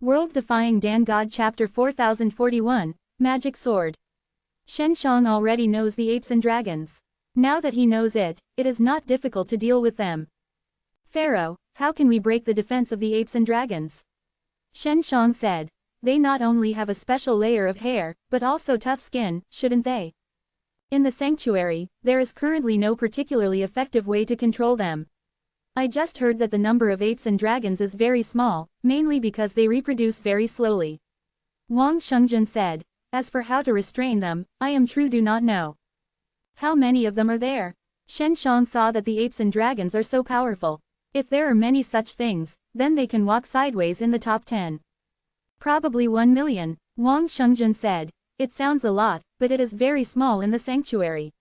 World-defying Dan God Chapter 4041, Magic Sword. Shen Shang already knows the apes and dragons. Now that he knows it, it is not difficult to deal with them. Pharaoh, how can we break the defense of the apes and dragons? Shen Shang said. They not only have a special layer of hair, but also tough skin, shouldn't they? In the sanctuary, there is currently no particularly effective way to control them. I just heard that the number of apes and dragons is very small, mainly because they reproduce very slowly. Wang Shengzhen said. As for how to restrain them, I am true do not know. How many of them are there? Shen Shang saw that the apes and dragons are so powerful. If there are many such things, then they can walk sideways in the top 10. Probably 1 million, Wang Shengzhen said. It sounds a lot, but it is very small in the sanctuary.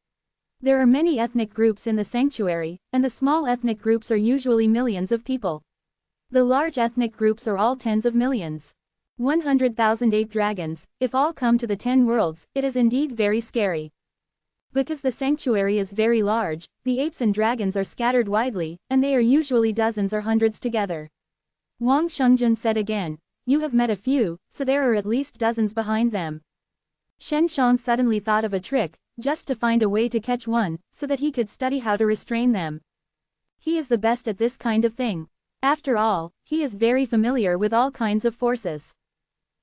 There are many ethnic groups in the sanctuary, and the small ethnic groups are usually millions of people. The large ethnic groups are all tens of millions. 100,000 ape dragons, if all come to the 10 worlds, it is indeed very scary. Because the sanctuary is very large, the apes and dragons are scattered widely, and they are usually dozens or hundreds together. Wang Shengzhen said again. You have met a few, so there are at least dozens behind them. Shen Shang suddenly thought of a trick, just to find a way to catch one, so that he could study how to restrain them. He is the best at this kind of thing. After all, he is very familiar with all kinds of forces.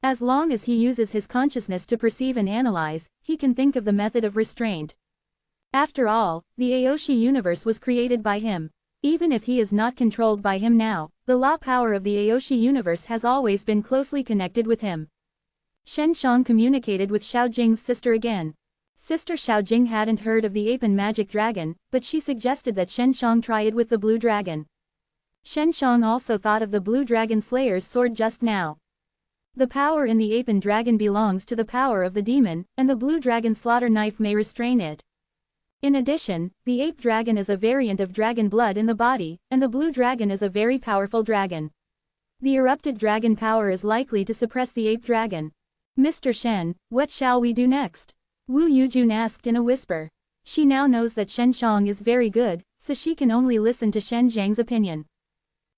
As long as he uses his consciousness to perceive and analyze, he can think of the method of restraint. After all, the Aoshi universe was created by him. Even if he is not controlled by him now, the law power of the Aoshi universe has always been closely connected with him. Shen Shang communicated with Xiao Jing's sister again. Sister Xiao Jing hadn't heard of the ape and magic dragon, but she suggested that Shen Shang try it with the blue dragon. Shen Shang also thought of the blue dragon slayer's sword just now. The power in the ape and dragon belongs to the power of the demon, and the blue dragon slaughter knife may restrain it. In addition, the ape dragon is a variant of dragon blood in the body, and the blue dragon is a very powerful dragon. The erupted dragon power is likely to suppress the ape dragon. Mr. Shen, what shall we do next? Wu Yujun asked in a whisper. She now knows that Shen Shang is very good, so she can only listen to Shen Zhang's opinion.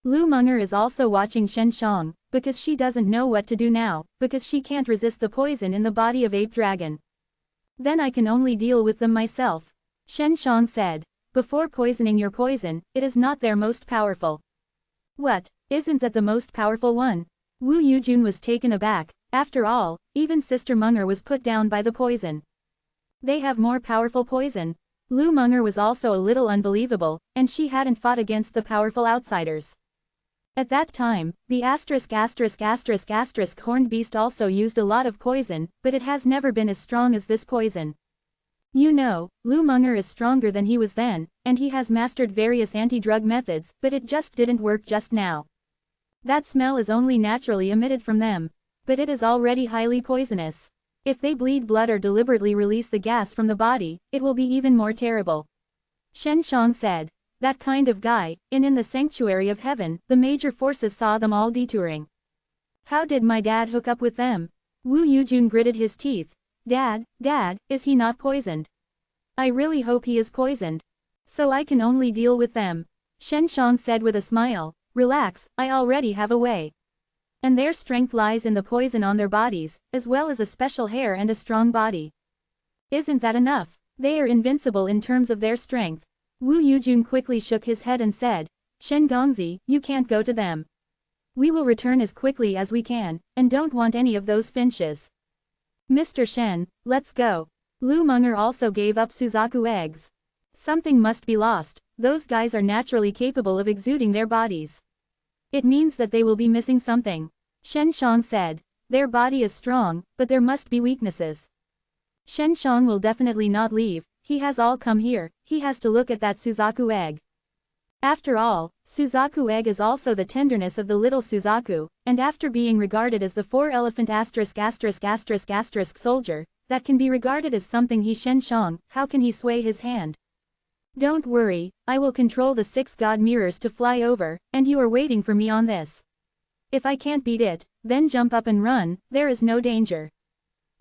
Lu Meng'er is also watching Shen Shang, because she doesn't know what to do now, because she can't resist the poison in the body of ape dragon. Then I can only deal with them myself. Shen Shang said. Before poisoning your poison, it is not their most powerful. What, isn't that the most powerful one? Wu Yujun was taken aback. After all, even Sister Meng'er was put down by the poison. They have more powerful poison. Lu Meng'er was also a little unbelievable, and she hadn't fought against the powerful outsiders. At that time, the horned beast also used a lot of poison, but it has never been as strong as this poison. You know, Lu Meng'er is stronger than he was then, and he has mastered various anti-drug methods, but it just didn't work just now. That smell is only naturally emitted from them. But it is already highly poisonous. If they bleed blood or deliberately release the gas from the body, it will be even more terrible. Shen Shang said. That kind of guy, in the sanctuary of heaven, the major forces saw them all detouring. How did my dad hook up with them? Wu Yujun gritted his teeth. Dad, is he not poisoned? I really hope he is poisoned. So I can only deal with them. Shen Shang said with a smile. Relax, I already have a way. And their strength lies in the poison on their bodies, as well as a special hair and a strong body. Isn't that enough? They are invincible in terms of their strength. Wu Yujun quickly shook his head and said, Shen Gongzi, you can't go to them. We will return as quickly as we can, and don't want any of those finches. Mr. Shen, let's go. Lu Meng'er also gave up Suzaku eggs. Something must be lost, those guys are naturally capable of exuding their bodies. It means that they will be missing something. Shen Shang said. Their body is strong, but there must be weaknesses. Shen Shang will definitely not leave, he has all come here, he has to look at that Suzaku egg. After all, Suzaku egg is also the tenderness of the little Suzaku, and after being regarded as the 4-elephant soldier, that can be regarded as something he Shen Shang, how can he sway his hand? Don't worry, I will control the 6 god mirrors to fly over, and you are waiting for me on this. If I can't beat it, then jump up and run, there is no danger.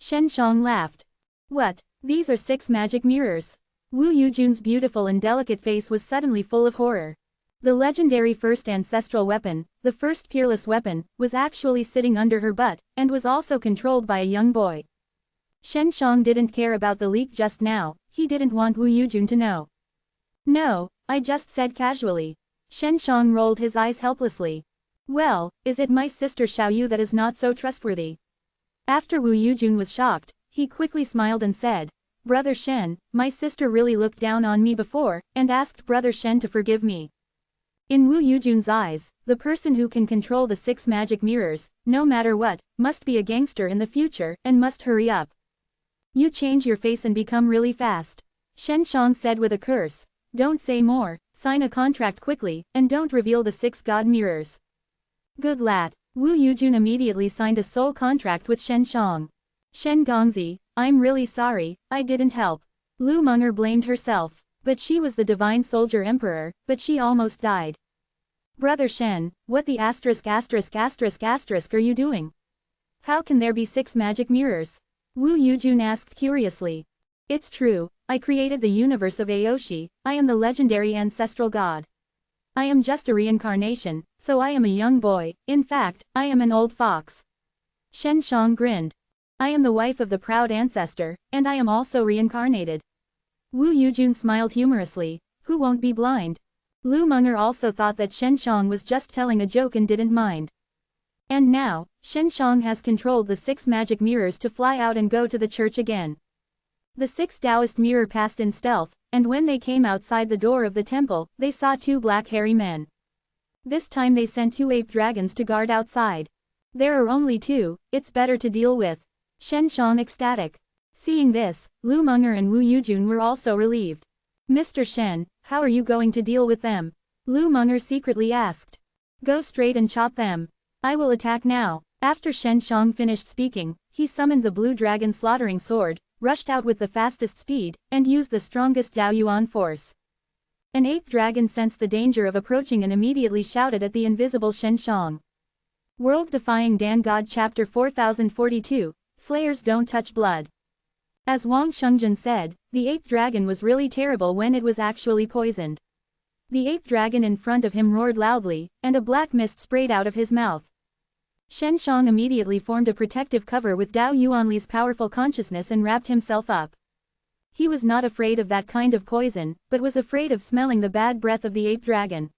Shen Shang laughed. What, these are 6 magic mirrors? Wu Yujun's beautiful and delicate face was suddenly full of horror. The legendary first ancestral weapon, the first peerless weapon, was actually sitting under her butt, and was also controlled by a young boy. Shen Shang didn't care about the leak just now, he didn't want Wu Yujun to know. No, I just said casually. Shen Shang rolled his eyes helplessly. Well, is it my sister Xiaoyu that is not so trustworthy? After Wu Yujun was shocked, he quickly smiled and said, Brother Shen, my sister really looked down on me before, and asked Brother Shen to forgive me. In Wu Yujun's eyes, the person who can control the 6 magic mirrors, no matter what, must be a gangster in the future, and must hurry up. You change your face and become really fast. Shen Shang said with a curse. Don't say more, sign a contract quickly, and don't reveal the 6 god mirrors. Good lad. Wu Yujun immediately signed a soul contract with Shen Shang. Shen Gongzi, I'm really sorry, I didn't help. Lu Meng'er blamed herself. But she was the divine soldier emperor, but she almost died. Brother Shen, what the asterisk are you doing? How can there be 6 magic mirrors? Wu Yujun asked curiously. It's true, I created the universe of Aoshi, I am the legendary ancestral god. I am just a reincarnation, so I am a young boy, in fact, I am an old fox. Shen Shang grinned. I am the wife of the proud ancestor, and I am also reincarnated. Wu Yujun smiled humorously, who won't be blind? Lu Meng'er also thought that Shen Shang was just telling a joke and didn't mind. And now, Shen Shang has controlled the 6 magic mirrors to fly out and go to the church again. The 6 Taoist mirror passed in stealth, and when they came outside the door of the temple, they saw 2 black hairy men. This time they sent 2 ape dragons to guard outside. There are only 2, it's better to deal with. Shen Shang ecstatic. Seeing this, Lu Meng'er and Wu Yujun were also relieved. Mr. Shen, how are you going to deal with them? Lu Meng'er secretly asked. Go straight and chop them. I will attack now. After Shen Shang finished speaking, he summoned the blue dragon slaughtering sword, rushed out with the fastest speed, and used the strongest Dao Yuan force. An ape dragon sensed the danger of approaching and immediately shouted at the invisible Shen Shang. World Defying Dan God Chapter 4042, Slayers Don't Touch Blood. As Wang Shengzhen said, the ape dragon was really terrible when it was actually poisoned. The ape dragon in front of him roared loudly, and a black mist sprayed out of his mouth. Shen Shang immediately formed a protective cover with Dao Yuanli's powerful consciousness and wrapped himself up. He was not afraid of that kind of poison, but was afraid of smelling the bad breath of the ape dragon.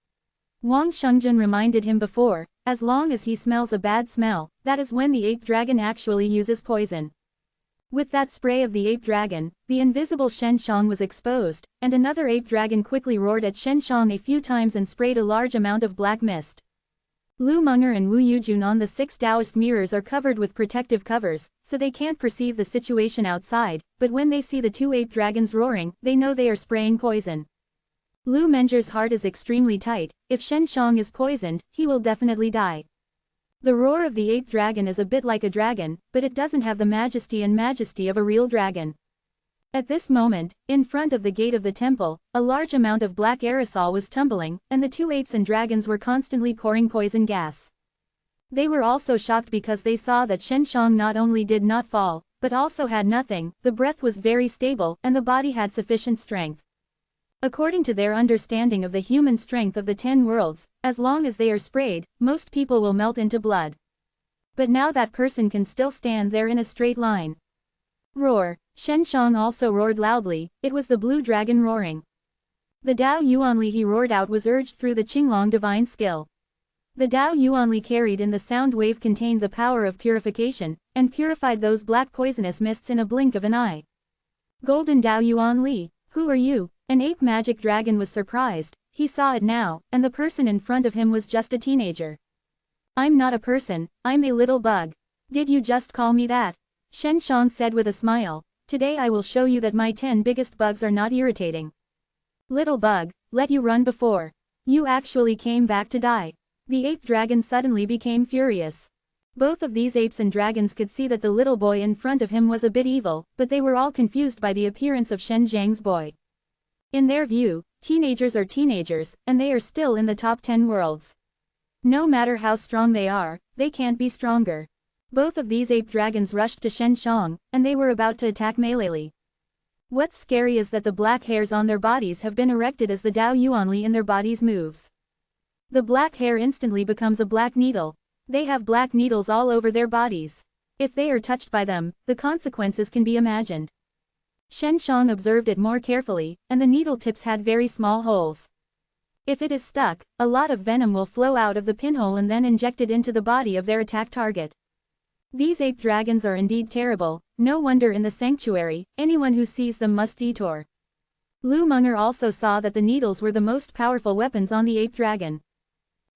Wang Shengzhen reminded him before, as long as he smells a bad smell, that is when the ape dragon actually uses poison. With that spray of the ape dragon, the invisible Shen Shang was exposed, and another ape dragon quickly roared at Shen Shang a few times and sprayed a large amount of black mist. Lu Meng'er and Wu Yujun on the 6 Taoist mirrors are covered with protective covers, so they can't perceive the situation outside, but when they see the 2 ape dragons roaring, they know they are spraying poison. Lu Meng'er's heart is extremely tight, if Shen Shang is poisoned, he will definitely die. The roar of the ape dragon is a bit like a dragon, but it doesn't have the majesty of a real dragon. At this moment, in front of the gate of the temple, a large amount of black aerosol was tumbling, and the 2 apes and dragons were constantly pouring poison gas. They were also shocked because they saw that Shen Shang not only did not fall, but also had nothing, the breath was very stable, and the body had sufficient strength. According to their understanding of the human strength of the 10 worlds, as long as they are sprayed, most people will melt into blood. But now that person can still stand there in a straight line. Roar! Shen Shang also roared loudly, it was the blue dragon roaring. The Dao Yuanli he roared out was urged through the Qinglong divine skill. The Dao Yuanli carried in the sound wave contained the power of purification, and purified those black poisonous mists in a blink of an eye. Golden Dao Yuanli, who are you? An ape magic dragon was surprised, he saw it now, and the person in front of him was just a teenager. I'm not a person, I'm a little bug. Did you just call me that? Shen Shang said with a smile, today I will show you that my 10 biggest bugs are not irritating. Little bug, let you run before. You actually came back to die. The ape dragon suddenly became furious. Both of these apes and dragons could see that the little boy in front of him was a bit evil, but they were all confused by the appearance of Shen Zhang's boy. In their view, teenagers are teenagers, and they are still in the top 10 worlds. No matter how strong they are, they can't be stronger. Both of these ape dragons rushed to Shen Shang, and they were about to attack melee'ly. What's scary is that the black hairs on their bodies have been erected as the Dao Yuanli in their bodies moves. The black hair instantly becomes a black needle. They have black needles all over their bodies. If they are touched by them, the consequences can be imagined. Shen Shang observed it more carefully, and the needle tips had very small holes. If it is stuck, a lot of venom will flow out of the pinhole and then inject it into the body of their attack target. These ape dragons are indeed terrible, no wonder in the sanctuary, anyone who sees them must detour. Lu Meng'er also saw that the needles were the most powerful weapons on the ape dragon.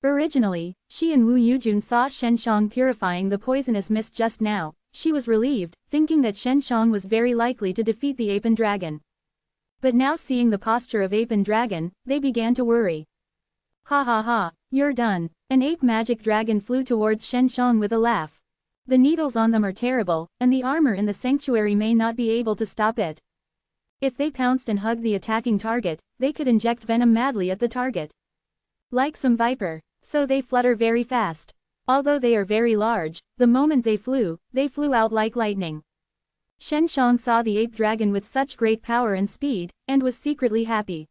Originally, she and Wu Yujun saw Shen Shang purifying the poisonous mist just now. She was relieved, thinking that Shen Shang was very likely to defeat the ape and dragon. But now seeing the posture of ape and dragon, they began to worry. Ha ha ha, you're done. An ape magic dragon flew towards Shen Shang with a laugh. The needles on them are terrible, and the armor in the sanctuary may not be able to stop it. If they pounced and hugged the attacking target, they could inject venom madly at the target. Like some viper, so they flutter very fast. Although they are very large, the moment they flew out like lightning. Shen Shang saw the ape dragon with such great power and speed, and was secretly happy.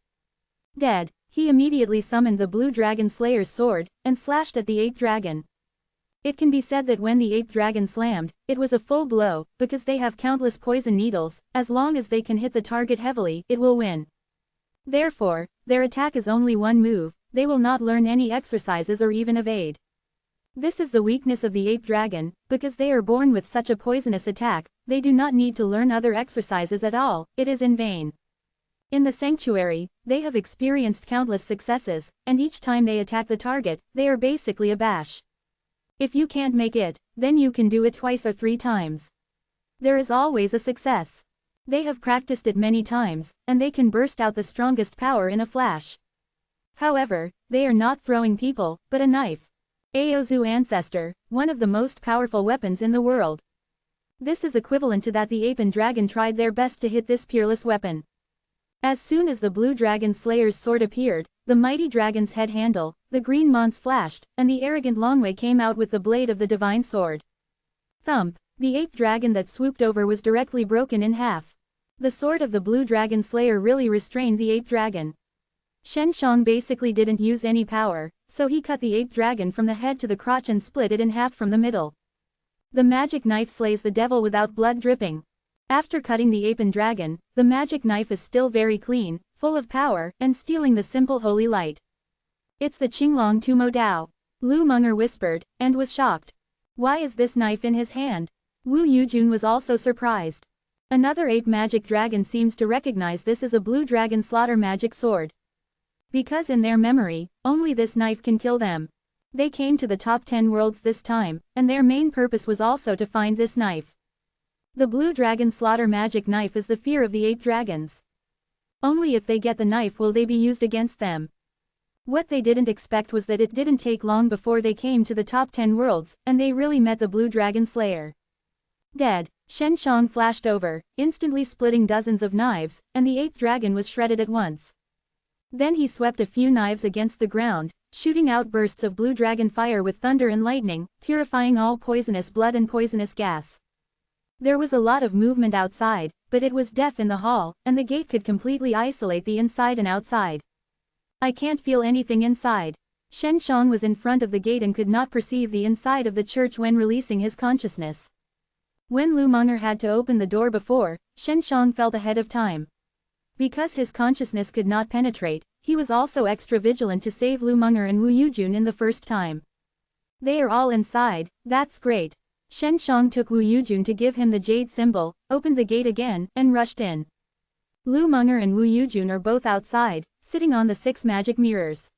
Dead, he immediately summoned the blue dragon slayer's sword, and slashed at the ape dragon. It can be said that when the ape dragon slammed, it was a full blow, because they have countless poison needles. As long as they can hit the target heavily, it will win. Therefore, their attack is only one move, they will not learn any exercises or even evade. This is the weakness of the ape dragon, because they are born with such a poisonous attack, they do not need to learn other exercises at all, it is in vain. In the sanctuary, they have experienced countless successes, and each time they attack the target, they are basically a bash. If you can't make it, then you can do it twice or 3 times. There is always a success. They have practiced it many times, and they can burst out the strongest power in a flash. However, they are not throwing people, but a knife. Aozu Ancestor, one of the most powerful weapons in the world. This is equivalent to that the ape and dragon tried their best to hit this peerless weapon. As soon as the blue dragon slayer's sword appeared, the mighty dragon's head handle, the green mons flashed, and the arrogant Longwei came out with the blade of the divine sword. Thump, the ape dragon that swooped over was directly broken in half. The sword of the blue dragon slayer really restrained the ape dragon. Shen Shang basically didn't use any power, so he cut the ape dragon from the head to the crotch and split it in half from the middle. The magic knife slays the devil without blood dripping. After cutting the ape and dragon, the magic knife is still very clean, full of power, and stealing the simple holy light. It's the Qinglong Tumo Dao. Lu Meng'er whispered, and was shocked. Why is this knife in his hand? Wu Yujun was also surprised. Another ape magic dragon seems to recognize this as a blue dragon slaughter magic sword. Because in their memory, only this knife can kill them. They came to the top 10 worlds this time, and their main purpose was also to find this knife. The blue dragon slaughter magic knife is the fear of the ape dragons. Only if they get the knife will they be used against them. What they didn't expect was that it didn't take long before they came to the top 10 worlds, and they really met the blue dragon slayer. Dead, Shen Shang flashed over, instantly splitting dozens of knives, and the ape dragon was shredded at once. Then he swept a few knives against the ground, shooting out bursts of blue dragon fire with thunder and lightning, purifying all poisonous blood and poisonous gas. There was a lot of movement outside, but it was deaf in the hall, and the gate could completely isolate the inside and outside. I can't feel anything inside. Shen Shang was in front of the gate and could not perceive the inside of the church when releasing his consciousness. When Lu Meng'er had to open the door before, Shen Shang felt ahead of time. Because his consciousness could not penetrate, he was also extra vigilant to save Lu Meng'er and Wu Yujun in the first time. They are all inside, that's great. Shen Shang took Wu Yujun to give him the jade symbol, opened the gate again, and rushed in. Lu Meng'er and Wu Yujun are both outside, sitting on the 6 magic mirrors.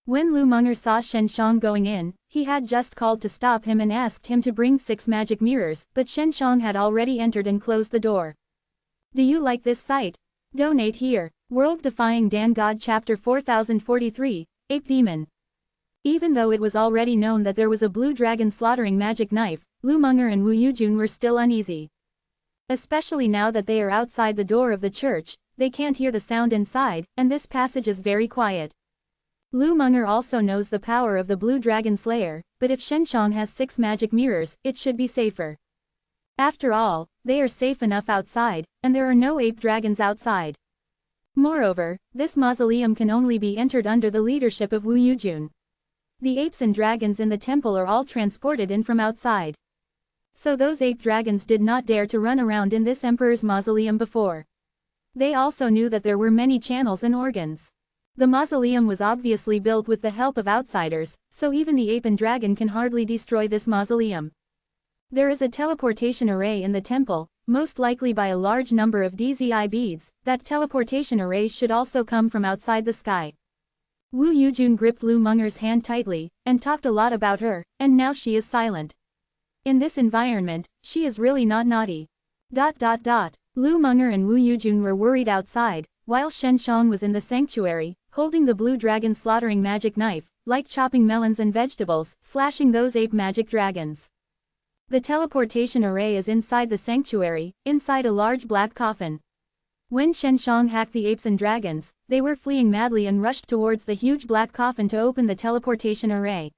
When Lu Meng'er saw Shen Shang going in, he had just called to stop him and asked him to bring 6 magic mirrors, but Shen Shang had already entered and closed the door. Do you like this sight? Donate here. World Defying Dan God Chapter 4043, Ape Demon. Even though it was already known that there was a blue dragon slaughtering magic knife, Lu Meng'er and Wu Yujun were still uneasy. Especially now that they are outside the door of the church, they can't hear the sound inside, and this passage is very quiet. Lu Meng'er also knows the power of the blue dragon slayer, but if Shen Shang has 6 magic mirrors, it should be safer. After all, they are safe enough outside, and there are no ape dragons outside. Moreover, this mausoleum can only be entered under the leadership of Wu Yujun. The apes and dragons in the temple are all transported in from outside. So those ape dragons did not dare to run around in this emperor's mausoleum before. They also knew that there were many channels and organs. The mausoleum was obviously built with the help of outsiders, so even the ape and dragon can hardly destroy this mausoleum. There is a teleportation array in the temple, most likely by a large number of DZI beads. That teleportation array should also come from outside the sky. Wu Yujun gripped Lu Munger's hand tightly, and talked a lot about her, and now she is silent. In this environment, she is really not naughty. Lu Munger and Wu Yujun were worried outside, while Shen Shang was in the sanctuary, holding the blue dragon slaughtering magic knife, like chopping melons and vegetables, slashing those ape magic dragons. The teleportation array is inside the sanctuary, inside a large black coffin. When Shen Shang hacked the apes and dragons, they were fleeing madly and rushed towards the huge black coffin to open the teleportation array.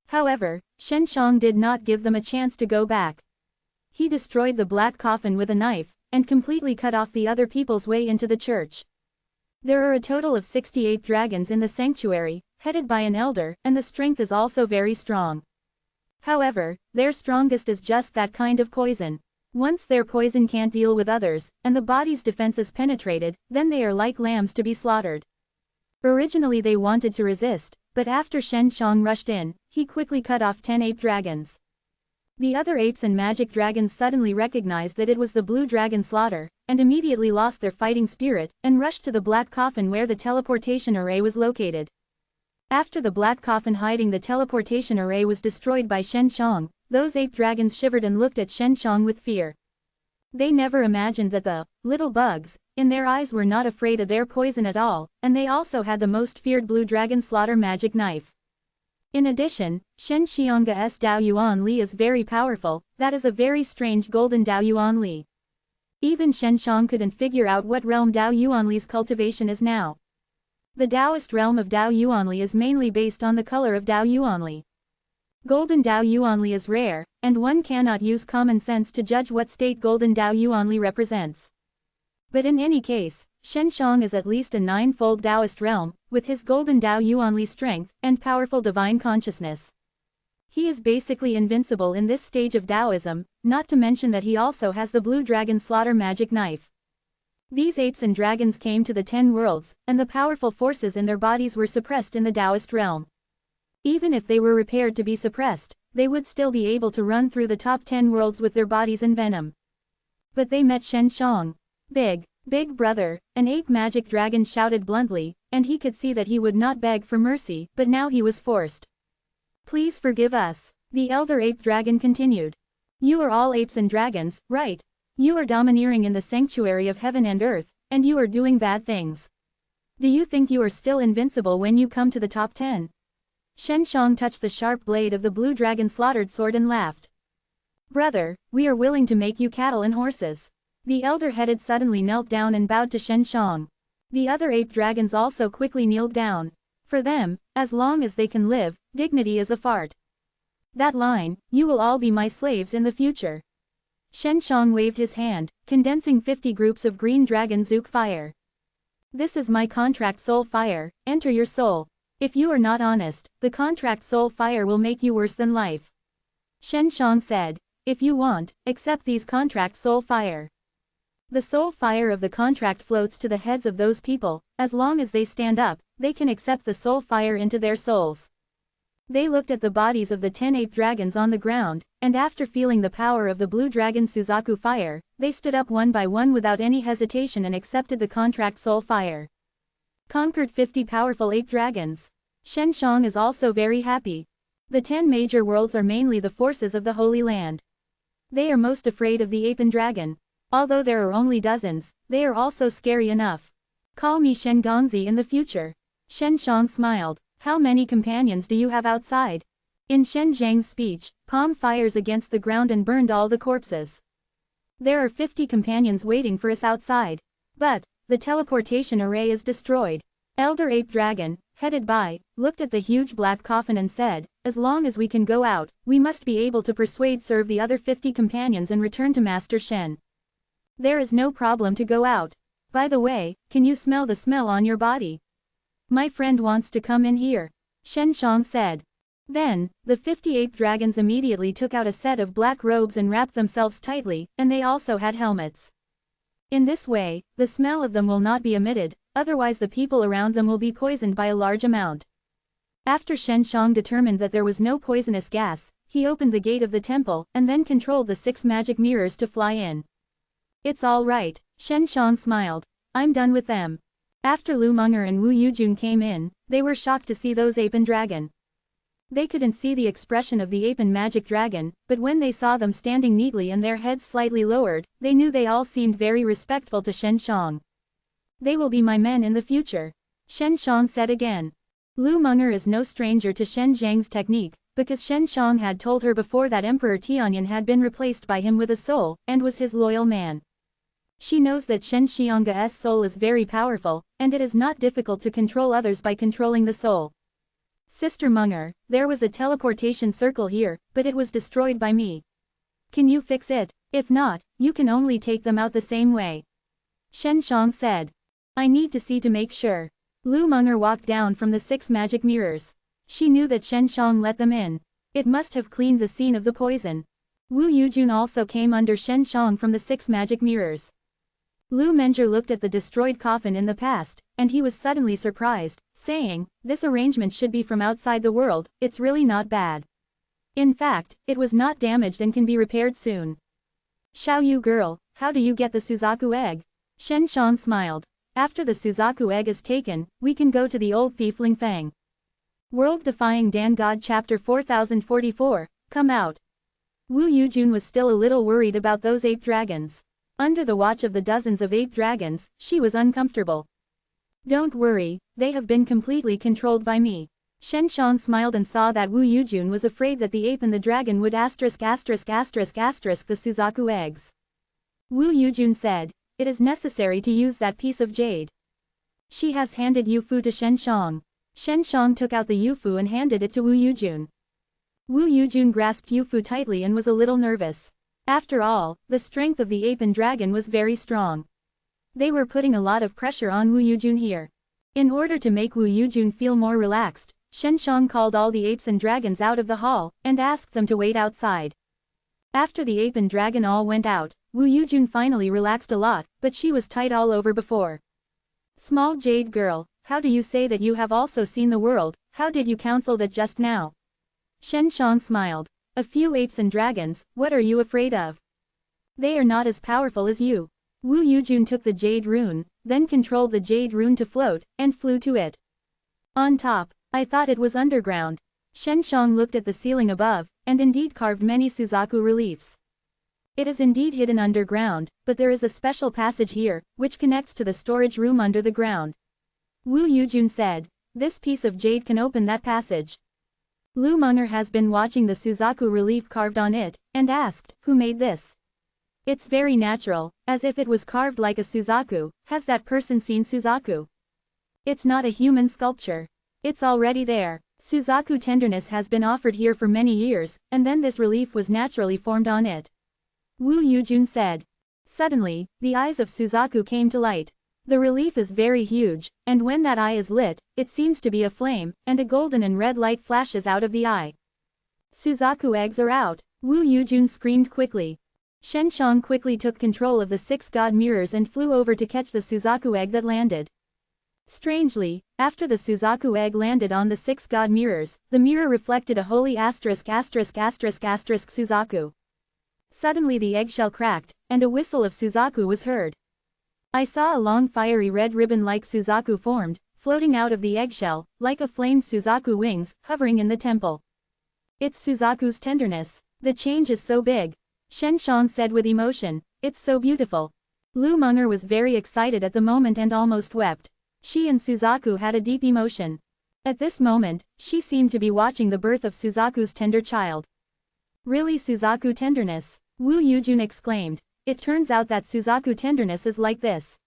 However, Shen Shang did not give them a chance to go back. He destroyed the black coffin with a knife, and completely cut off the other people's way into the church. There are a total of 68 dragons in the sanctuary, headed by an elder, and the strength is also very strong. However, their strongest is just that kind of poison. Once their poison can't deal with others, and the body's defense is penetrated, then they are like lambs to be slaughtered. Originally they wanted to resist, but after Shen Shang rushed in, he quickly cut off 10 ape dragons. The other apes and magic dragons suddenly recognized that it was the blue dragon slaughter, and immediately lost their fighting spirit, and rushed to the black coffin where the teleportation array was located. After the black coffin hiding the teleportation array was destroyed by Shen Shang, those ape dragons shivered and looked at Shen Shang with fear. They never imagined that the little bugs in their eyes were not afraid of their poison at all, and they also had the most feared blue dragon slaughter magic knife. In addition, Shen Xiang's Dao Yuan Li is very powerful. That is a very strange golden Dao Yuan Li. Even Shen Shang couldn't figure out what realm Dao Yuan Li's cultivation is now. The Taoist realm of Dao Yuan Li is mainly based on the color of Dao Yuan Li. Golden Dao Yuan Li is rare, and one cannot use common sense to judge what state golden Dao Yuan Li represents. But in any case, Shen Shang is at least a nine-fold Taoist realm, with his golden Dao Yuan Li strength and powerful divine consciousness. He is basically invincible in this stage of Taoism, not to mention that he also has the blue dragon slaughter magic knife. These apes and dragons came to the 10 worlds, and the powerful forces in their bodies were suppressed in the Taoist realm. Even if they were repaired to be suppressed, they would still be able to run through the top 10 worlds with their bodies in venom. But they met Shen Shang. Big brother, an ape magic dragon shouted bluntly, and he could see that he would not beg for mercy, but now he was forced. Please forgive us, the elder ape dragon continued. You are all apes and dragons, right? You are domineering in the sanctuary of heaven and earth, and you are doing bad things. Do you think you are still invincible when you come to the top 10? Shen Shang touched the sharp blade of the blue dragon slaughtered sword and laughed. Brother, we are willing to make you cattle and horses. The elder-headed suddenly knelt down and bowed to Shen Shang. The other ape dragons also quickly kneeled down. For them, as long as they can live, dignity is a fart. That line, you will all be my slaves in the future. Shen Shang waved his hand, condensing 50 groups of green dragon Zook fire. This is my contract soul fire, enter your soul. If you are not honest, the contract soul fire will make you worse than life. Shen Shang said, if you want, accept these contract soul fire. The soul fire of the contract floats to the heads of those people. As long as they stand up, they can accept the soul fire into their souls. They looked at the bodies of the 10 ape dragons on the ground, and after feeling the power of the blue dragon Suzaku fire, they stood up one by one without any hesitation and accepted the contract soul fire. Conquered 50 powerful ape dragons. Shen Shang is also very happy. The 10 major worlds are mainly the forces of the Holy Land. They are most afraid of the ape and dragon. Although there are only dozens, they are also scary enough. Call me Shen Gongzi in the future. Shen Shang smiled. How many companions do you have outside? In Shen Zhang's speech, palm fires against the ground and burned all the corpses. There are 50 companions waiting for us outside. But, the teleportation array is destroyed. Elder Ape Dragon, headed by, looked at the huge black coffin and said, as long as we can go out, we must be able to serve the other 50 companions and return to Master Shen. There is no problem to go out. By the way, can you smell the smell on your body? My friend wants to come in here. Shen Shang said. Then, the 50 ape dragons immediately took out a set of black robes and wrapped themselves tightly, and they also had helmets. In this way, the smell of them will not be emitted, otherwise the people around them will be poisoned by a large amount. After Shen Shang determined that there was no poisonous gas, he opened the gate of the temple, and then controlled the 6 magic mirrors to fly in. It's all right, Shen Shang smiled. I'm done with them. After Lu Meng'er and Wu Yujun came in, they were shocked to see those ape and dragon. They couldn't see the expression of the ape and magic dragon, but when they saw them standing neatly and their heads slightly lowered, they knew they all seemed very respectful to Shen Shang. They will be my men in the future, Shen Shang said again. Lu Meng'er is no stranger to Shen Zhang's technique, because Shen Shang had told her before that Emperor Tianyan had been replaced by him with a soul, and was his loyal man. She knows that Shen Xiang's soul is very powerful, and it is not difficult to control others by controlling the soul. Sister Meng'er, there was a teleportation circle here, but it was destroyed by me. Can you fix it? If not, you can only take them out the same way. Shen Shang said. I need to see to make sure. Lu Meng'er walked down from the 6 magic mirrors. She knew that Shen Shang let them in. It must have cleaned the scene of the poison. Wu Yujun also came under Shen Shang from the 6 magic mirrors. Lu Meng'er looked at the destroyed coffin in the past, and he was suddenly surprised, saying, this arrangement should be from outside the world, it's really not bad. In fact, it was not damaged and can be repaired soon. Xiao Yu girl, how do you get the Suzaku egg? Shen Shang smiled. After the Suzaku egg is taken, we can go to the old thief Ling Feng. World Defying Dan God Chapter 4044, come out. Wu Yujun was still a little worried about those ape dragons. Under the watch of the dozens of ape dragons, she was uncomfortable. Don't worry, they have been completely controlled by me. Shen Shang smiled and saw that Wu Yujun was afraid that the ape and the dragon would **** the Suzaku eggs. Wu Yujun said, it is necessary to use that piece of jade. She has handed Yufu to Shen Shang. Shen Shang took out the Yufu and handed it to Wu Yujun. Wu Yujun grasped Yufu tightly and was a little nervous. After all, the strength of the ape and dragon was very strong. They were putting a lot of pressure on Wu Yujun here. In order to make Wu Yujun feel more relaxed, Shen Shang called all the apes and dragons out of the hall, and asked them to wait outside. After the ape and dragon all went out, Wu Yujun finally relaxed a lot, but she was tight all over before. Small jade girl, how do you say that you have also seen the world, how did you counsel that just now? Shen Shang smiled. A few apes and dragons, what are you afraid of? They are not as powerful as you. Wu Yujun took the jade rune, then controlled the jade rune to float, and flew to it. On top, I thought it was underground. Shen Shang looked at the ceiling above, and indeed carved many Suzaku reliefs. It is indeed hidden underground, but there is a special passage here, which connects to the storage room under the ground. Wu Yujun said, this piece of jade can open that passage. Lu Meng'er has been watching the Suzaku relief carved on it, and asked, who made this? It's very natural, as if it was carved like a Suzaku. Has that person seen Suzaku? It's not a human sculpture. It's already there. Suzaku tenderness has been offered here for many years, and then this relief was naturally formed on it. Wu Yujun said. Suddenly, the eyes of Suzaku came to light. The relief is very huge, and when that eye is lit, it seems to be a flame, and a golden and red light flashes out of the eye. Suzaku eggs are out, Wu Yujun screamed quickly. Shen Shang quickly took control of the 6 god mirrors and flew over to catch the Suzaku egg that landed. Strangely, after the Suzaku egg landed on the 6 god mirrors, the mirror reflected a holy Suzaku. Suddenly the eggshell cracked, and a whistle of Suzaku was heard. I saw a long fiery red ribbon like Suzaku formed, floating out of the eggshell, like a flamed Suzaku wings, hovering in the temple. It's Suzaku's tenderness. The change is so big. Shen Shang said with emotion, it's so beautiful. Lu Meng'er was very excited at the moment and almost wept. She and Suzaku had a deep emotion. At this moment, she seemed to be watching the birth of Suzaku's tender child. Really Suzaku tenderness? Wu Yujun exclaimed. It turns out that Suzaku tenderness is like this.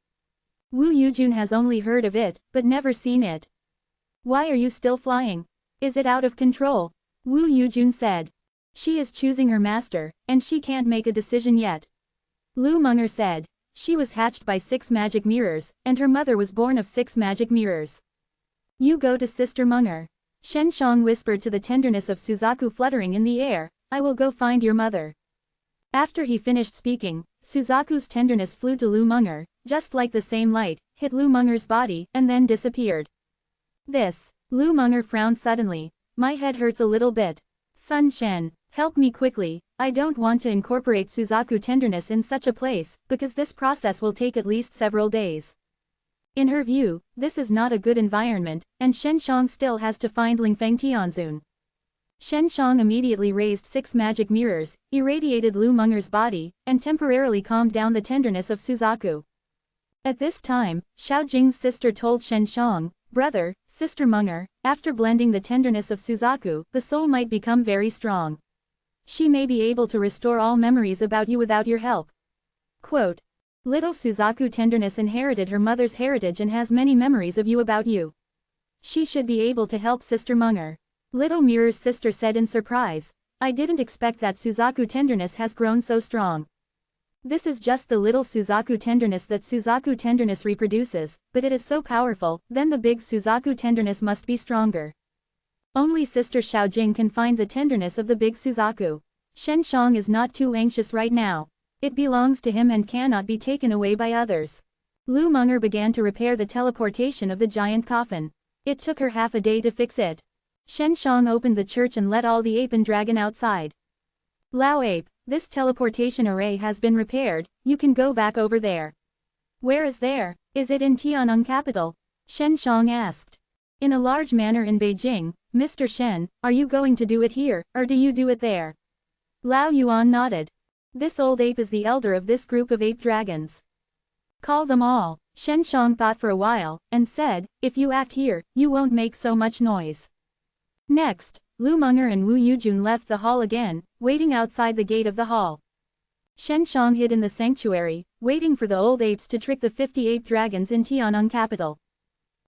Wu Yujun has only heard of it, but never seen it. Why are you still flying? Is it out of control? Wu Yujun said. She is choosing her master, and she can't make a decision yet. Lu Meng'er said. She was hatched by 6 magic mirrors, and her mother was born of 6 magic mirrors. You go to Sister Meng'er. Shen Shang whispered to the tenderness of Suzaku fluttering in the air, "I will go find your mother." After he finished speaking, Suzaku's tenderness flew to Lu Meng'er, just like the same light, hit Lu Meng'er's body, and then disappeared. Lu Meng'er frowned suddenly. "My head hurts a little bit. Sun Shen, help me quickly, I don't want to incorporate Suzaku tenderness in such a place, because this process will take at least several days." In her view, this is not a good environment, and Shen Shang still has to find Lingfeng Tianzun. Shen Shang immediately raised 6 magic mirrors, irradiated Lu Meng'er's body, and temporarily calmed down the tenderness of Suzaku. At this time, Xiao Jing's sister told Shen Shang, "Brother, Sister Meng'er, after blending the tenderness of Suzaku, the soul might become very strong. She may be able to restore all memories about you without your help." Quote, "Little Suzaku tenderness inherited her mother's heritage and has many memories of you about you. She should be able to help Sister Meng'er." Little Mirror's sister said in surprise, "I didn't expect that Suzaku tenderness has grown so strong. This is just the little Suzaku tenderness that Suzaku tenderness reproduces, but it is so powerful, then the big Suzaku tenderness must be stronger. Only Sister Xiaojing can find the tenderness of the big Suzaku. Shen Shang is not too anxious right now. It belongs to him and cannot be taken away by others." Lu Meng'er began to repair the teleportation of the giant coffin. It took her half a day to fix it. Shen Shang opened the church and let all the ape and dragon outside. "Lao Ape, this teleportation array has been repaired, you can go back over there." "Where is there? Is it in Tian'an capital?" Shen Shang asked. "In a large manner in Beijing, Mr. Shen, are you going to do it here, or do you do it there?" Lao Yuan nodded. "This old ape is the elder of this group of ape dragons. Call them all." Shen Shang thought for a while, and said, "If you act here, you won't make so much noise." Next, Lu Meng'er and Wu Yujun left the hall again, waiting outside the gate of the hall. Shen Shang hid in the sanctuary, waiting for the old apes to trick the 50 ape dragons in Tian'an capital.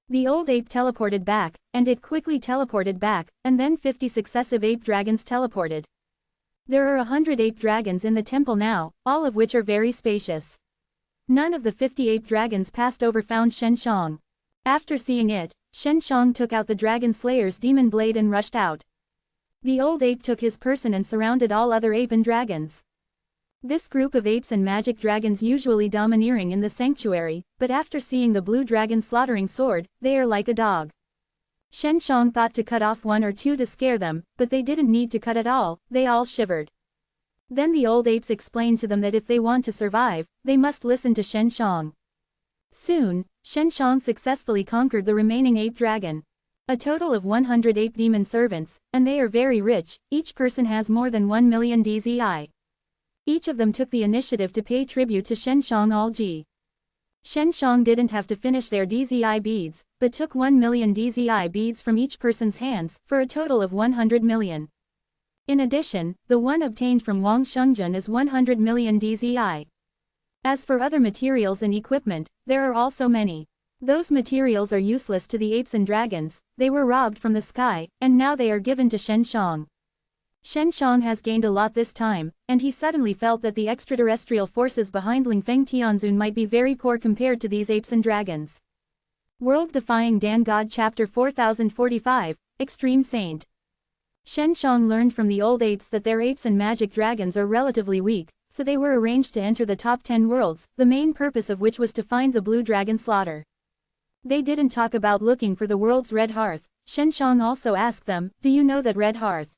The old ape teleported back, and it quickly teleported back, and then 50 successive ape dragons teleported. There are 100 ape dragons in the temple now, all of which are very spacious. None of the 50 ape dragons passed over found Shen Shang. After seeing it, Shen Shang took out the Dragon Slayer's demon blade and rushed out. The old ape took his person and surrounded all other ape and dragons. This group of apes and magic dragons usually domineering in the sanctuary, but after seeing the blue dragon slaughtering sword, they are like a dog. Shen Shang thought to cut off 1 or 2 to scare them, but they didn't need to cut at all, they all shivered. Then the old apes explained to them that if they want to survive, they must listen to Shen Shang. Soon, Shen Shang successfully conquered the remaining ape dragon. A total of 100 ape demon servants, and they are very rich, each person has more than 1 million DZI. Each of them took the initiative to pay tribute to Shen Shang Alji. Shen Shang didn't have to finish their DZI beads, but took 1 million DZI beads from each person's hands, for a total of 100 million. In addition, the one obtained from Wang Shungjun is 100 million DZI. As for other materials and equipment, there are also many. Those materials are useless to the apes and dragons, they were robbed from the sky, and now they are given to Shen Shang. Shen Shang has gained a lot this time, and he suddenly felt that the extraterrestrial forces behind Lingfeng Tianzun might be very poor compared to these apes and dragons. World-Defying Dan God Chapter 4045, Extreme Saint. Shen Shang learned from the old apes that their apes and magic dragons are relatively weak, so they were arranged to enter the top 10 worlds, the main purpose of which was to find the blue dragon slaughter. They didn't talk about looking for the world's red hearth. Shen Shang also asked them, "Do you know that red hearth?"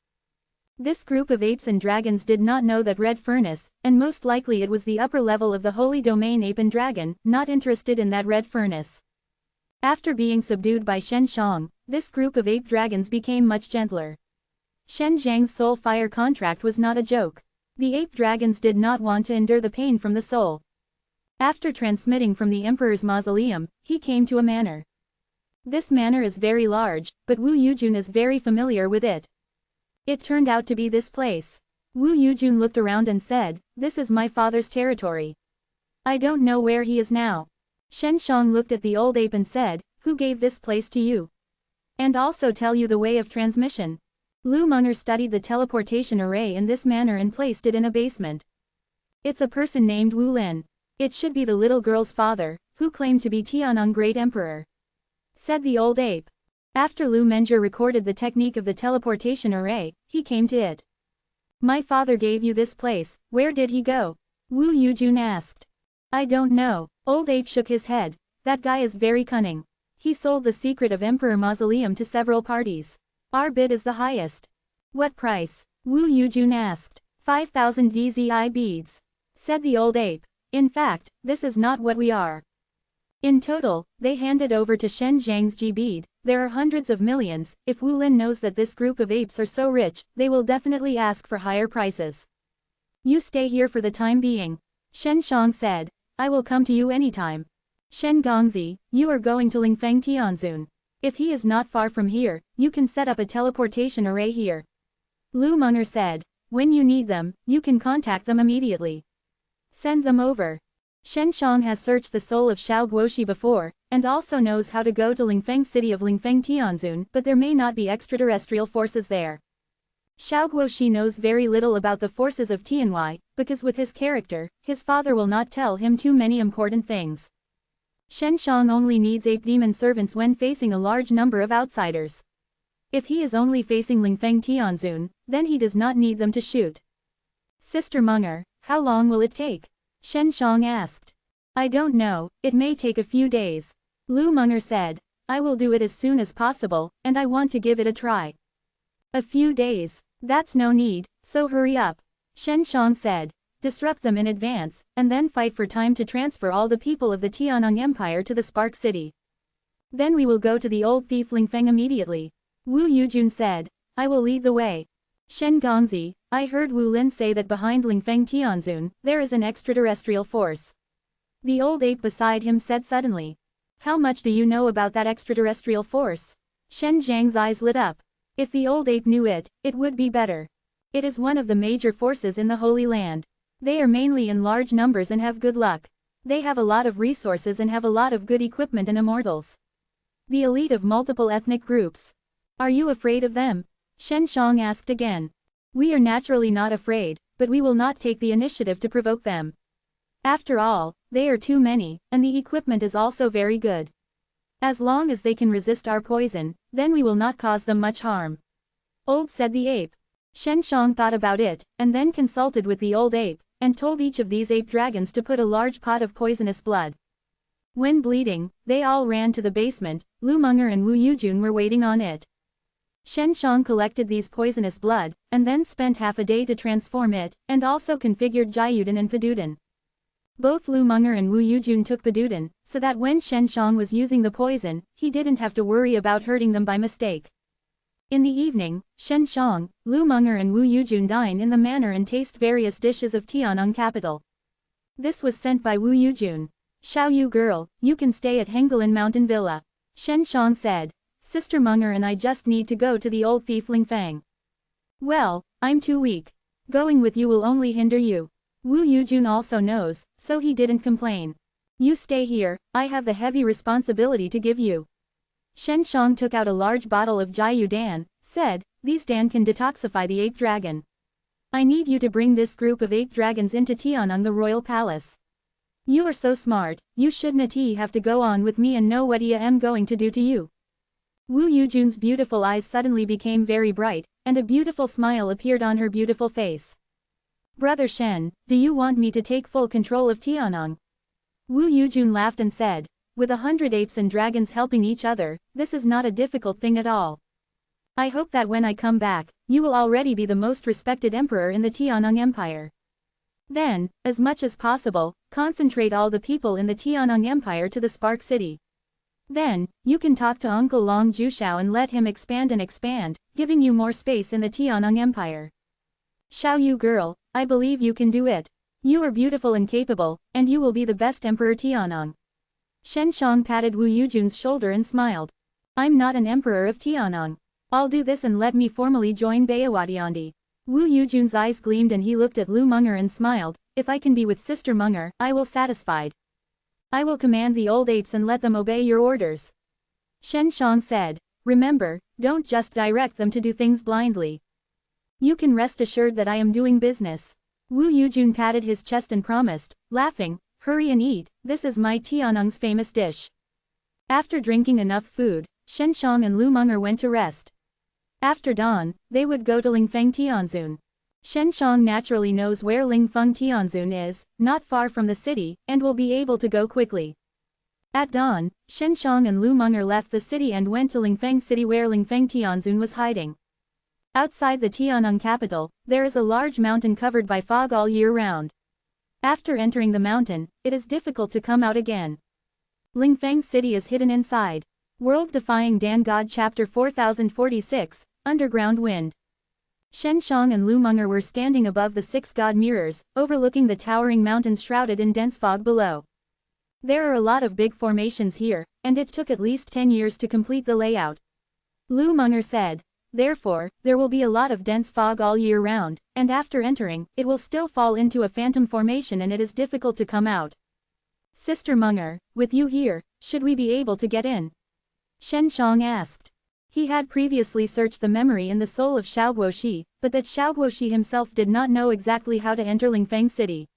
This group of apes and dragons did not know that red furnace, and most likely it was the upper level of the holy domain ape and dragon, not interested in that red furnace. After being subdued by Shen Shang, this group of ape dragons became much gentler. Shen Zhang's soul fire contract was not a joke. The ape dragons did not want to endure the pain from the soul. After transmitting from the emperor's mausoleum, he came to a manor. This manor is very large, but Wu Yujun is very familiar with it. It turned out to be this place. Wu Yujun looked around and said, "This is my father's territory. I don't know where he is now." Shen Shang looked at the old ape and said, "Who gave this place to you? And also tell you the way of transmission." Lu Meng'er studied the teleportation array in this manner and placed it in a basement. "It's a person named Wu Lin. It should be the little girl's father, who claimed to be Tian'an Great Emperor," said the old ape. After Lu Menjie recorded the technique of the teleportation array, he came to it. My father gave you this place, where did he go? Wu Yujun asked. I don't know. Old Ape shook his head. That guy is very cunning. He sold the secret of Emperor Mausoleum to several parties. Our bid is the highest. What price? Wu Yujun asked. 5,000 DZI beads. Said the old ape. In fact, this is not what we are. In total, they handed over to Shen Zhang's G bead. There are hundreds of millions. If Wu Lin knows that this group of apes are so rich, they will definitely ask for higher prices. You stay here for the time being. Shen Shang said. I will come to you anytime. Shen Gongzi, you are going to Lingfeng Tianzun. If he is not far from here, you can set up a teleportation array here. Lu Meng'er said. When you need them, you can contact them immediately. Send them over. Shen Shang has searched the soul of Xiao Guoxi before, and also knows how to go to Lingfeng city of Lingfeng Tianzun, but there may not be extraterrestrial forces there. Xiao Guoxi knows very little about the forces of Tianwei, because with his character, his father will not tell him too many important things. Shen Shang only needs ape demon servants when facing a large number of outsiders. If he is only facing Lingfeng Tianzun, then he does not need them to shoot. Sister Meng'er, how long will it take? Shen Shang asked. I don't know, it may take a few days. Lu Meng'er said. I will do it as soon as possible, and I want to give it a try. A few days, that's no need, so hurry up. Shen Shang said. Disrupt them in advance, and then fight for time to transfer all the people of the Tiannong Empire to the Spark City. Then we will go to the old thief Lingfeng immediately. Wu Yujun said. I will lead the way. Shen Gongzi, I heard Wu Lin say that behind Lingfeng Tianzun, there is an extraterrestrial force. The old ape beside him said suddenly. How much do you know about that extraterrestrial force? Shen Zhang's eyes lit up. If the old ape knew it, it would be better. It is one of the major forces in the Holy Land. They are mainly in large numbers and have good luck. They have a lot of resources and have a lot of good equipment and immortals. The elite of multiple ethnic groups. Are you afraid of them? Shen Shang asked again. We are naturally not afraid, but we will not take the initiative to provoke them. After all, they are too many, and the equipment is also very good. As long as they can resist our poison, then we will not cause them much harm. Old said the ape. Shen Shang thought about it, and then consulted with the old ape, and told each of these ape dragons to put a large pot of poisonous blood. When bleeding, they all ran to the basement. Lu Meng'er and Wu Yujun were waiting on it. Shen Shang collected these poisonous blood, and then spent half a day to transform it, and also configured Jiayudan and Padudan. Both Lu Meng'er and Wu Yujun took Padudan, so that when Shen Shang was using the poison, he didn't have to worry about hurting them by mistake. In the evening, Shen Shang, Lu Meng'er and Wu Yujun dine in the manor and taste various dishes of Tiannong capital. This was sent by Wu Yujun. Xiaoyu girl, you can stay at Hengelin Mountain Villa. Shen Shang said. Sister Meng'er and I just need to go to the old thief Lingfeng. Well, I'm too weak. Going with you will only hinder you. Wu Yujun also knows, so he didn't complain. You stay here, I have the heavy responsibility to give you. Shen Shang took out a large bottle of Jiayudan, said, these Dan can detoxify the ape dragon. I need you to bring this group of ape dragons into Tiannong the royal palace. You are so smart, you shouldn't have to go on with me and know what I am going to do to you. Wu Yujun's beautiful eyes suddenly became very bright, and a beautiful smile appeared on her beautiful face. Brother Shen, do you want me to take full control of Tiannong? Wu Yujun laughed and said, with 100 apes and dragons helping each other, this is not a difficult thing at all. I hope that when I come back, you will already be the most respected emperor in the Tiannong Empire. Then, as much as possible, concentrate all the people in the Tiannong Empire to the Spark City. Then, you can talk to Uncle Long Jushao and let him expand, giving you more space in the Tiannong Empire. Xiaoyu girl, I believe you can do it. You are beautiful and capable, and you will be the best Emperor Tiannong. Shen Shang patted Wu Yujun's shoulder and smiled. I'm not an emperor of Tiannong. I'll do this and let me formally join Bayawadiandi. Wu Yujun's eyes gleamed and he looked at Lu Meng'er and smiled. If I can be with Sister Meng'er, I will satisfied. I will command the old apes and let them obey your orders. Shen Shang said. Remember, don't just direct them to do things blindly. You can rest assured that I am doing business. Wu Yujun patted his chest and promised, laughing, hurry and eat, this is my Tiannong's famous dish. After drinking enough food, Shen Shang and Lu Meng'er went to rest. After dawn, they would go to Lingfeng Tianzun. Shen Shang naturally knows where Lingfeng Tianzun is, not far from the city, and will be able to go quickly. At dawn, Shen Shang and Lu Meng'er left the city and went to Lingfeng City where Lingfeng Tianzun was hiding. Outside the Tianneng capital, there is a large mountain covered by fog all year round. After entering the mountain, it is difficult to come out again. Lingfeng City is hidden inside. World Defying Dan God Chapter 4046, Underground Wind. Shen Shang and Lu Meng'er were standing above the 6 God mirrors, overlooking the towering mountains shrouded in dense fog below. There are a lot of big formations here, and it took at least 10 years to complete the layout. Lu Meng'er said. Therefore, there will be a lot of dense fog all year round, and after entering, it will still fall into a phantom formation and it is difficult to come out. Sister Meng'er, with you here, should we be able to get in? Shen Shang asked. He had previously searched the memory in the soul of Xiaoguoxi, but that Xiaoguoxi himself did not know exactly how to enter Lingfeng City.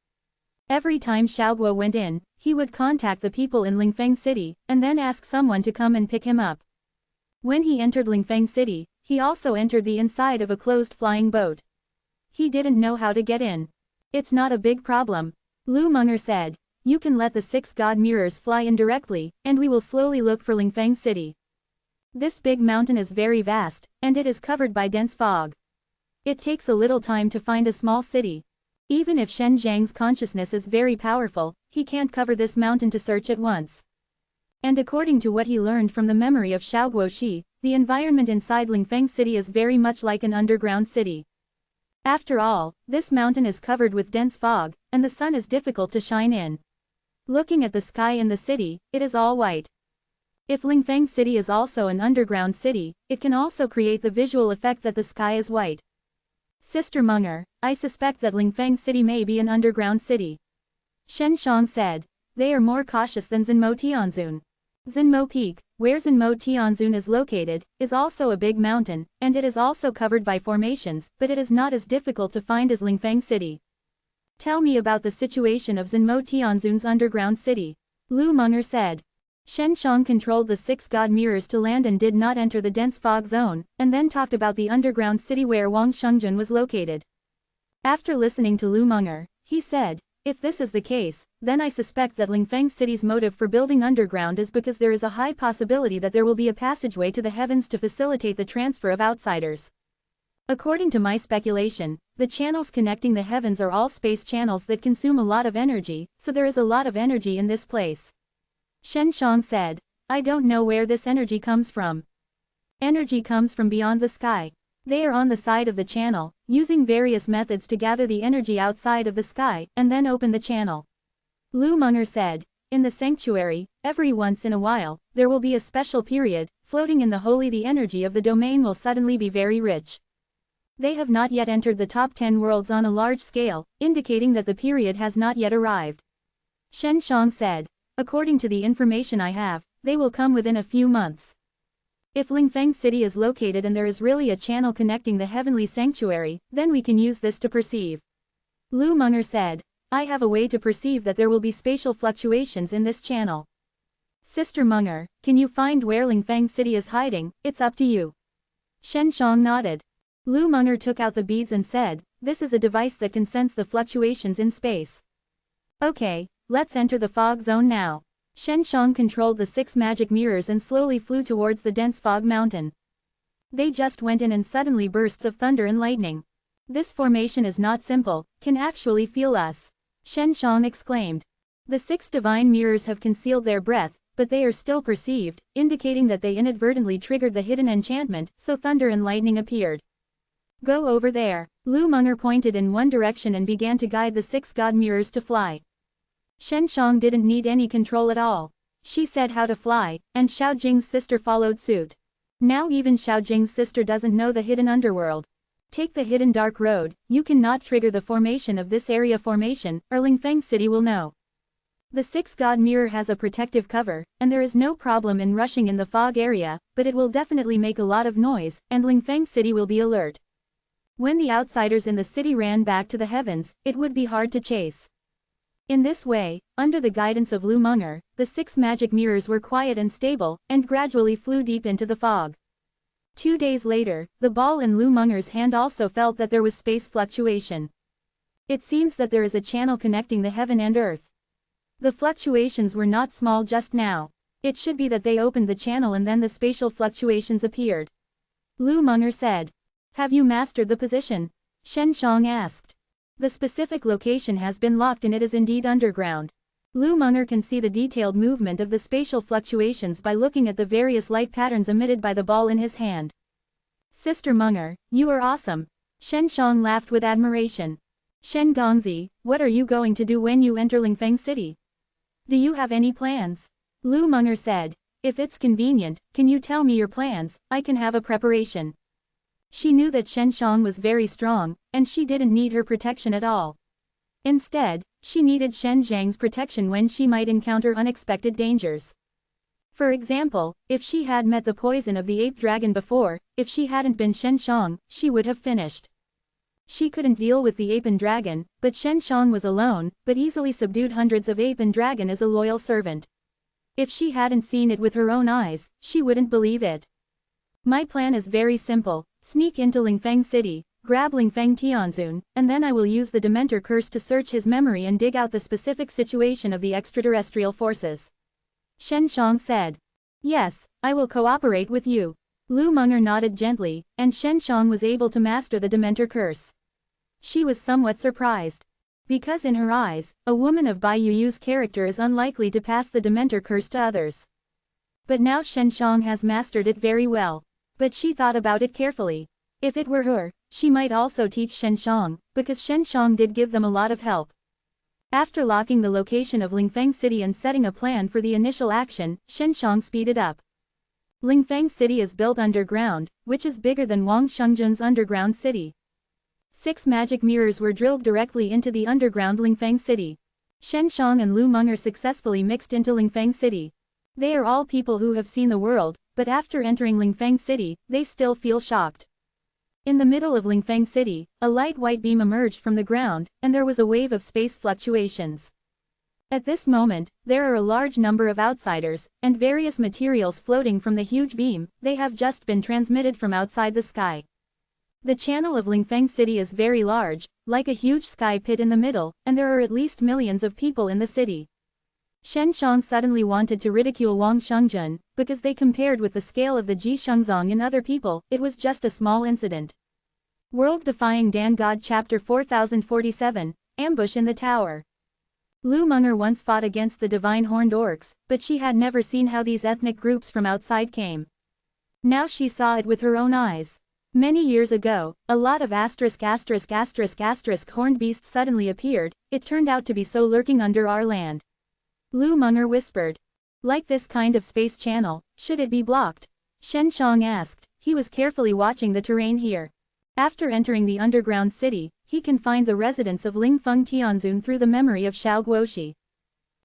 Every time Xiaoguo went in, he would contact the people in Lingfeng City, and then ask someone to come and pick him up. When he entered Lingfeng City, he also entered the inside of a closed flying boat. He didn't know how to get in. It's not a big problem. Lu Meng'er said. You can let the 6 God mirrors fly in directly, and we will slowly look for Lingfeng City. This big mountain is very vast, and it is covered by dense fog. It takes a little time to find a small city. Even if Shen Zhang's consciousness is very powerful, he can't cover this mountain to search at once. And according to what he learned from the memory of Xiaoguoxi, the environment inside Lingfeng City is very much like an underground city. After all, this mountain is covered with dense fog, and the sun is difficult to shine in. Looking at the sky in the city, it is all white. If Lingfeng City is also an underground city, it can also create the visual effect that the sky is white. Sister Meng'er, I suspect that Lingfeng City may be an underground city. Shen Shang said. They are more cautious than Zhenmo Tianzun. Zhenmo Peak, where Zhenmo Tianzun is located, is also a big mountain, and it is also covered by formations, but it is not as difficult to find as Lingfeng City. Tell me about the situation of Zhenmo Tianzun's underground city. Lu Meng'er said. Shen Shang controlled the 6 God mirrors to land and did not enter the dense fog zone, and then talked about the underground city where Wang Shengjun was located. After listening to Lu Meng'er, he said, if this is the case, then I suspect that Lingfeng City's motive for building underground is because there is a high possibility that there will be a passageway to the heavens to facilitate the transfer of outsiders. According to my speculation, the channels connecting the heavens are all space channels that consume a lot of energy, so there is a lot of energy in this place. Shen Shang said. I don't know where this energy comes from. Energy comes from beyond the sky. They are on the side of the channel, using various methods to gather the energy outside of the sky, and then open the channel. Lu Meng'er said. In the sanctuary, every once in a while, there will be a special period, floating in the holy the energy of the domain will suddenly be very rich. They have not yet entered the top 10 worlds on a large scale, indicating that the period has not yet arrived. Shen Shang said. According to the information I have, they will come within a few months. If Lingfeng City is located and there is really a channel connecting the heavenly sanctuary, then we can use this to perceive. Lu Meng'er said. I have a way to perceive that there will be spatial fluctuations in this channel. Sister Meng'er, can you find where Lingfeng City is hiding? It's up to you. Shen Shang nodded. Lu Meng'er took out the beads and said, this is a device that can sense the fluctuations in space. Okay, let's enter the fog zone now. Shen Shang controlled the 6 magic mirrors and slowly flew towards the dense fog mountain. They just went in and suddenly bursts of thunder and lightning. This formation is not simple, can actually feel us. Shen Shang exclaimed. The 6 divine mirrors have concealed their breath, but they are still perceived, indicating that they inadvertently triggered the hidden enchantment, so thunder and lightning appeared. Go over there. Lu Meng'er pointed in one direction and began to guide the 6 God mirrors to fly. Shen Shang didn't need any control at all. She said how to fly, and Xiao Jing's sister followed suit. Now even Xiao Jing's sister doesn't know the hidden underworld. Take the hidden dark road, you cannot trigger the formation of this area formation, or Lingfeng City will know. The 6 God mirror has a protective cover, and there is no problem in rushing in the fog area, but it will definitely make a lot of noise, and Lingfeng City will be alert. When the outsiders in the city ran back to the heavens, it would be hard to chase. In this way, under the guidance of Lu Meng'er, the 6 magic mirrors were quiet and stable, and gradually flew deep into the fog. 2 days later, the ball in Lu Meng'er's hand also felt that there was space fluctuation. It seems that there is a channel connecting the heaven and earth. The fluctuations were not small just now. It should be that they opened the channel and then the spatial fluctuations appeared. Lu Meng'er said. Have you mastered the position? Shen Shang asked. The specific location has been locked and it is indeed underground. Lu Meng'er can see the detailed movement of the spatial fluctuations by looking at the various light patterns emitted by the ball in his hand. Sister Meng'er, you are awesome. Shen Shang laughed with admiration. Shen Gongzi, what are you going to do when you enter Lingfeng City? Do you have any plans? Lu Meng'er said. If it's convenient, can you tell me your plans? I can have a preparation. She knew that Shen Shang was very strong, and she didn't need her protection at all. Instead, she needed Shen Zhang's protection when she might encounter unexpected dangers. For example, if she had met the poison of the ape dragon before, if she hadn't been Shen Shang, she would have finished. She couldn't deal with the ape and dragon, but Shen Shang was alone, but easily subdued hundreds of ape and dragon as a loyal servant. If she hadn't seen it with her own eyes, she wouldn't believe it. My plan is very simple, sneak into Lingfeng City, grab Lingfeng Tianzun, and then I will use the Dementor curse to search his memory and dig out the specific situation of the extraterrestrial forces. Shen Shang said. Yes, I will cooperate with you. Lu Meng'er nodded gently, and Shen Shang was able to master the Dementor curse. She was somewhat surprised. Because in her eyes, a woman of Bai Yu's character is unlikely to pass the Dementor curse to others. But now Shen Shang has mastered it very well. But she thought about it carefully. If it were her, she might also teach Shen Shang, because Shen Shang did give them a lot of help. After locking the location of Lingfeng City and setting a plan for the initial action, Shen Shang speeded up. Lingfeng City is built underground, which is bigger than Wang Shengjun's underground city. 6 magic mirrors were drilled directly into the underground Lingfeng City. Shen Shang and Lu Meng'er successfully mixed into Lingfeng City. They are all people who have seen the world, but after entering Lingfeng City, they still feel shocked. In the middle of Lingfeng City, a light white beam emerged from the ground, and there was a wave of space fluctuations. At this moment, there are a large number of outsiders, and various materials floating from the huge beam. They have just been transmitted from outside the sky. The channel of Lingfeng City is very large, like a huge sky pit in the middle, and there are at least millions of people in the city. Shen Shang suddenly wanted to ridicule Wang Shengjun, because they compared with the scale of the Ji Shengzong in other people, it was just a small incident. World Defying Dan God Chapter 4047, Ambush in the Tower. Lu Meng'er once fought against the divine horned orcs, but she had never seen how these ethnic groups from outside came. Now she saw it with her own eyes. Many years ago, a lot of horned beasts suddenly appeared. It turned out to be so lurking under our land. Lu Meng'er whispered. Like this kind of space channel, should it be blocked? Shen Shang asked. He was carefully watching the terrain here. After entering the underground city, he can find the residence of Lingfeng Tianzun through the memory of Xiao Guoxi.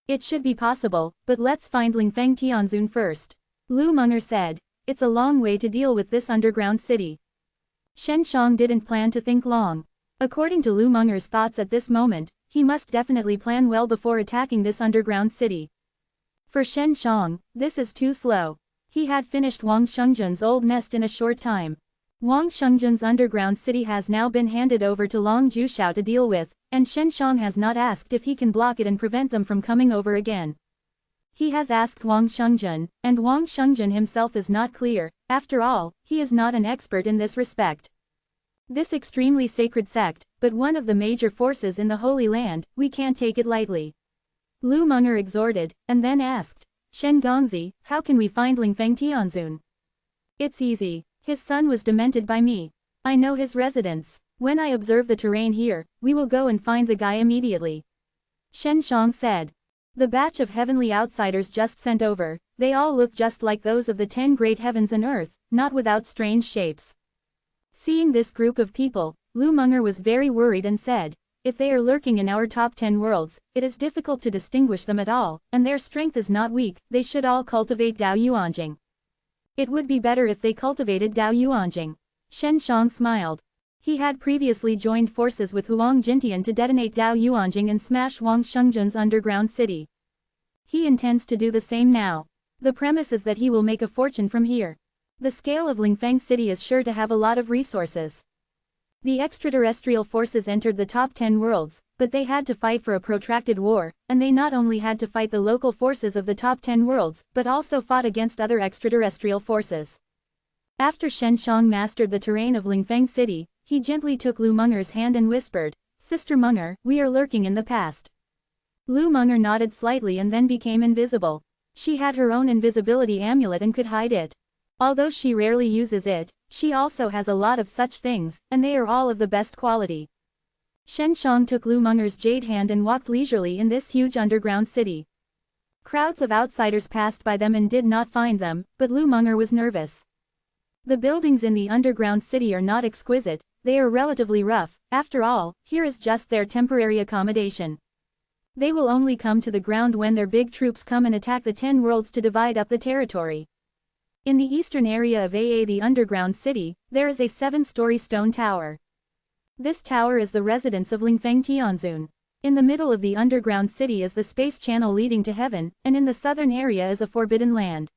It should be possible, but let's find Lingfeng Tianzun first. Lu Meng'er said. It's a long way to deal with this underground city. Shen Shang didn't plan to think long. According to Lu Meng'er's thoughts at this moment, he must definitely plan well before attacking this underground city. For Shen Shang, this is too slow. He had finished Wang Shengjun's old nest in a short time. Wang Shengjun's underground city has now been handed over to Long Juxiao to deal with, and Shen Shang has not asked if he can block it and prevent them from coming over again. He has asked Wang Shengjun, and Wang Shengjun himself is not clear. After all, he is not an expert in this respect. This extremely sacred sect, but one of the major forces in the Holy Land, we can't take it lightly. Lu Meng'er exhorted, and then asked, Shen Gongzi, how can we find Lingfeng Tianzun? It's easy. His son was demented by me. I know his residence. When I observe the terrain here, we will go and find the guy immediately. Shen Shang said. The batch of heavenly outsiders just sent over, they all look just like those of the 10 great heavens and earth, not without strange shapes. Seeing this group of people, Lu Meng'er was very worried and said, if they are lurking in our top 10 worlds, it is difficult to distinguish them at all, and their strength is not weak, they should all cultivate Dao Yuanjing. It would be better if they cultivated Dao Yuanjing. Shen Shang smiled. He had previously joined forces with Huang Jintian to detonate Dao Yuanjing and smash Wang Shengzhen's underground city. He intends to do the same now. The premise is that he will make a fortune from here. The scale of Lingfeng City is sure to have a lot of resources. The extraterrestrial forces entered the top 10 worlds, but they had to fight for a protracted war, and they not only had to fight the local forces of the top 10 worlds, but also fought against other extraterrestrial forces. After Shen Shang mastered the terrain of Lingfeng City, he gently took Lu Menger's hand and whispered, "Sister Menger, we are lurking in the past." Lu Menger nodded slightly and then became invisible. She had her own invisibility amulet and could hide it. Although she rarely uses it, she also has a lot of such things, and they are all of the best quality. Shen Shang took Lu Menger's jade hand and walked leisurely in this huge underground city. Crowds of outsiders passed by them and did not find them, but Lu Menger was nervous. The buildings in the underground city are not exquisite, they are relatively rough. After all, here is just their temporary accommodation. They will only come to the ground when their big troops come and attack the 10 worlds to divide up the territory. In the eastern area of the underground city, there is a 7-story stone tower. This tower is the residence of Lingfeng Tianzun. In the middle of the underground city is the space channel leading to heaven, and in the southern area is a forbidden land.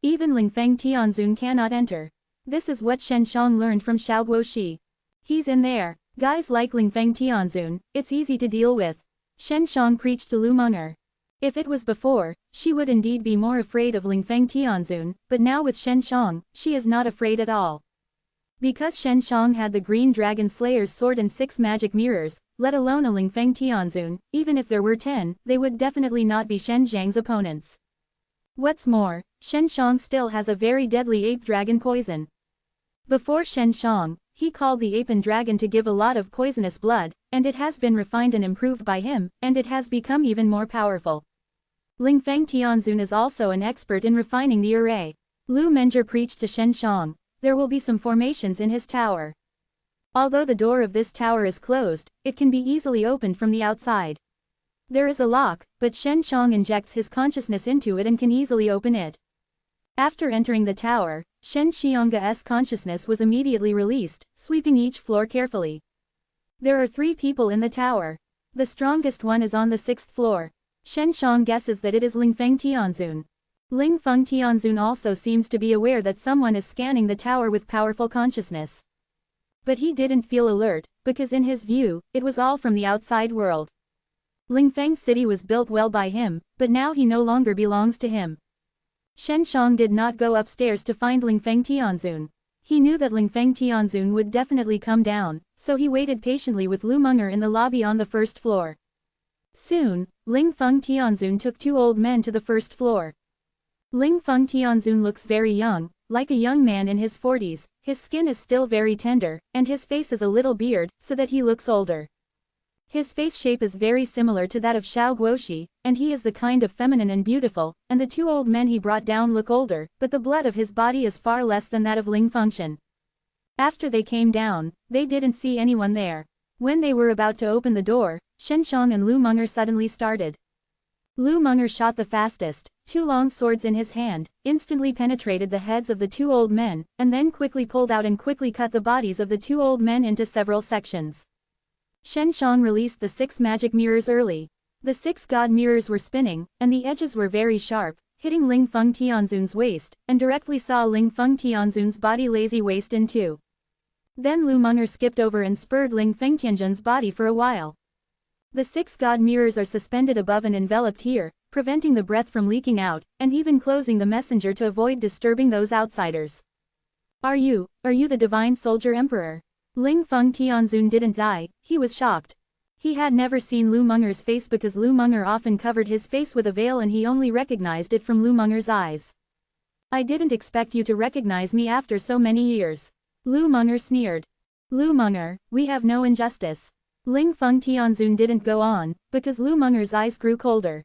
Even Lingfeng Tianzun cannot enter. This is what Shen Shang learned from Xiao Guoxi. He's in there. Guys like Lingfeng Tianzun, it's easy to deal with. Shen Shang preached to Lu Menger. If it was before, she would indeed be more afraid of Lingfeng Tianzun, but now with Shen Shang, she is not afraid at all. Because Shen Shang had the Green Dragon Slayer's sword and 6 magic mirrors, let alone a Lingfeng Tianzun, even if there were 10, they would definitely not be Shen Zhang's opponents. What's more, Shen Shang still has a very deadly ape dragon poison. Before Shen Shang, he called the ape and dragon to give a lot of poisonous blood, and it has been refined and improved by him, and it has become even more powerful. Lingfeng Tianzun is also an expert in refining the array. Lu Menger preached to Shen Shang, there will be some formations in his tower. Although the door of this tower is closed, it can be easily opened from the outside. There is a lock, but Shen Shang injects his consciousness into it and can easily open it. After entering the tower, Shen Xiang's consciousness was immediately released, sweeping each floor carefully. There are 3 people in the tower. The strongest one is on the 6th floor. Shen Shang guesses that it is Lingfeng Tianzun. Lingfeng Tianzun also seems to be aware that someone is scanning the tower with powerful consciousness. But he didn't feel alert, because in his view, it was all from the outside world. Lingfeng City was built well by him, but now he no longer belongs to him. Shen Shang did not go upstairs to find Lingfeng Tianzun. He knew that Lingfeng Tianzun would definitely come down, so he waited patiently with Lu Menger in the lobby on the 1st floor. Soon, Lingfeng Tianzun took 2 old men to the 1st floor. Lingfeng Tianzun looks very young, like a young man in his 40s, his skin is still very tender, and his face is a little beard, so that he looks older. His face shape is very similar to that of Xiao Guoxi, and he is the kind of feminine and beautiful, and the 2 old men he brought down look older, but the blood of his body is far less than that of Lingfeng. After they came down, they didn't see anyone there. When they were about to open the door, Shen Shang and Lu Menger suddenly started. Lu Menger shot the fastest, 2 long swords in his hand, instantly penetrated the heads of the 2 old men, and then quickly pulled out and quickly cut the bodies of the 2 old men into several sections. Shen Shang released the 6 magic mirrors early. The 6 god mirrors were spinning, and the edges were very sharp, hitting Lingfeng Tianzun's waist, and directly saw Lingfeng Tianzun's body lazy waist in 2. Then Lu Menger skipped over and spurred Lingfeng Tianzun's body for a while. The 6 god mirrors are suspended above and enveloped here, preventing the breath from leaking out, and even closing the messenger to avoid disturbing those outsiders. Are you the divine soldier emperor? Lingfeng Tianzun didn't die, he was shocked. He had never seen Lu Menger's face because Lu Menger often covered his face with a veil and he only recognized it from Lu Menger's eyes. I didn't expect you to recognize me after so many years. Lu Menger sneered. Lu Menger, we have no injustice. Lingfeng Tianzun didn't go on, because Lu Menger's eyes grew colder.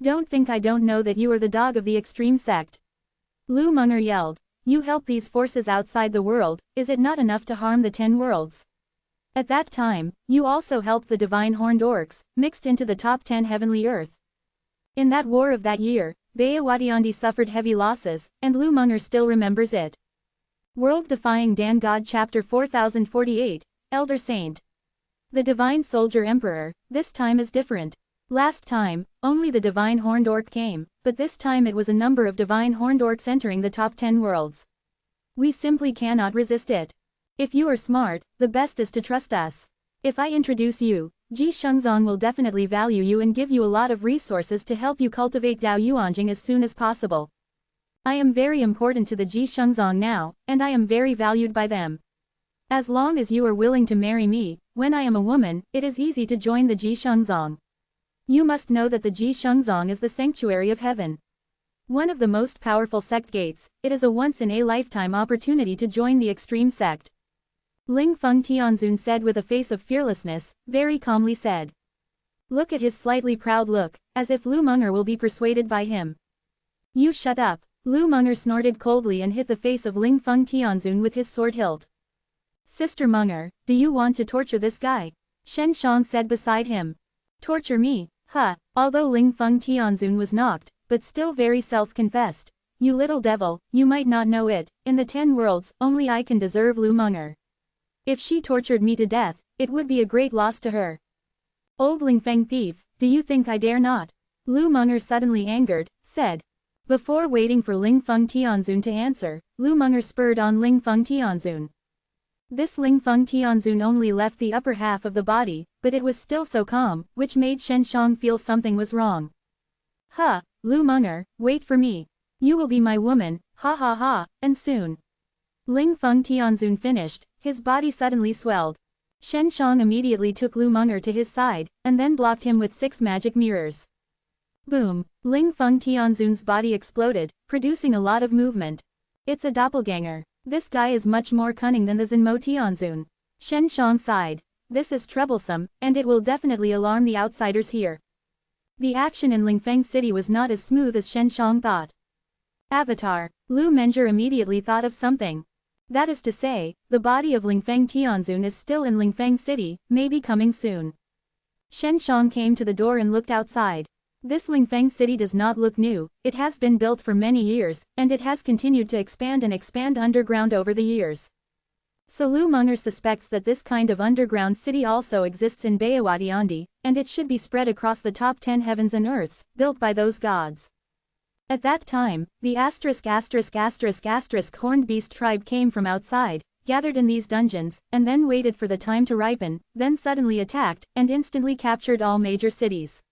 Don't think I don't know that you are the dog of the extreme sect. Lu Menger yelled. You help these forces outside the world, is it not enough to harm the 10 worlds? At that time, you also helped the divine horned orcs, mixed into the top 10 heavenly earth. In that war of that year, Bayawadiandi suffered heavy losses, and Lu Menger still remembers it. World Defying Dan God Chapter 4048, Elder Saint. The Divine Soldier Emperor, this time is different. Last time, only the Divine Horned Orc came, but this time it was a number of Divine Horned Orcs entering the top 10 worlds. We simply cannot resist it. If you are smart, the best is to trust us. If I introduce you, Ji Shengzong will definitely value you and give you a lot of resources to help you cultivate Dao Yuanjing as soon as possible. I am very important to the Ji Shengzong now, and I am very valued by them. As long as you are willing to marry me, when I am a woman, it is easy to join the Ji Shengzong. You must know that the Ji Shengzong is the sanctuary of heaven. One of the most powerful sect gates, it is a once-in-a-lifetime opportunity to join the extreme sect. Ling Feng Tianzun said with a face of fearlessness, very calmly said. Look at his slightly proud look, as if Lu Meng'er will be persuaded by him. You shut up. Lu Meng'er snorted coldly and hit the face of Ling Feng Tianzun with his sword hilt. Sister Meng'er, do you want to torture this guy? Shen Shang said beside him. Torture me? Huh. Although Ling Feng Tianzun was knocked, but still very self-confessed. You little devil, you might not know it, in the 10 worlds, only I can deserve Lu Meng'er. If she tortured me to death, it would be a great loss to her. Old Ling Feng thief, do you think I dare not? Lu Meng'er suddenly angered, said. Before waiting for Ling Feng Tianzun to answer, Lu Meng'er spurred on Ling Feng Tianzun. This Ling Feng Tianzun only left the upper half of the body, but it was still so calm, which made Shen Shang feel something was wrong. Huh, Lu Meng'er, wait for me. You will be my woman, ha ha ha, and soon. Ling Feng Tianzun finished, his body suddenly swelled. Shen Shang immediately took Lu Meng'er to his side, and then blocked him with 6 magic mirrors. Boom! Ling Feng Tianzun's body exploded, producing a lot of movement. It's a doppelganger. This guy is much more cunning than the Zenmo Tianzun. Shen Shang sighed. This is troublesome, and it will definitely alarm the outsiders here. The action in Lingfeng City was not as smooth as Shen Shang thought. Avatar. Lu Meng'er immediately thought of something. That is to say, the body of Lingfeng Tianzun is still in Lingfeng City, maybe coming soon. Shen Shang came to the door and looked outside. This Lingfeng City does not look new, it has been built for many years, and it has continued to expand and expand underground over the years. So Lu Meng'er suspects that this kind of underground city also exists in Bayawadiandi, and it should be spread across the top 10 heavens and earths, built by those gods. At that time, the horned beast tribe came from outside, gathered in these dungeons, and then waited for the time to ripen, then suddenly attacked, and instantly captured all major cities.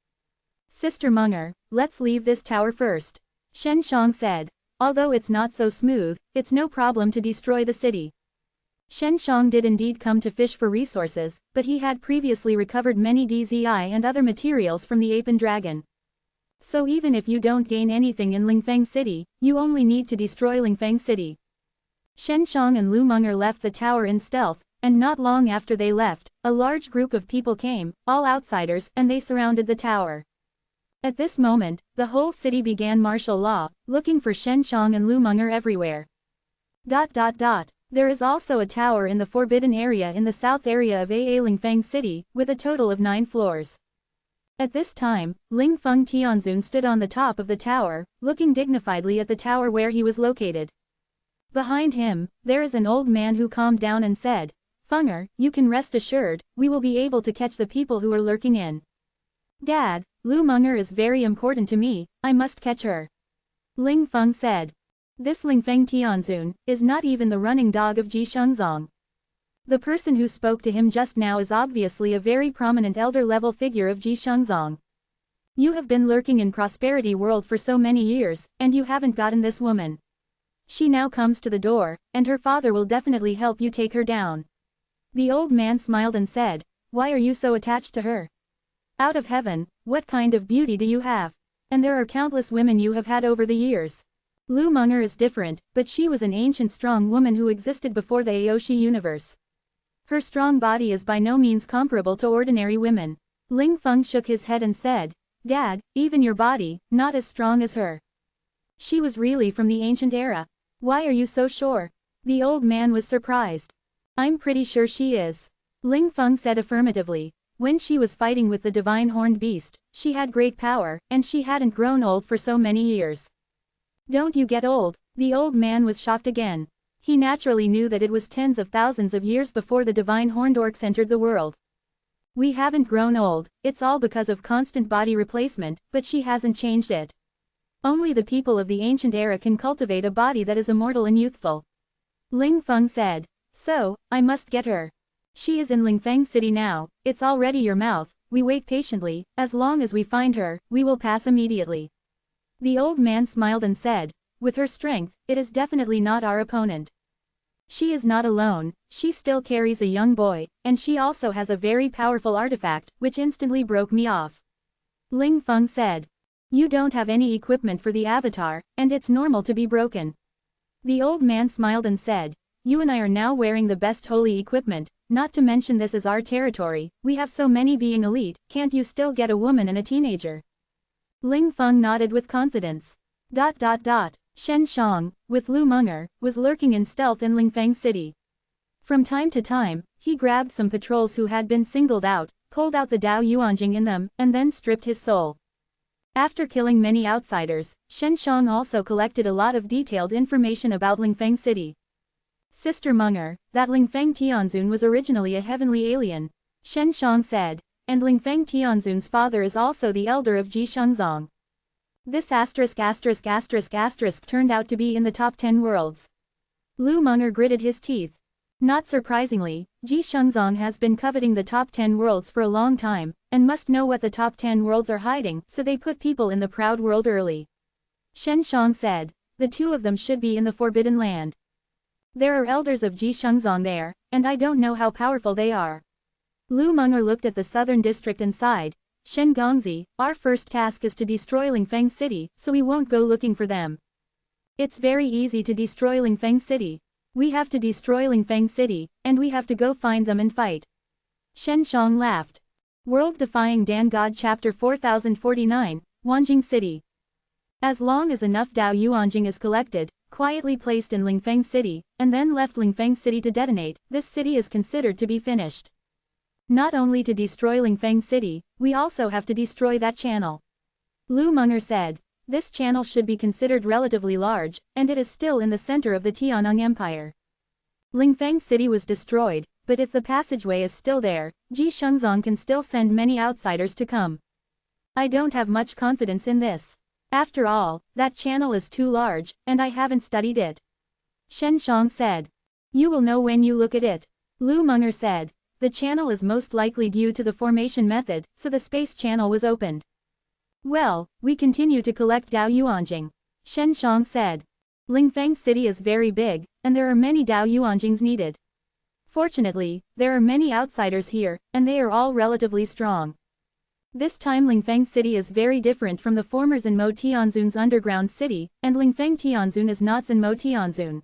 Sister Meng'er, let's leave this tower first. Shen Shang said. Although it's not so smooth, it's no problem to destroy the city. Shen Shang did indeed come to fish for resources, but he had previously recovered many DZI and other materials from the ape and dragon. So even if you don't gain anything in Lingfeng City, you only need to destroy Lingfeng City. Shen Shang and Lu Meng'er left the tower in stealth, and not long after they left, a large group of people came, all outsiders, and they surrounded the tower. At this moment, the whole city began martial law, looking for Shen Shang and Lu Meng'er everywhere. There is also a tower in the forbidden area in the south area of Lingfeng City, with a total of 9 floors. At this time, Ling Feng Tianzun stood on the top of the tower, looking dignifiedly at the tower where he was located. Behind him, there is an old man who calmed down and said, Feng'er, you can rest assured, we will be able to catch the people who are lurking in. Dad, Lu Meng'er is very important to me, I must catch her. Ling Feng said. This Lingfeng Tianzun is not even the running dog of Ji Shengzong. The person who spoke to him just now is obviously a very prominent elder-level figure of Ji Shengzong. You have been lurking in Prosperity World for so many years, and you haven't gotten this woman. She now comes to the door, and her father will definitely help you take her down. The old man smiled and said, Why are you so attached to her? Out of heaven, what kind of beauty do you have? And there are countless women you have had over the years. Lu Meng'er is different, but she was an ancient strong woman who existed before the Aoshi universe. Her strong body is by no means comparable to ordinary women. Ling Feng shook his head and said, Dad, even your body, not as strong as her. She was really from the ancient era. Why are you so sure? The old man was surprised. I'm pretty sure she is. Ling Feng said affirmatively. When she was fighting with the divine horned beast, she had great power, and she hadn't grown old for so many years. Don't you get old? The old man was shocked again. He naturally knew that it was tens of thousands of years before the divine horned orcs entered the world. We haven't grown old, it's all because of constant body replacement, but she hasn't changed it. Only the people of the ancient era can cultivate a body that is immortal and youthful. Ling Feng said. So, I must get her. She is in Lingfeng City now, it's already your mouth, we wait patiently, as long as we find her, we will pass immediately. The old man smiled and said, with her strength, it is definitely not our opponent. She is not alone, she still carries a young boy, and she also has a very powerful artifact, which instantly broke me off. Ling Feng said. You don't have any equipment for the avatar, and it's normal to be broken. The old man smiled and said, you and I are now wearing the best holy equipment, not to mention this is our territory, we have so many being elite, can't you still get a woman and a teenager? Ling Feng nodded with confidence. Shen Shang, with Lu Meng'er, was lurking in stealth in Lingfeng City. From time to time, he grabbed some patrols who had been singled out, pulled out the Dao Yuanjing in them, and then stripped his soul. After killing many outsiders, Shen Shang also collected a lot of detailed information about Lingfeng City. Sister Meng'er, that Lingfeng Tianzun was originally a heavenly alien, Shen Shang said, and Lingfeng Tianzun's father is also the elder of Ji Shengzong. This **** turned out to be in the top 10 worlds. Lu Meng'er gritted his teeth. Not surprisingly, Ji Shengzong has been coveting the top 10 worlds for a long time, and must know what the top 10 worlds are hiding, so they put people in the proud world early. Shen Shang said, the two of them should be in the Forbidden Land. There are elders of Ji Shengzong there, and I don't know how powerful they are. Lu Meng'er looked at the southern district and sighed, Shen Gongzi, our first task is to destroy Lingfeng City, so we won't go looking for them. It's very easy to destroy Lingfeng City. We have to destroy Lingfeng City, and we have to go find them and fight. Shen Shang laughed. World Defying Dan God Chapter 4049, Wanjing City. As long as enough Dao Yuanjing is collected, quietly placed in Lingfeng City, and then left Lingfeng City to detonate, this city is considered to be finished. Not only to destroy Lingfeng City, we also have to destroy that channel. Lu Meng'er said. This channel should be considered relatively large, and it is still in the center of the Tianeng Empire. Lingfeng City was destroyed, but if the passageway is still there, Ji Shengzong can still send many outsiders to come. I don't have much confidence in this. After all, that channel is too large, and I haven't studied it. Shen Shang said. You will know when you look at it. Lu Meng'er said. The channel is most likely due to the formation method, so the space channel was opened. Well, we continue to collect Dao Yuanjing. Shen Shang said. Lingfeng City is very big, and there are many Dao Yuanjings needed. Fortunately, there are many outsiders here, and they are all relatively strong. This time Lingfeng City is very different from the former Zanmo Tianzun's underground city, and Lingfeng Tianzun is not Zanmo Tianzun.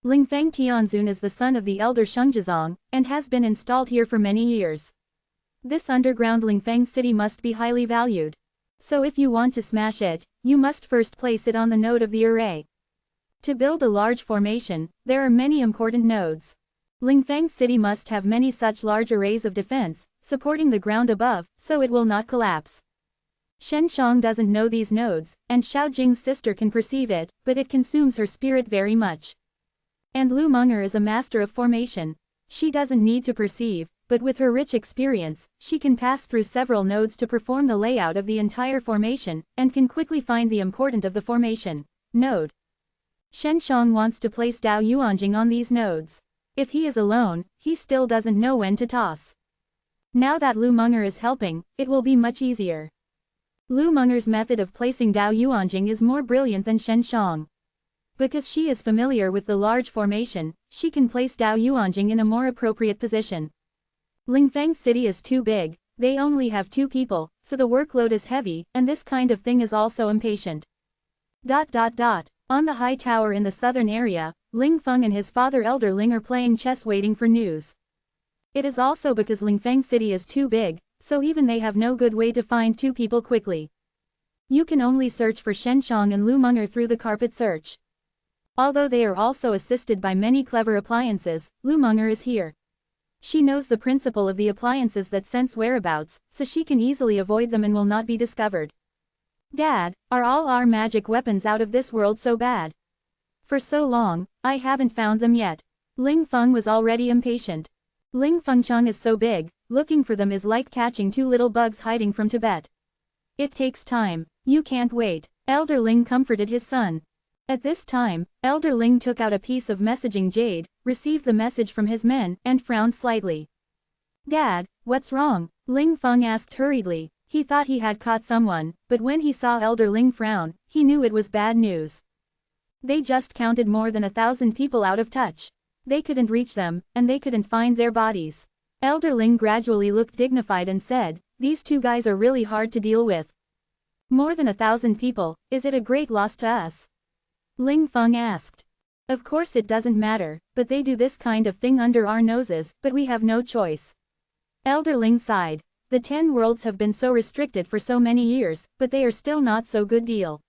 Lingfeng Tianzun is the son of the elder Shengzong, and has been installed here for many years. This underground Lingfeng City must be highly valued. So if you want to smash it, you must first place it on the node of the array. To build a large formation, there are many important nodes. Lingfeng City must have many such large arrays of defense, supporting the ground above, so it will not collapse. Shen Shang doesn't know these nodes, and Xiao Jing's sister can perceive it, but it consumes her spirit very much. And Lu Meng'er is a master of formation. She doesn't need to perceive, but with her rich experience, she can pass through several nodes to perform the layout of the entire formation, and can quickly find the important of the formation node. Shen Shang wants to place Dao Yuanjing on these nodes. If he is alone, he still doesn't know when to toss. Now that Lu Meng'er is helping, it will be much easier. Lu Meng'er's method of placing Dao Yuanjing is more brilliant than Shen Shang. Because she is familiar with the large formation, she can place Dao Yuanjing in a more appropriate position. Lingfeng City is too big, they only have 2 people, so the workload is heavy, and this kind of thing is also impatient. On the high tower in the southern area, Ling Feng and his father Elder Ling are playing chess waiting for news. It is also because Lingfeng City is too big, so even they have no good way to find 2 people quickly. You can only search for Shen Shang and Lu Meng'er through the carpet search. Although they are also assisted by many clever appliances, Lu Meng'er is here. She knows the principle of the appliances that sense whereabouts, so she can easily avoid them and will not be discovered. Dad, are all our magic weapons out of this world so bad? For so long, I haven't found them yet. Ling Feng was already impatient. Ling Fengchang is so big, looking for them is like catching two little bugs hiding from Tibet. It takes time, you can't wait. Elder Ling comforted his son. At this time, Elder Ling took out a piece of messaging jade, received the message from his men, and frowned slightly. Dad, what's wrong? Ling Feng asked hurriedly. He thought he had caught someone, but when he saw Elder Ling frown, he knew it was bad news. They just counted more than 1,000 people out of touch. They couldn't reach them, and they couldn't find their bodies. Elder Ling gradually looked dignified and said, "These two guys are really hard to deal with." "More than 1,000 people, is it a great loss to us?" Ling Feng asked. "Of course it doesn't matter, but they do this kind of thing under our noses, but we have no choice." Elder Ling sighed. The 10 worlds have been so restricted for so many years, but they are still not so good deal.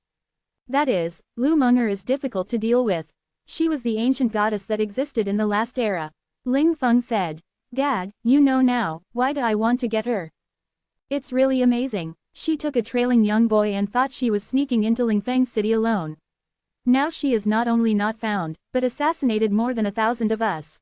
That is, Lu Meng'er is difficult to deal with. She was the ancient goddess that existed in the last era. Ling Feng said, "Dad, you know now, why do I want to get her? It's really amazing. She took a trailing young boy and thought she was sneaking into Lingfeng City alone. Now she is not only not found, but assassinated more than 1,000 of us."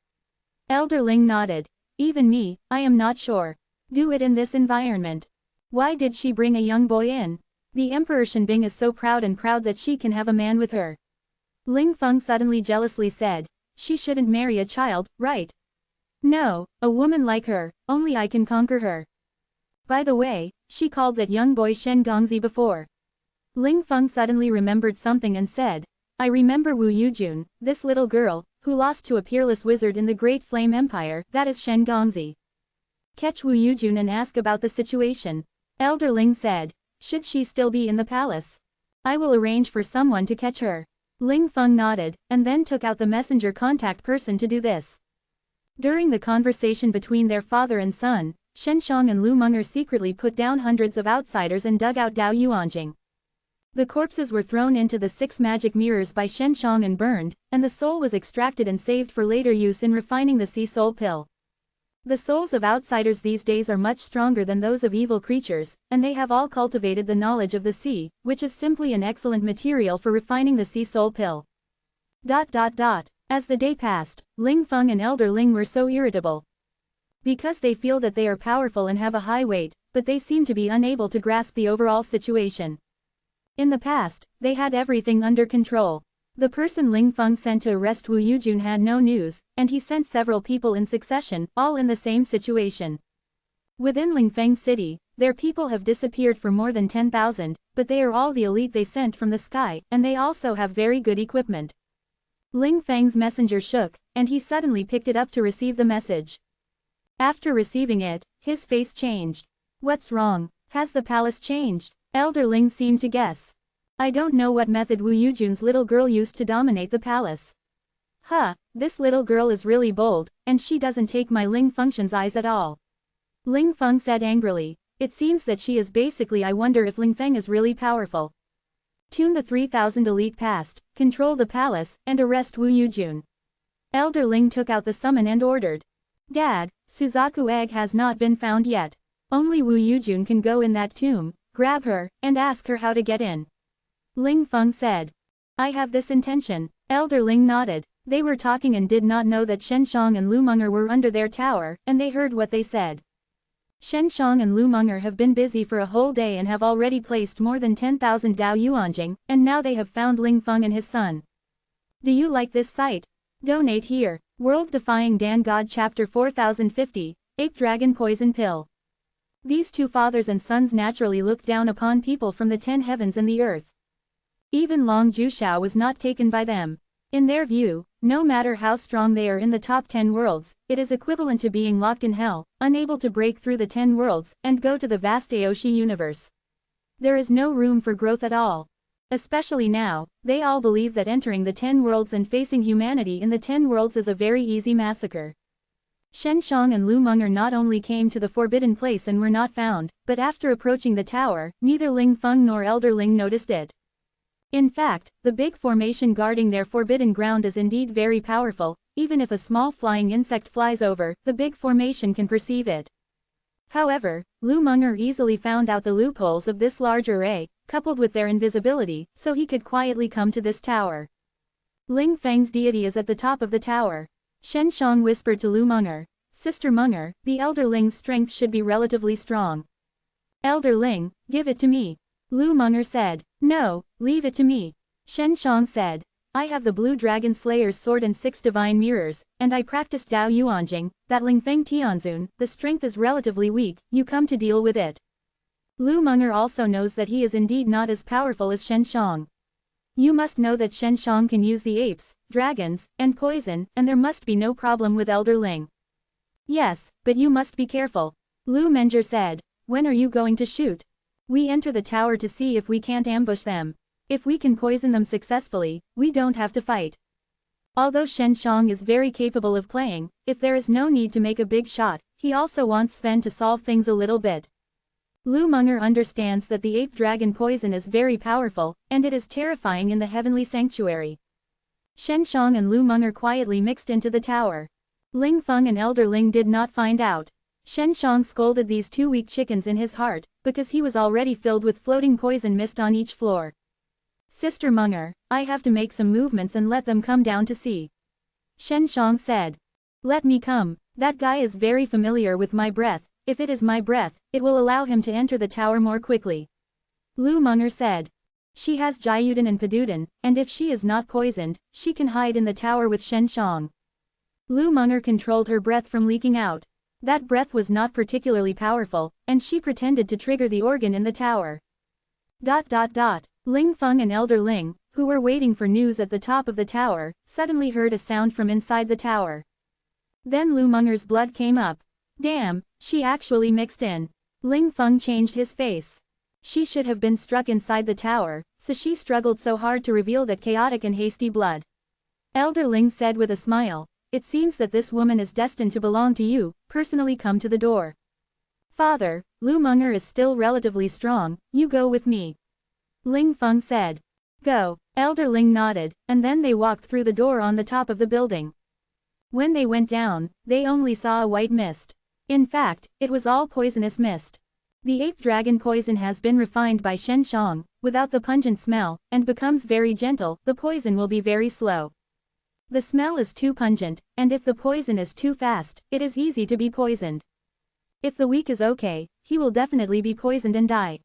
Elder Ling nodded. "Even me, I am not sure. Do it in this environment. Why did she bring a young boy in? The Emperor Shenbing is so proud that she can have a man with her." Ling Feng suddenly jealously said, "She shouldn't marry a child, right? No, a woman like her, only I can conquer her. By the way, she called that young boy Shen Gongzi before." Ling Feng suddenly remembered something and said, "I remember Wu Yujun, this little girl, who lost to a peerless wizard in the Great Flame Empire, that is Shen Gongzi. Catch Wu Yujun and ask about the situation." Elder Ling said, "Should she still be in the palace? I will arrange for someone to catch her." Ling Feng nodded, and then took out the messenger contact person to do this. During the conversation between their father and son, Shen Shang and Lu Meng'er secretly put down hundreds of outsiders and dug out Dao Yuanjing. The corpses were thrown into the 6 magic mirrors by Shen Shang and burned, and the soul was extracted and saved for later use in refining the sea soul pill. The souls of outsiders these days are much stronger than those of evil creatures, and they have all cultivated the knowledge of the sea, which is simply an excellent material for refining the sea soul pill. As the day passed, Ling Feng and Elder Ling were so irritable. Because they feel that they are powerful and have a high weight, but they seem to be unable to grasp the overall situation. In the past, they had everything under control. The person Ling Feng sent to arrest Wu Yujun had no news, and he sent several people in succession, all in the same situation. Within Lingfeng City, their people have disappeared for more than 10,000, but they are all the elite they sent from the sky, and they also have very good equipment. Ling Feng's messenger shook, and he suddenly picked it up to receive the message. After receiving it, his face changed. "What's wrong? Has the palace changed?" Elder Ling seemed to guess. "I don't know what method Wu Yujun's little girl used to dominate the palace. This little girl is really bold, and she doesn't take my Ling Feng's eyes at all." Ling Feng said angrily, "It seems that she is basically. I wonder if Lingfeng is really powerful. Tune the 3,000 elite past, control the palace, and arrest Wu Yujun." Elder Ling took out the summon and ordered. "Dad, Suzaku egg has not been found yet. Only Wu Yujun can go in that tomb, grab her, and ask her how to get in." Ling Feng said, "I have this intention." Elder Ling nodded. They were talking and did not know that Shen Shang and Lu Meng'er were under their tower, and they heard what they said. Shen Shang and Lu Meng'er have been busy for a whole day and have already placed more than 10,000 Dao Yuanjing, and now they have found Ling Feng and his son. Do you like this site? Donate here. World Defying Dan God Chapter 4050, Ape Dragon Poison Pill. These two fathers and sons naturally looked down upon people from the 10 heavens and the earth. Even Long Jushao was not taken by them. In their view, no matter how strong they are in the top 10 worlds, it is equivalent to being locked in hell, unable to break through the 10 worlds, and go to the vast Aoshi universe. There is no room for growth at all. Especially now, they all believe that entering the 10 worlds and facing humanity in the 10 worlds is a very easy massacre. Shen Shang and Lu Meng'er not only came to the forbidden place and were not found, but after approaching the tower, neither Ling Feng nor Elder Ling noticed it. In fact, the big formation guarding their forbidden ground is indeed very powerful. Even if a small flying insect flies over, the big formation can perceive it. However, Lu Meng'er easily found out the loopholes of this large array, coupled with their invisibility, so he could quietly come to this tower. Ling Feng's deity is at the top of the tower. Shen Shang whispered to Lu Meng'er. Sister Meng'er, the Elder Ling's strength should be relatively strong. Elder Ling, give it to me. Lu Meng'er said. No, leave it to me. Shen Shang said. I have the Blue Dragon Slayer's sword and 6 divine mirrors, and I practiced Dao Yuanjing, that Ling Feng Tianzun, the strength is relatively weak, you come to deal with it. Lu Meng'er also knows that he is indeed not as powerful as Shen Shang. You must know that Shen Shang can use the apes, dragons, and poison, and there must be no problem with Elder Ling. Yes, but you must be careful. Lu Meng'er said. When are you going to shoot? We enter the tower to see if we can't ambush them. If we can poison them successfully, we don't have to fight. Although Shen Shang is very capable of playing, if there is no need to make a big shot, he also wants Sven to solve things a little bit. Lu Meng'er understands that the ape dragon poison is very powerful, and it is terrifying in the heavenly sanctuary. Shen Shang and Lu Meng'er quietly mixed into the tower. Ling Feng and Elder Ling did not find out. Shen Shang scolded these 2 weak chickens in his heart, because he was already filled with floating poison mist on each floor. Sister Meng'er, I have to make some movements and let them come down to see. Shen Shang said. Let me come, that guy is very familiar with my breath, if it is my breath, it will allow him to enter the tower more quickly. Lu Meng'er said. She has Jiuden and Paduden, and if she is not poisoned, she can hide in the tower with Shen Shang. Lu Meng'er controlled her breath from leaking out. That breath was not particularly powerful, and she pretended to trigger the organ in the tower. Ling Feng and Elder Ling, who were waiting for news at the top of the tower, suddenly heard a sound from inside the tower. Then Lu Meng'er's blood came up. Damn, she actually mixed in. Ling Feng changed his face. She should have been struck inside the tower, so she struggled so hard to reveal that chaotic and hasty blood. Elder Ling said with a smile, it seems that this woman is destined to belong to you, personally come to the door. Father, Lu Meng'er is still relatively strong, you go with me. Ling Feng said. Go. Elder Ling nodded, and then they walked through the door on the top of the building. When they went down, they only saw a white mist. In fact, it was all poisonous mist. The ape dragon poison has been refined by Shen Shang, without the pungent smell, and becomes very gentle, the poison will be very slow. The smell is too pungent, and if the poison is too fast, it is easy to be poisoned. If the weak is okay, he will definitely be poisoned and die.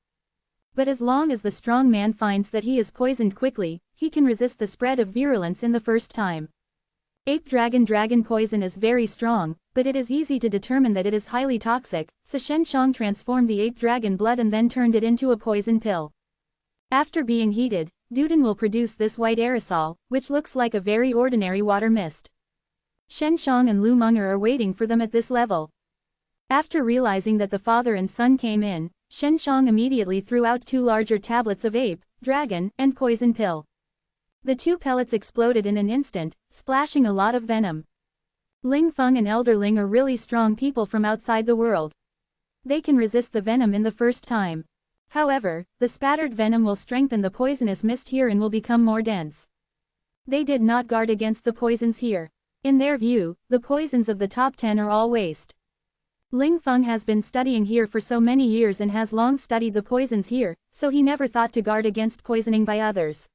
But as long as the strong man finds that he is poisoned quickly, he can resist the spread of virulence in the first time. Ape dragon poison is very strong, but it is easy to determine that it is highly toxic, so Shen Shang transformed the ape dragon blood and then turned it into a poison pill. After being heated, Duden will produce this white aerosol, which looks like a very ordinary water mist. Shen Shang and Lu Meng'er are waiting for them at this level. After realizing that the father and son came in, Shen Shang immediately threw out 2 larger tablets of ape, dragon, and poison pill. The 2 pellets exploded in an instant, splashing a lot of venom. Ling Feng and Elder Ling are really strong people from outside the world. They can resist the venom in the first time. However, the spattered venom will strengthen the poisonous mist here and will become more dense. They did not guard against the poisons here. In their view, the poisons of the top 10 are all waste. Ling Feng has been studying here for so many years and has long studied the poisons here, so he never thought to guard against poisoning by others.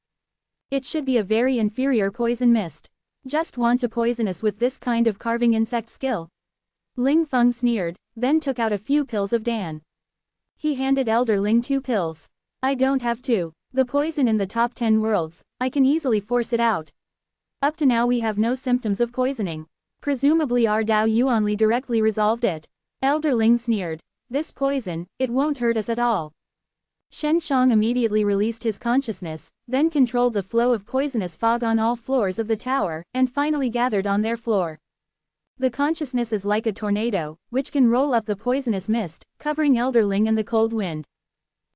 It should be a very inferior poison mist. Just want to poison us with this kind of carving insect skill? Ling Feng sneered, then took out a few pills of Dan. He handed Elder Ling 2 pills. I don't have to. The poison in the top 10 worlds, I can easily force it out. Up to now we have no symptoms of poisoning. Presumably our Dao Yuanli directly resolved it. Elder Ling sneered. This poison, it won't hurt us at all. Shen Shang immediately released his consciousness, then controlled the flow of poisonous fog on all floors of the tower, and finally gathered on their floor. The consciousness is like a tornado, which can roll up the poisonous mist, covering Elder Ling in the cold wind.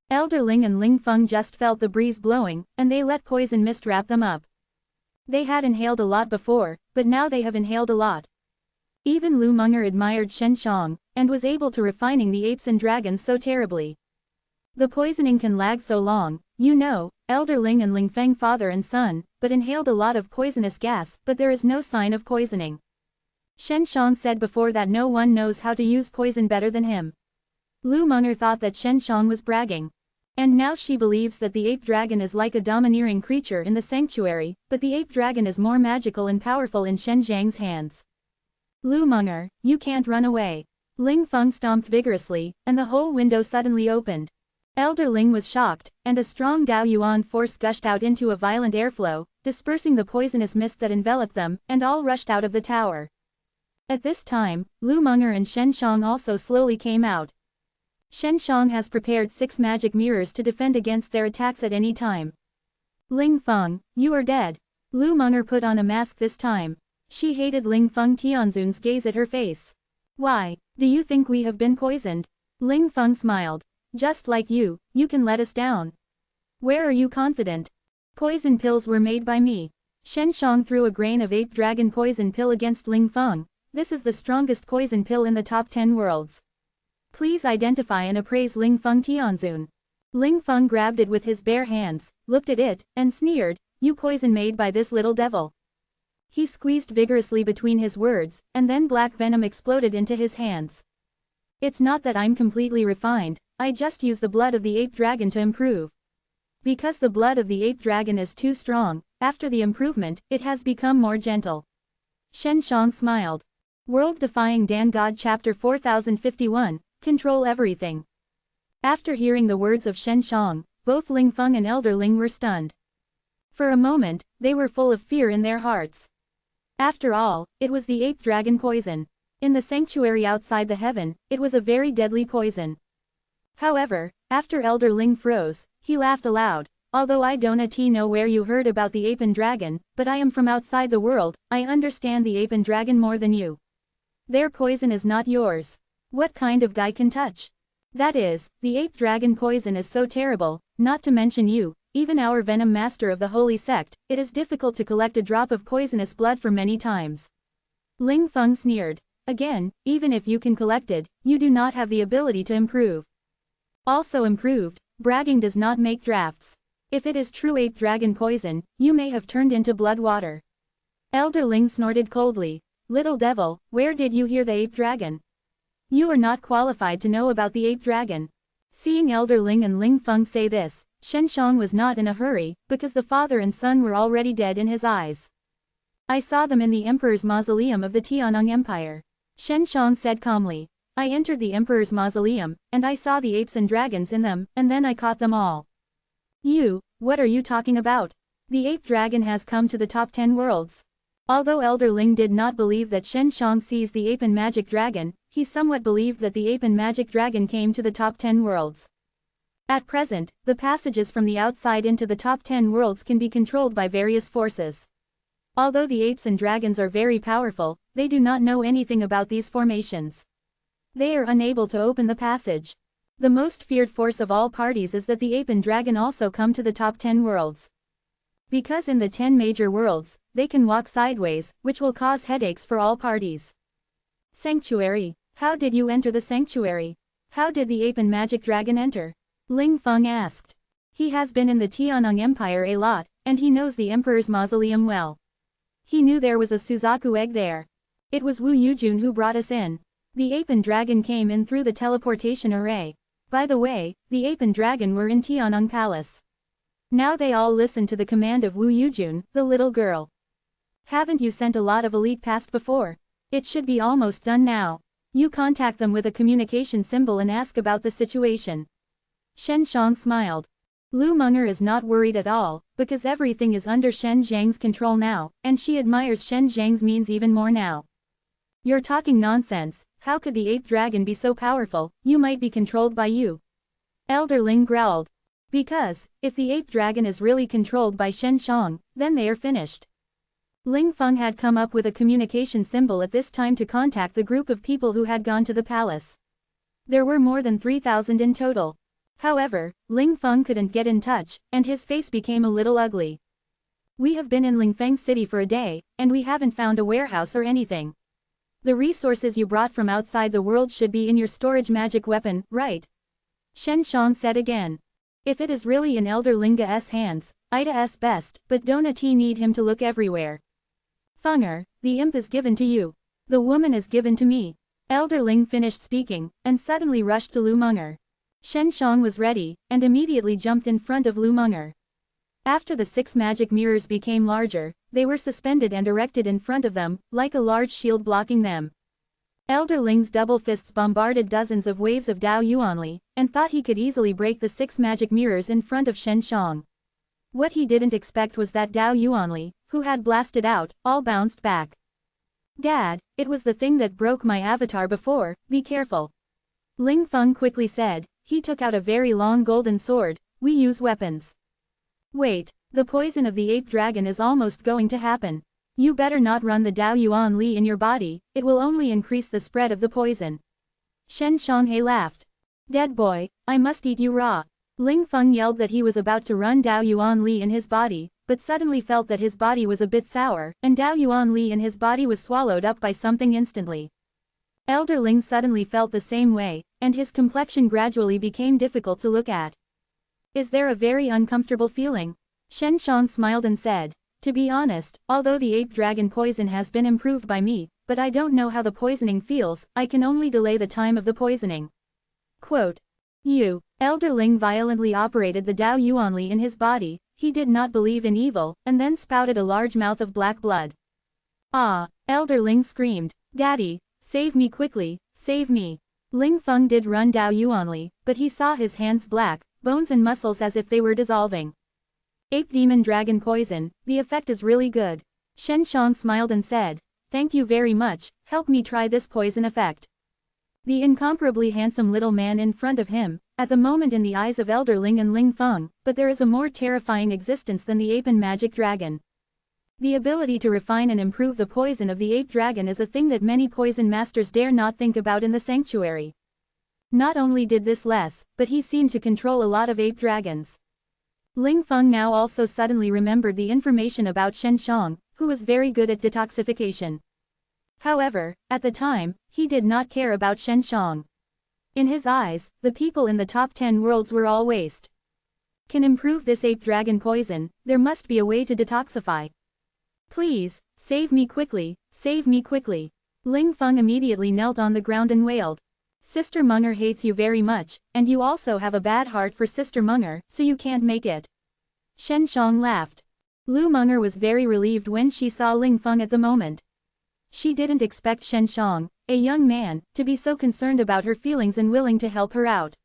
Elder Ling and Ling Feng just felt the breeze blowing, and they let poison mist wrap them up. They had inhaled a lot before, but now they have inhaled a lot. Even Lu Meng'er admired Shen Shang, and was able to refining the apes and dragons so terribly. The poisoning can lag so long, you know, Elder Ling and Ling Feng father and son, but inhaled a lot of poisonous gas, but there is no sign of poisoning. Shen Shang said before that no one knows how to use poison better than him. Lu Meng'er thought that Shen Shang was bragging. And now she believes that the ape dragon is like a domineering creature in the sanctuary, but the ape dragon is more magical and powerful in Shen Zhang's hands. Lu Meng'er, you can't run away. Ling Feng stomped vigorously, and the whole window suddenly opened. Elder Ling was shocked, and a strong Dao Yuan force gushed out into a violent airflow, dispersing the poisonous mist that enveloped them, and all rushed out of the tower. At this time, Lu Meng'er and Shen Shang also slowly came out. Shen Shang has prepared 6 magic mirrors to defend against their attacks at any time. Ling Feng, you are dead. Lu Meng'er put on a mask this time. She hated Ling Feng Tianzun's gaze at her face. Why, do you think we have been poisoned? Ling Feng smiled. Just like you can let us down. Where are you confident? Poison pills were made by me. Shen Shang threw a grain of ape dragon poison pill against Ling Feng. This is the strongest poison pill in the top 10 worlds. Please identify and appraise Ling Feng Tianzun. Ling Feng grabbed it with his bare hands, looked at it, and sneered, you poison made by this little devil. He squeezed vigorously between his words, and then black venom exploded into his hands. It's not that I'm completely refined, I just use the blood of the ape dragon to improve. Because the blood of the ape dragon is too strong, after the improvement, it has become more gentle. Shen Shang smiled. World-Defying Dan God Chapter 4051, Control Everything. After hearing the words of Shen Shang, both Ling Feng and Elder Ling were stunned. For a moment, they were full of fear in their hearts. After all, it was the ape dragon poison. In the sanctuary outside the heaven, it was a very deadly poison. However, after Elder Ling froze, he laughed aloud. Although I don't know where you heard about the ape and dragon, but I am from outside the world, I understand the ape and dragon more than you. Their poison is not yours. What kind of guy can touch? That is, the ape dragon poison is so terrible, not to mention you, even our venom master of the holy sect, it is difficult to collect a drop of poisonous blood for many times. Ling Feng sneered. Again, even if you can collect it, you do not have the ability to improve. Also improved, bragging does not make drafts. If it is true ape dragon poison, you may have turned into blood water. Elder Ling snorted coldly. Little devil, where did you hear the ape dragon? You are not qualified to know about the ape dragon. Seeing Elder Ling and Ling Feng say this, Shen Shang was not in a hurry, because the father and son were already dead in his eyes. I saw them in the Emperor's mausoleum of the Tianong Empire. Shen Shang said calmly. I entered the Emperor's mausoleum, and I saw the apes and dragons in them, and then I caught them all. What are you talking about? The ape dragon has come to the top 10 worlds. Although Elder Ling did not believe that Shen Shang sees the ape and magic dragon, he somewhat believed that the ape and magic dragon came to the top 10 worlds. At present, the passages from the outside into the top 10 worlds can be controlled by various forces. Although the apes and dragons are very powerful, they do not know anything about these formations. They are unable to open the passage. The most feared force of all parties is that the ape and dragon also come to the top 10 worlds. Because in the 10 major worlds, they can walk sideways, which will cause headaches for all parties. Sanctuary. How did you enter the sanctuary? How did the ape and magic dragon enter? Ling Feng asked. He has been in the Tianong Empire a lot, and he knows the Emperor's mausoleum well. He knew there was a Suzaku egg there. It was Wu Yujun who brought us in. The ape and dragon came in through the teleportation array. By the way, the ape and dragon were in Tianong Palace. Now they all listen to the command of Wu Yujun, the little girl. Haven't you sent a lot of elite past before? It should be almost done now. You contact them with a communication symbol and ask about the situation. Shen Shang smiled. Lu Meng'er is not worried at all, because everything is under Shen Zhang's control now, and she admires Shen Zhang's means even more now. You're talking nonsense, how could the ape dragon be so powerful, you might be controlled by you. Elder Ling growled. Because, if the ape dragon is really controlled by Shen Shang, then they are finished. Ling Feng had come up with a communication symbol at this time to contact the group of people who had gone to the palace. There were more than 3,000 in total. However, Ling Feng couldn't get in touch, and his face became a little ugly. We have been in Lingfeng City for a day, and we haven't found a warehouse or anything. The resources you brought from outside the world should be in your storage magic weapon, right? Shen Shang said again. If it is really in Elder Linga's hands, Ida's best, but don't need him to look everywhere. Feng'er, the imp is given to you. The woman is given to me. Elder Ling finished speaking, and suddenly rushed to Lu Meng'er. Shen Shang was ready, and immediately jumped in front of Lu Meng'er. After the 6 magic mirrors became larger, they were suspended and erected in front of them, like a large shield blocking them. Elder Ling's double fists bombarded dozens of waves of Dao Yuanli, and thought he could easily break the 6 magic mirrors in front of Shen Shang. What he didn't expect was that Dao Yuanli, who had blasted out, all bounced back. "Dad, it was the thing that broke my avatar before, be careful." Ling Feng quickly said. He took out a very long golden sword. "We use weapons." "Wait, the poison of the ape dragon is almost going to happen. You better not run the Dao Yuan Li in your body, it will only increase the spread of the poison." Shen Shanghe laughed. "Dead boy, I must eat you raw." Ling Feng yelled that he was about to run Dao Yuan Li in his body, but suddenly felt that his body was a bit sour, and Dao Yuan Li in his body was swallowed up by something instantly. Elder Ling suddenly felt the same way, and his complexion gradually became difficult to look at. "Is there a very uncomfortable feeling?" Shen Shang smiled and said. "To be honest, although the ape dragon poison has been improved by me, but I don't know how the poisoning feels, I can only delay the time of the poisoning." Quote. Elder Ling violently operated the Dao Yuanli in his body. He did not believe in evil, and then spouted a large mouth of black blood. "Ah!" Elder Ling screamed. "Daddy, save me quickly, save me." Ling Feng did run Dao Yuanli, but he saw his hands black, bones and muscles as if they were dissolving. "Ape demon dragon poison, the effect is really good." Shen Shang smiled and said. "Thank you very much, help me try this poison effect." The incomparably handsome little man in front of him, at the moment in the eyes of Elder Ling and Ling Feng, but there is a more terrifying existence than the ape and magic dragon. The ability to refine and improve the poison of the ape dragon is a thing that many poison masters dare not think about in the sanctuary. Not only did this less, but he seemed to control a lot of ape dragons. Ling Feng now also suddenly remembered the information about Shen Shang, who was very good at detoxification. However, at the time, he did not care about Shen Shang. In his eyes, the people in the top 10 worlds were all waste. Can improve this ape dragon poison, there must be a way to detoxify. "Please, save me quickly, save me quickly." Ling Feng immediately knelt on the ground and wailed. "Sister Meng'er hates you very much, and you also have a bad heart for Sister Meng'er, so you can't make it." Shen Shang laughed. Lu Meng'er was very relieved when she saw Ling Feng at the moment. She didn't expect Shen Shang, a young man, to be so concerned about her feelings and willing to help her out.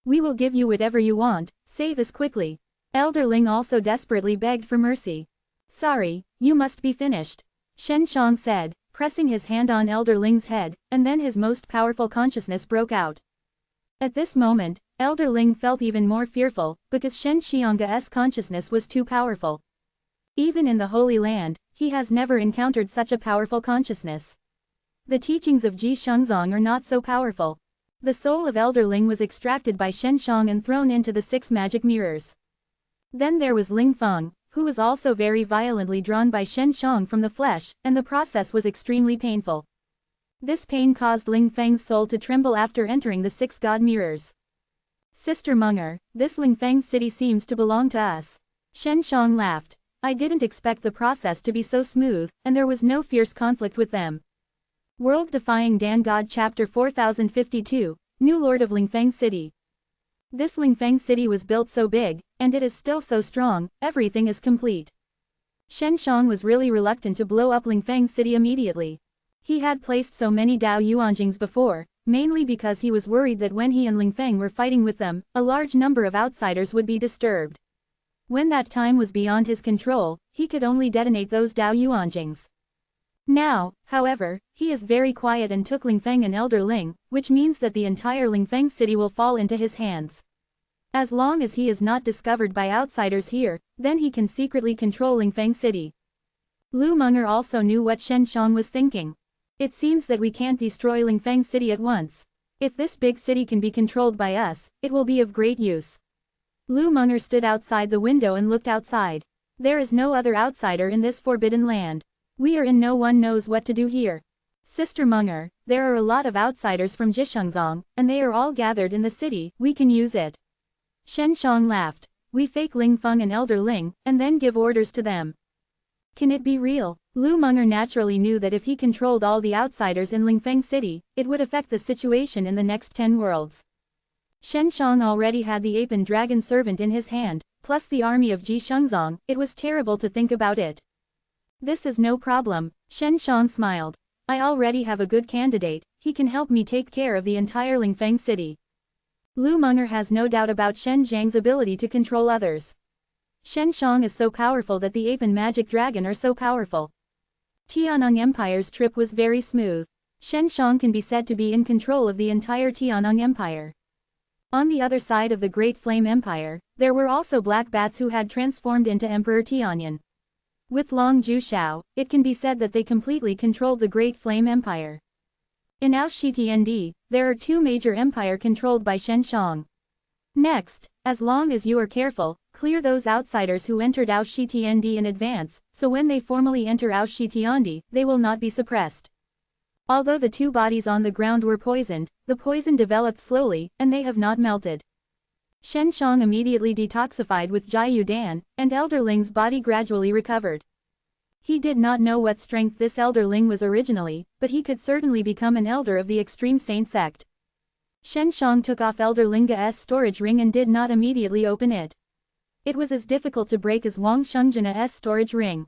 "We will give you whatever you want, save us quickly." Elder Ling also desperately begged for mercy. "Sorry, you must be finished," Shen Shang said, pressing his hand on Elder Ling's head, and then his most powerful consciousness broke out. At this moment, Elder Ling felt even more fearful, because Shen Xiang's consciousness was too powerful. Even in the Holy Land, he has never encountered such a powerful consciousness. The teachings of Ji Shengzong are not so powerful. The soul of Elder Ling was extracted by Shen Shang and thrown into the 6 magic mirrors. Then there was Ling Feng, who was also very violently drawn by Shen Shang from the flesh, and the process was extremely painful. This pain caused Ling Feng's soul to tremble after entering the 6 god mirrors. "Sister Meng'er, this Ling Feng city seems to belong to us." Shen Shang laughed. "I didn't expect the process to be so smooth, and there was no fierce conflict with them." World Defying Dan God Chapter 4052, New Lord of Lingfeng City. This Lingfeng city was built so big, and it is still so strong, everything is complete. Shen Shang was really reluctant to blow up Lingfeng city immediately. He had placed so many Dao Yuanjings before, mainly because he was worried that when he and Lingfeng were fighting with them, a large number of outsiders would be disturbed. When that time was beyond his control, he could only detonate those Dao Yuanjings. Now, however, he is very quiet and took Lingfeng and Elder Ling, which means that the entire Lingfeng city will fall into his hands. As long as he is not discovered by outsiders here, then he can secretly control Lingfeng city. Lu Meng'er also knew what Shen Shang was thinking. It seems that we can't destroy Lingfeng city at once. If this big city can be controlled by us, it will be of great use. Lu Meng'er stood outside the window and looked outside. There is no other outsider in this forbidden land. We are in, no one knows what to do here. Sister Meng'er, there are a lot of outsiders from Jishengzong, and they are all gathered in the city, we can use it. Shen Shang laughed. We fake Ling Feng and Elder Ling, and then give orders to them. Can it be real? Lu Meng'er naturally knew that if he controlled all the outsiders in Lingfeng city, it would affect the situation in the next 10 worlds. Shen Shang already had the ape and dragon servant in his hand, plus the army of Ji Shengzong. It was terrible to think about it. This is no problem, Shen Shang smiled. I already have a good candidate, he can help me take care of the entire Lingfeng city. Lu Meng'er has no doubt about Shen Zhang's ability to control others. Shen Shang is so powerful that the ape and magic dragon are so powerful. Tiannong Empire's trip was very smooth. Shen Shang can be said to be in control of the entire Tiannong Empire. On the other side of the Great Flame Empire, there were also black bats who had transformed into Emperor Tianyan. With Long Ju Shao, it can be said that they completely controlled the Great Flame Empire. In Aoshitiandi, there are two major empires controlled by Shen Shang. Next, as long as you are careful, clear those outsiders who entered Aoshitiandi in advance, so when they formally enter Aoshitiandi, they will not be suppressed. Although the two bodies on the ground were poisoned, the poison developed slowly, and they have not melted. Shen Shang immediately detoxified with Jiu Dan, and Elder Ling's body gradually recovered. He did not know what strength this Elder Ling was originally, but he could certainly become an elder of the extreme saint sect. Shen Shang took off Elder Ling's storage ring and did not immediately open it. It was as difficult to break as Wang Shengjian's storage ring.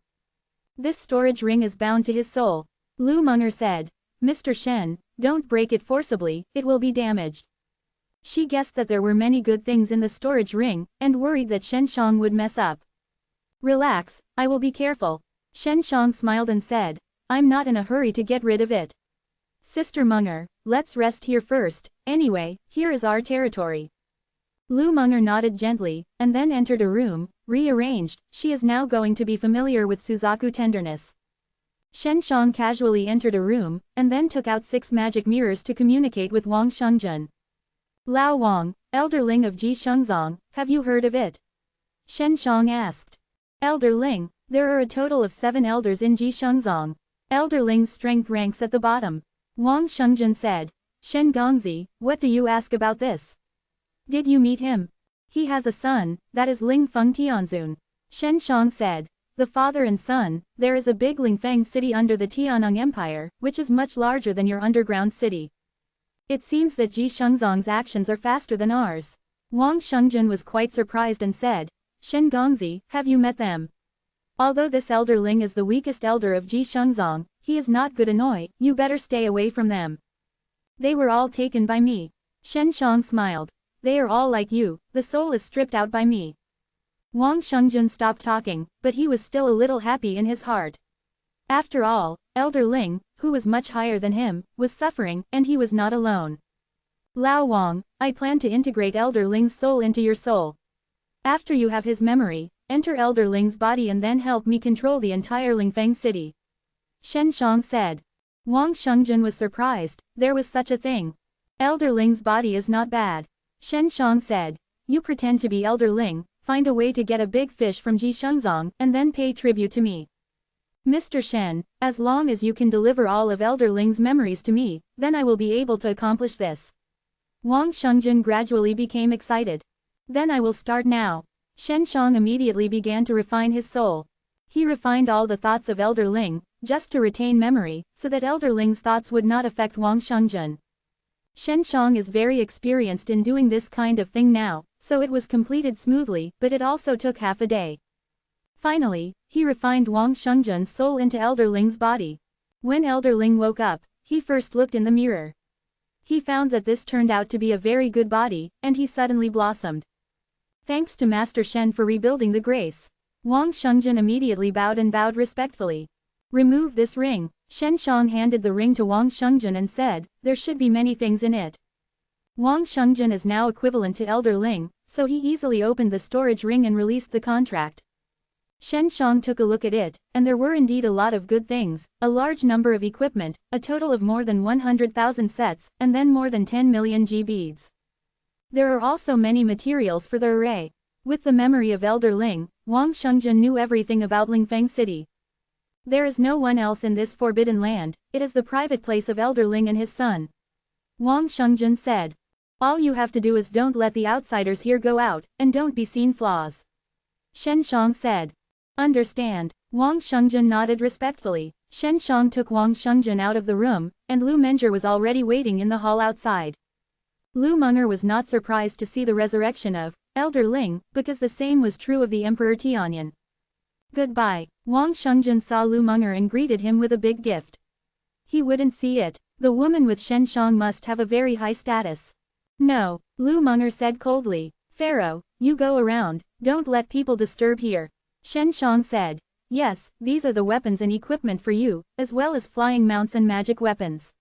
This storage ring is bound to his soul. Lu Meng'er said, Mr. Shen, don't break it forcibly, it will be damaged. She guessed that there were many good things in the storage ring, and worried that Shen Shang would mess up. Relax, I will be careful. Shen Shang smiled and said, I'm not in a hurry to get rid of it. Sister Meng'er, let's rest here first, anyway, here is our territory. Lu Meng'er nodded gently, and then entered a room, rearranged. She is now going to be familiar with Suzaku tenderness. Shen Shang casually entered a room, and then took out 6 magic mirrors to communicate with Wang Shengjian. Lao Wang, Elder Ling of Ji Shengzong, have you heard of it? Shen Shang asked. Elder Ling, there are a total of 7 elders in Ji Shengzong. Elder Ling's strength ranks at the bottom. Wang Shengjian said. Shen Gongzi, what do you ask about this? Did you meet him? He has a son, that is Ling Feng Tianzun. Shen Shang said. The father and son, there is a big Lingfeng city under the Tiannong Empire, which is much larger than your underground city. It seems that Ji Shengzong's actions are faster than ours. Wang Shengjian was quite surprised and said, Shen Gongzi, have you met them? Although this Elder Ling is the weakest elder of Ji Shengzong, he is not good Anoi, you better stay away from them. They were all taken by me. Shen Shang smiled. They are all like you, the soul is stripped out by me. Wang Shengjian stopped talking, but he was still a little happy in his heart. After all, Elder Ling, who was much higher than him, was suffering, and he was not alone. Lao Wang, I plan to integrate Elder Ling's soul into your soul. After you have his memory, enter Elder Ling's body and then help me control the entire Lingfeng city. Shen Shang said. Wang Shengjian was surprised, there was such a thing. Elder Ling's body is not bad. Shen Shang said. You pretend to be Elder Ling, find a way to get a big fish from Ji Shengzong, and then pay tribute to me. Mr. Shen, as long as you can deliver all of Elder Ling's memories to me, then I will be able to accomplish this. Wang Shengjian gradually became excited. Then I will start now. Shen Shang immediately began to refine his soul. He refined all the thoughts of Elder Ling, just to retain memory, so that Elder Ling's thoughts would not affect Wang Shengjian. Shen Shang is very experienced in doing this kind of thing now, so it was completed smoothly, but it also took half a day. Finally, he refined Wang Shengjian's soul into Elder Ling's body. When Elder Ling woke up, he first looked in the mirror. He found that this turned out to be a very good body, and he suddenly blossomed. Thanks to Master Shen for rebuilding the grace. Wang Shengjian immediately bowed and bowed respectfully. Remove this ring. Shen Shang handed the ring to Wang Shengjian and said, there should be many things in it. Wang Shengjian is now equivalent to Elder Ling, so he easily opened the storage ring and released the contract. Shen Shang took a look at it, and there were indeed a lot of good things, a large number of equipment, a total of more than 100,000 sets, and then more than 10 million G beads. There are also many materials for the array. With the memory of Elder Ling, Wang Shengjian knew everything about Lingfeng City. There is no one else in this forbidden land, it is the private place of Elder Ling and his son. Wang Shengjian said. All you have to do is don't let the outsiders here go out, and don't be seen flaws. Shen Shang said. Understand. Wang Shengjian nodded respectfully. Shen Shang took Wang Shengjian out of the room, and Lu Meng'er was already waiting in the hall outside. Lu Meng'er was not surprised to see the resurrection of Elder Ling, because the same was true of the Emperor Tianyan. Goodbye. Wang Shengzhen saw Lu Meng'er and greeted him with a big gift. He wouldn't see it. The woman with Shen Shang must have a very high status. No, Lu Meng'er said coldly. Pharaoh, you go around, don't let people disturb here. Shen Shang said. Yes, these are the weapons and equipment for you, as well as flying mounts and magic weapons.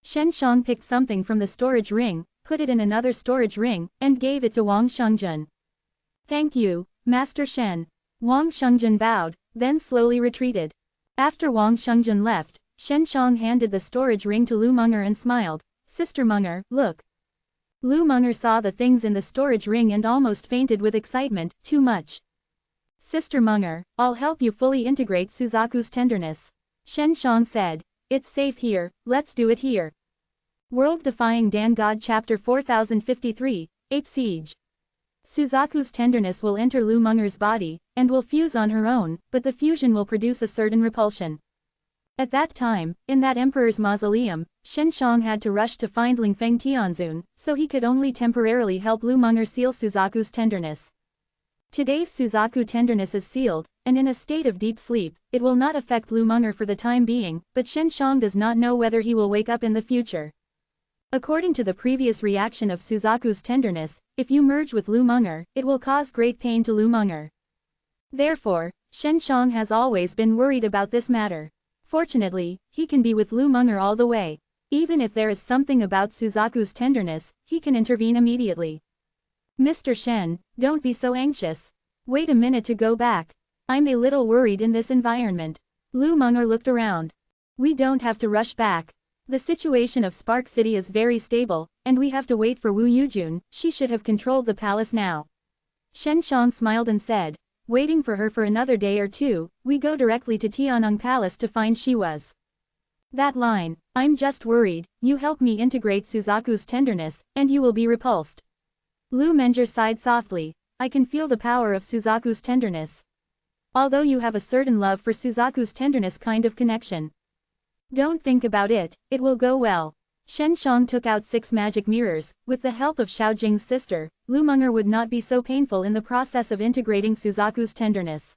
Shen Shang picked something from the storage ring, put it in another storage ring, and gave it to Wang Shengzhen. Thank you, Master Shen. Wang Shengzhen bowed, then slowly retreated. After Wang Shengzhen left, Shen Shang handed the storage ring to Lu Meng'er and smiled. Sister Meng'er, look. Lu Meng'er saw the things in the storage ring and almost fainted with excitement, too much. Sister Meng'er, I'll help you fully integrate Suzaku's tenderness. Shen Shang said. It's safe here, let's do it here. World Defying Dan God Chapter 4053, Ape Siege. Suzaku's tenderness will enter Lu Meng'er's body, and will fuse on her own, but the fusion will produce a certain repulsion. At that time, in that emperor's mausoleum, Shen Shang had to rush to find Ling Feng Tianzun, so he could only temporarily help Lu Meng'er seal Suzaku's tenderness. Today's Suzaku tenderness is sealed, and in a state of deep sleep, it will not affect Lu Meng'er for the time being, but Shen Shang does not know whether he will wake up in the future. According to the previous reaction of Suzaku's tenderness, if you merge with Lu Meng'er, it will cause great pain to Lu Meng'er. Therefore, Shen Shang has always been worried about this matter. Fortunately, he can be with Lu Meng'er all the way. Even if there is something about Suzaku's tenderness, he can intervene immediately. Mr. Shen, don't be so anxious. Wait a minute to go back. I'm a little worried in this environment. Lu Meng'er looked around. We don't have to rush back. The situation of Spark City is very stable, and we have to wait for Wu Yujun. She should have controlled the palace now. Shen Shang smiled and said, waiting for her for another day or two, we go directly to Tianang Palace to find she was. That line, I'm just worried, you help me integrate Suzaku's tenderness, and you will be repulsed. Lu Meng'er sighed softly. I can feel the power of Suzaku's tenderness. Although you have a certain love for Suzaku's tenderness kind of connection. Don't think about it, it will go well. Shen Shang took out 6 magic mirrors. With the help of Xiao Jing's sister, Lu Meng'er would not be so painful in the process of integrating Suzaku's tenderness.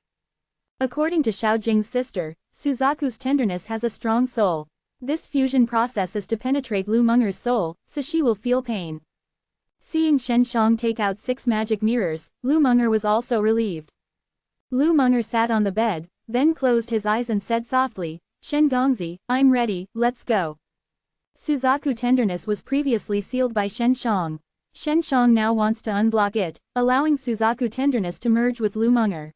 According to Xiao Jing's sister, Suzaku's tenderness has a strong soul. This fusion process is to penetrate Lu Meng'er's soul, so she will feel pain. Seeing Shen Shang take out 6 magic mirrors, Lu Meng'er was also relieved. Lu Meng'er sat on the bed, then closed his eyes and said softly, Shen Gongzi, I'm ready, let's go. Suzaku tenderness was previously sealed by Shen Shang. Shen Shang now wants to unblock it, allowing Suzaku tenderness to merge with Lu Meng'er.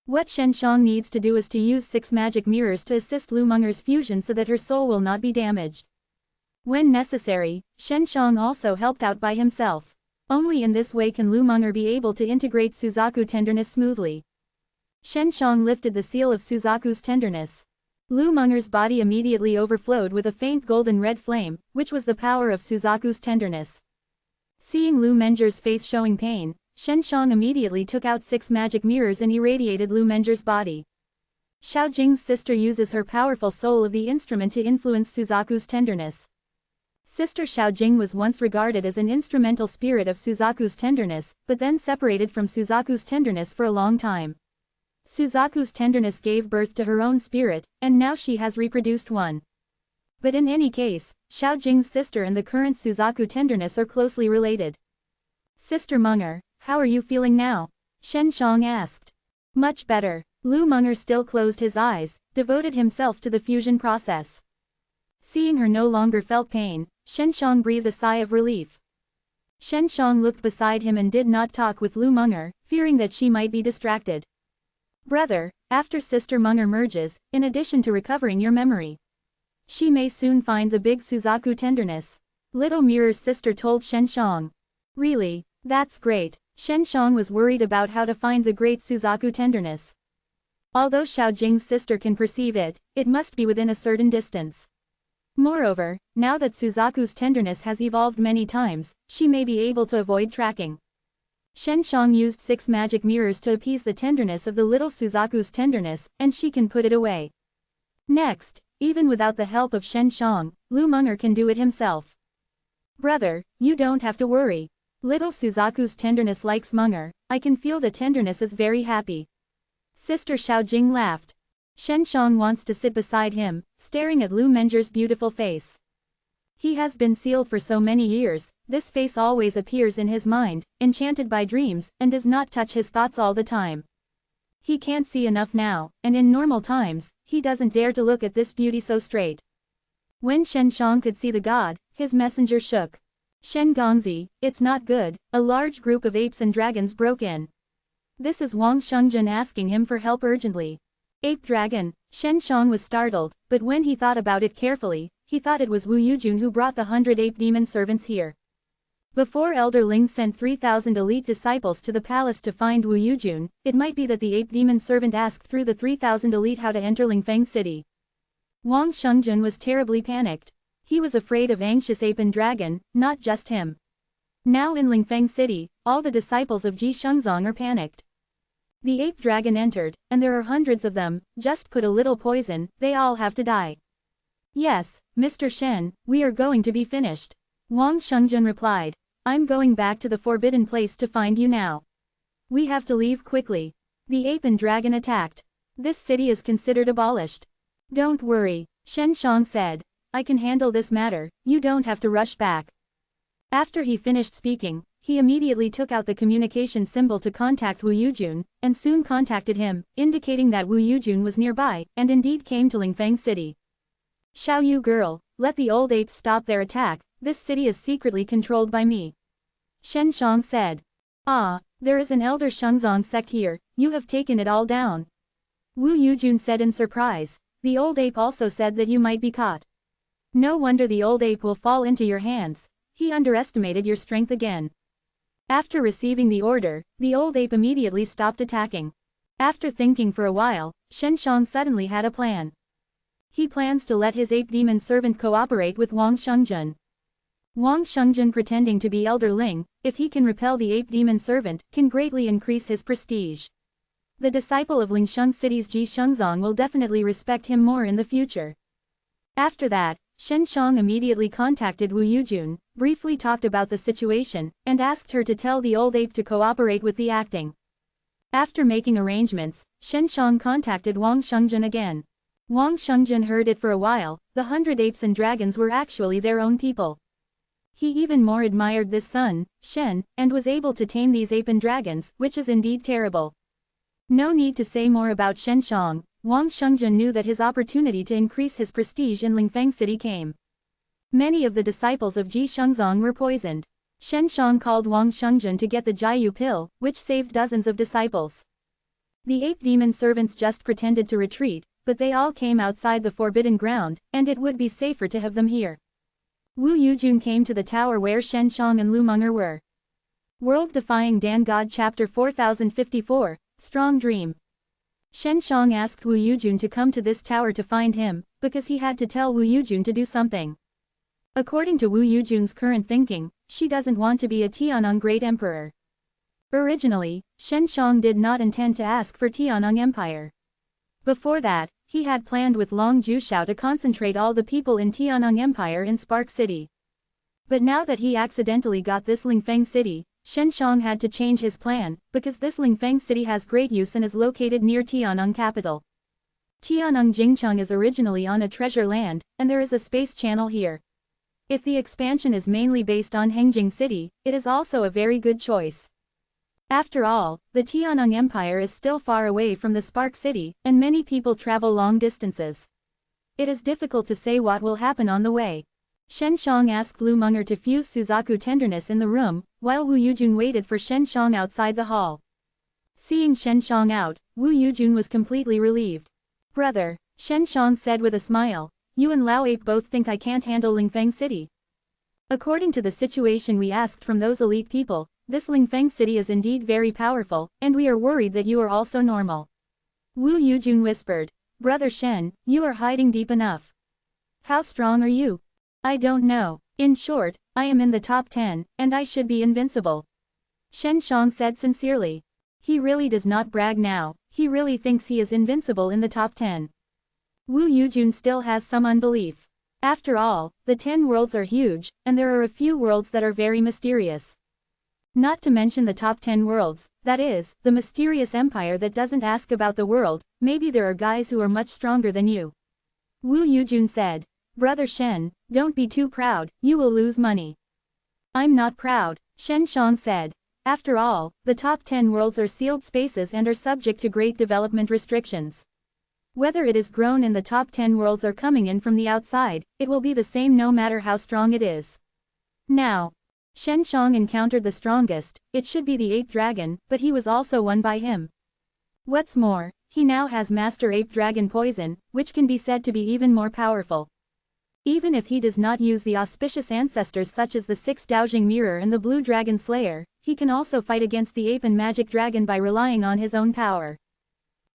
What Shen Shang needs to do is to use 6 magic mirrors to assist Lu Meng'er's fusion so that her soul will not be damaged. When necessary, Shen Shang also helped out by himself. Only in this way can Lu Meng'er be able to integrate Suzaku tenderness smoothly. Shen Shang lifted the seal of Suzaku's tenderness. Lu Meng'er's body immediately overflowed with a faint golden red flame, which was the power of Suzaku's tenderness. Seeing Lu Meng'er's face showing pain, Shen Shang immediately took out 6 magic mirrors and irradiated Lu Meng'er's body. Xiao Jing's sister uses her powerful soul of the instrument to influence Suzaku's tenderness. Sister Xiao Jing was once regarded as an instrumental spirit of Suzaku's tenderness, but then separated from Suzaku's tenderness for a long time. Suzaku's tenderness gave birth to her own spirit, and now she has reproduced one. But in any case, Xiao Jing's sister and the current Suzaku tenderness are closely related. Sister Meng'er, how are you feeling now? Shen Shang asked. Much better. Lu Meng'er still closed his eyes, devoted himself to the fusion process. Seeing her no longer felt pain, Shen Shang breathed a sigh of relief. Shen Shang looked beside him and did not talk with Lu Meng'er, fearing that she might be distracted. Brother, after Sister Meng'er merges, in addition to recovering your memory, she may soon find the big Suzaku tenderness. Little Mirror's sister told Shen Shang. Really, that's great. Shen Shang was worried about how to find the great Suzaku tenderness. Although Xiao Jing's sister can perceive it, it must be within a certain distance. Moreover, now that Suzaku's tenderness has evolved many times, she may be able to avoid tracking. Shen Shang used 6 magic mirrors to appease the tenderness of the little Suzaku's tenderness, and she can put it away. Next, even without the help of Shen Shang, Lu Meng'er can do it himself. Brother, you don't have to worry. Little Suzaku's tenderness likes Munger, I can feel the tenderness is very happy. Sister Xiaojing laughed. Shenshong wants to sit beside him, staring at Lu Menger's beautiful face. He has been sealed for so many years, this face always appears in his mind, enchanted by dreams, and does not touch his thoughts all the time. He can't see enough now, and in normal times, he doesn't dare to look at this beauty so straight. When Shenshong could see the god, his messenger shook. Shen Gongzi, it's not good, a large group of apes and dragons broke in. This is Wang Shengzhen asking him for help urgently. Ape dragon, Shenshong was startled, but when he thought about it carefully, he thought it was Wu Yujun who brought the 100 ape demon servants here. Before Elder Ling sent 3,000 elite disciples to the palace to find Wu Yujun, it might be that the ape demon servant asked through the 3,000 elite how to enter Lingfeng city. Wang Shengzhen was terribly panicked. He was afraid of anxious ape and dragon, not just him. Now in Lingfeng city, all the disciples of Ji Shengzong are panicked. The ape dragon entered, and there are hundreds of them, just put a little poison, they all have to die. Yes, Mr. Shen, we are going to be finished. Wang Shengzhen replied. I'm going back to the forbidden place to find you now. We have to leave quickly. The ape and dragon attacked. This city is considered abolished. Don't worry, Shenshong said. I can handle this matter, you don't have to rush back. After he finished speaking, he immediately took out the communication symbol to contact Wu Yujun, and soon contacted him, indicating that Wu Yujun was nearby, and indeed came to Lingfeng city. Xiaoyu girl, let the old apes stop their attack, this city is secretly controlled by me. Shenshong said. Ah, there is an elder Shengzong sect here, you have taken it all down. Wu Yujun said in surprise. The old ape also said that you might be caught. No wonder the old ape will fall into your hands, he underestimated your strength again. After receiving the order, the old ape immediately stopped attacking. After thinking for a while, Shenshong suddenly had a plan. He plans to let his ape demon servant cooperate with Wang Shengzhen. Wang Shengzhen pretending to be Elder Ling, if he can repel the ape demon servant, can greatly increase his prestige. The disciple of Lingsheng City's Ji Shengzong will definitely respect him more in the future. After that, Shenshong immediately contacted Wu Yujun, briefly talked about the situation, and asked her to tell the old ape to cooperate with the acting. After making arrangements, Shenshong contacted Wang Shengzhen again. Wang Shengzhen heard it for a while, the 100 apes and dragons were actually their own people. He even more admired this son, Shen, and was able to tame these ape and dragons, which is indeed terrible. No need to say more about Shenshong, Wang Shengzhen knew that his opportunity to increase his prestige in Lingfeng city came. Many of the disciples of Ji Shengzong were poisoned. Shenshong called Wang Shengzhen to get the Jiayu pill, which saved dozens of disciples. The ape demon servants just pretended to retreat, but they all came outside the forbidden ground, and it would be safer to have them here. Wu Yujun came to the tower where Shenshong and Lu Menger were. World-Defying Dan God Chapter 4054, Strong Dream. Shenshong asked Wu Yujun to come to this tower to find him, because he had to tell Wu Yujun to do something. According to Wu Yujun's current thinking, she doesn't want to be a Tianong Great Emperor. Originally, Shenshong did not intend to ask for Tianong Empire. Before that, he had planned with Long Jushao to concentrate all the people in Tianong Empire in Spark City. But now that he accidentally got this Lingfeng city, Shenshong had to change his plan, because this Lingfeng city has great use and is located near Tianong capital. Tianong Jingcheng is originally on a treasure land, and there is a space channel here. If the expansion is mainly based on Hengjing City, it is also a very good choice. After all, the Tianong Empire is still far away from the Spark City, and many people travel long distances. It is difficult to say what will happen on the way. Shenshong asked Lu Menger to fuse Suzaku tenderness in the room, while Wu Yujun waited for Shenshong outside the hall. Seeing Shenshong out, Wu Yujun was completely relieved. Brother, Shenshong said with a smile, you and Lao Ape both think I can't handle Lingfeng City. According to the situation we asked from those elite people, this Lingfeng City is indeed very powerful, and we are worried that you are also normal. Wu Yujun whispered, Brother Shen, you are hiding deep enough. How strong are you? I don't know. In short, I am in the top 10, and I should be invincible. Shenshong said sincerely. He really does not brag now, he really thinks he is invincible in the top 10. Wu Yujun still has some unbelief. After all, the 10 worlds are huge, and there are a few worlds that are very mysterious. Not to mention the top 10 worlds, that is, the mysterious empire that doesn't ask about the world. Maybe there are guys who are much stronger than you. Wu Yujun said. Brother Shen, don't be too proud, you will lose money. I'm not proud, Shen Shang said. After all, the top 10 worlds are sealed spaces and are subject to great development restrictions. Whether it is grown in the top 10 worlds or coming in from the outside, it will be the same no matter how strong it is. Now, Shen Shang encountered the strongest, it should be the ape dragon, but he was also won by him. What's more, he now has Master Ape Dragon Poison, which can be said to be even more powerful. Even if he does not use the auspicious ancestors such as the 6 Daojing Mirror and the Blue Dragon Slayer, he can also fight against the ape and magic dragon by relying on his own power.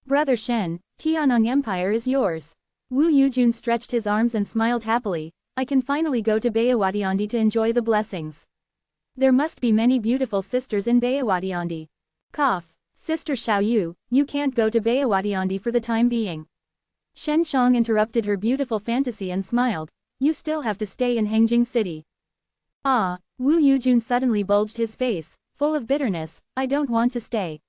Brother Shen, Tianong Empire is yours. Wu Yujun stretched his arms and smiled happily. I can finally go to Bayawadiandi to enjoy the blessings. There must be many beautiful sisters in Bayawadiandi. Cough. Sister Xiaoyu, you can't go to Bayawadiandi for the time being. Shen Shang interrupted her beautiful fantasy and smiled. You still have to stay in Hengjing City. Ah, Wu Yujun suddenly bulged his face, full of bitterness. I don't want to stay.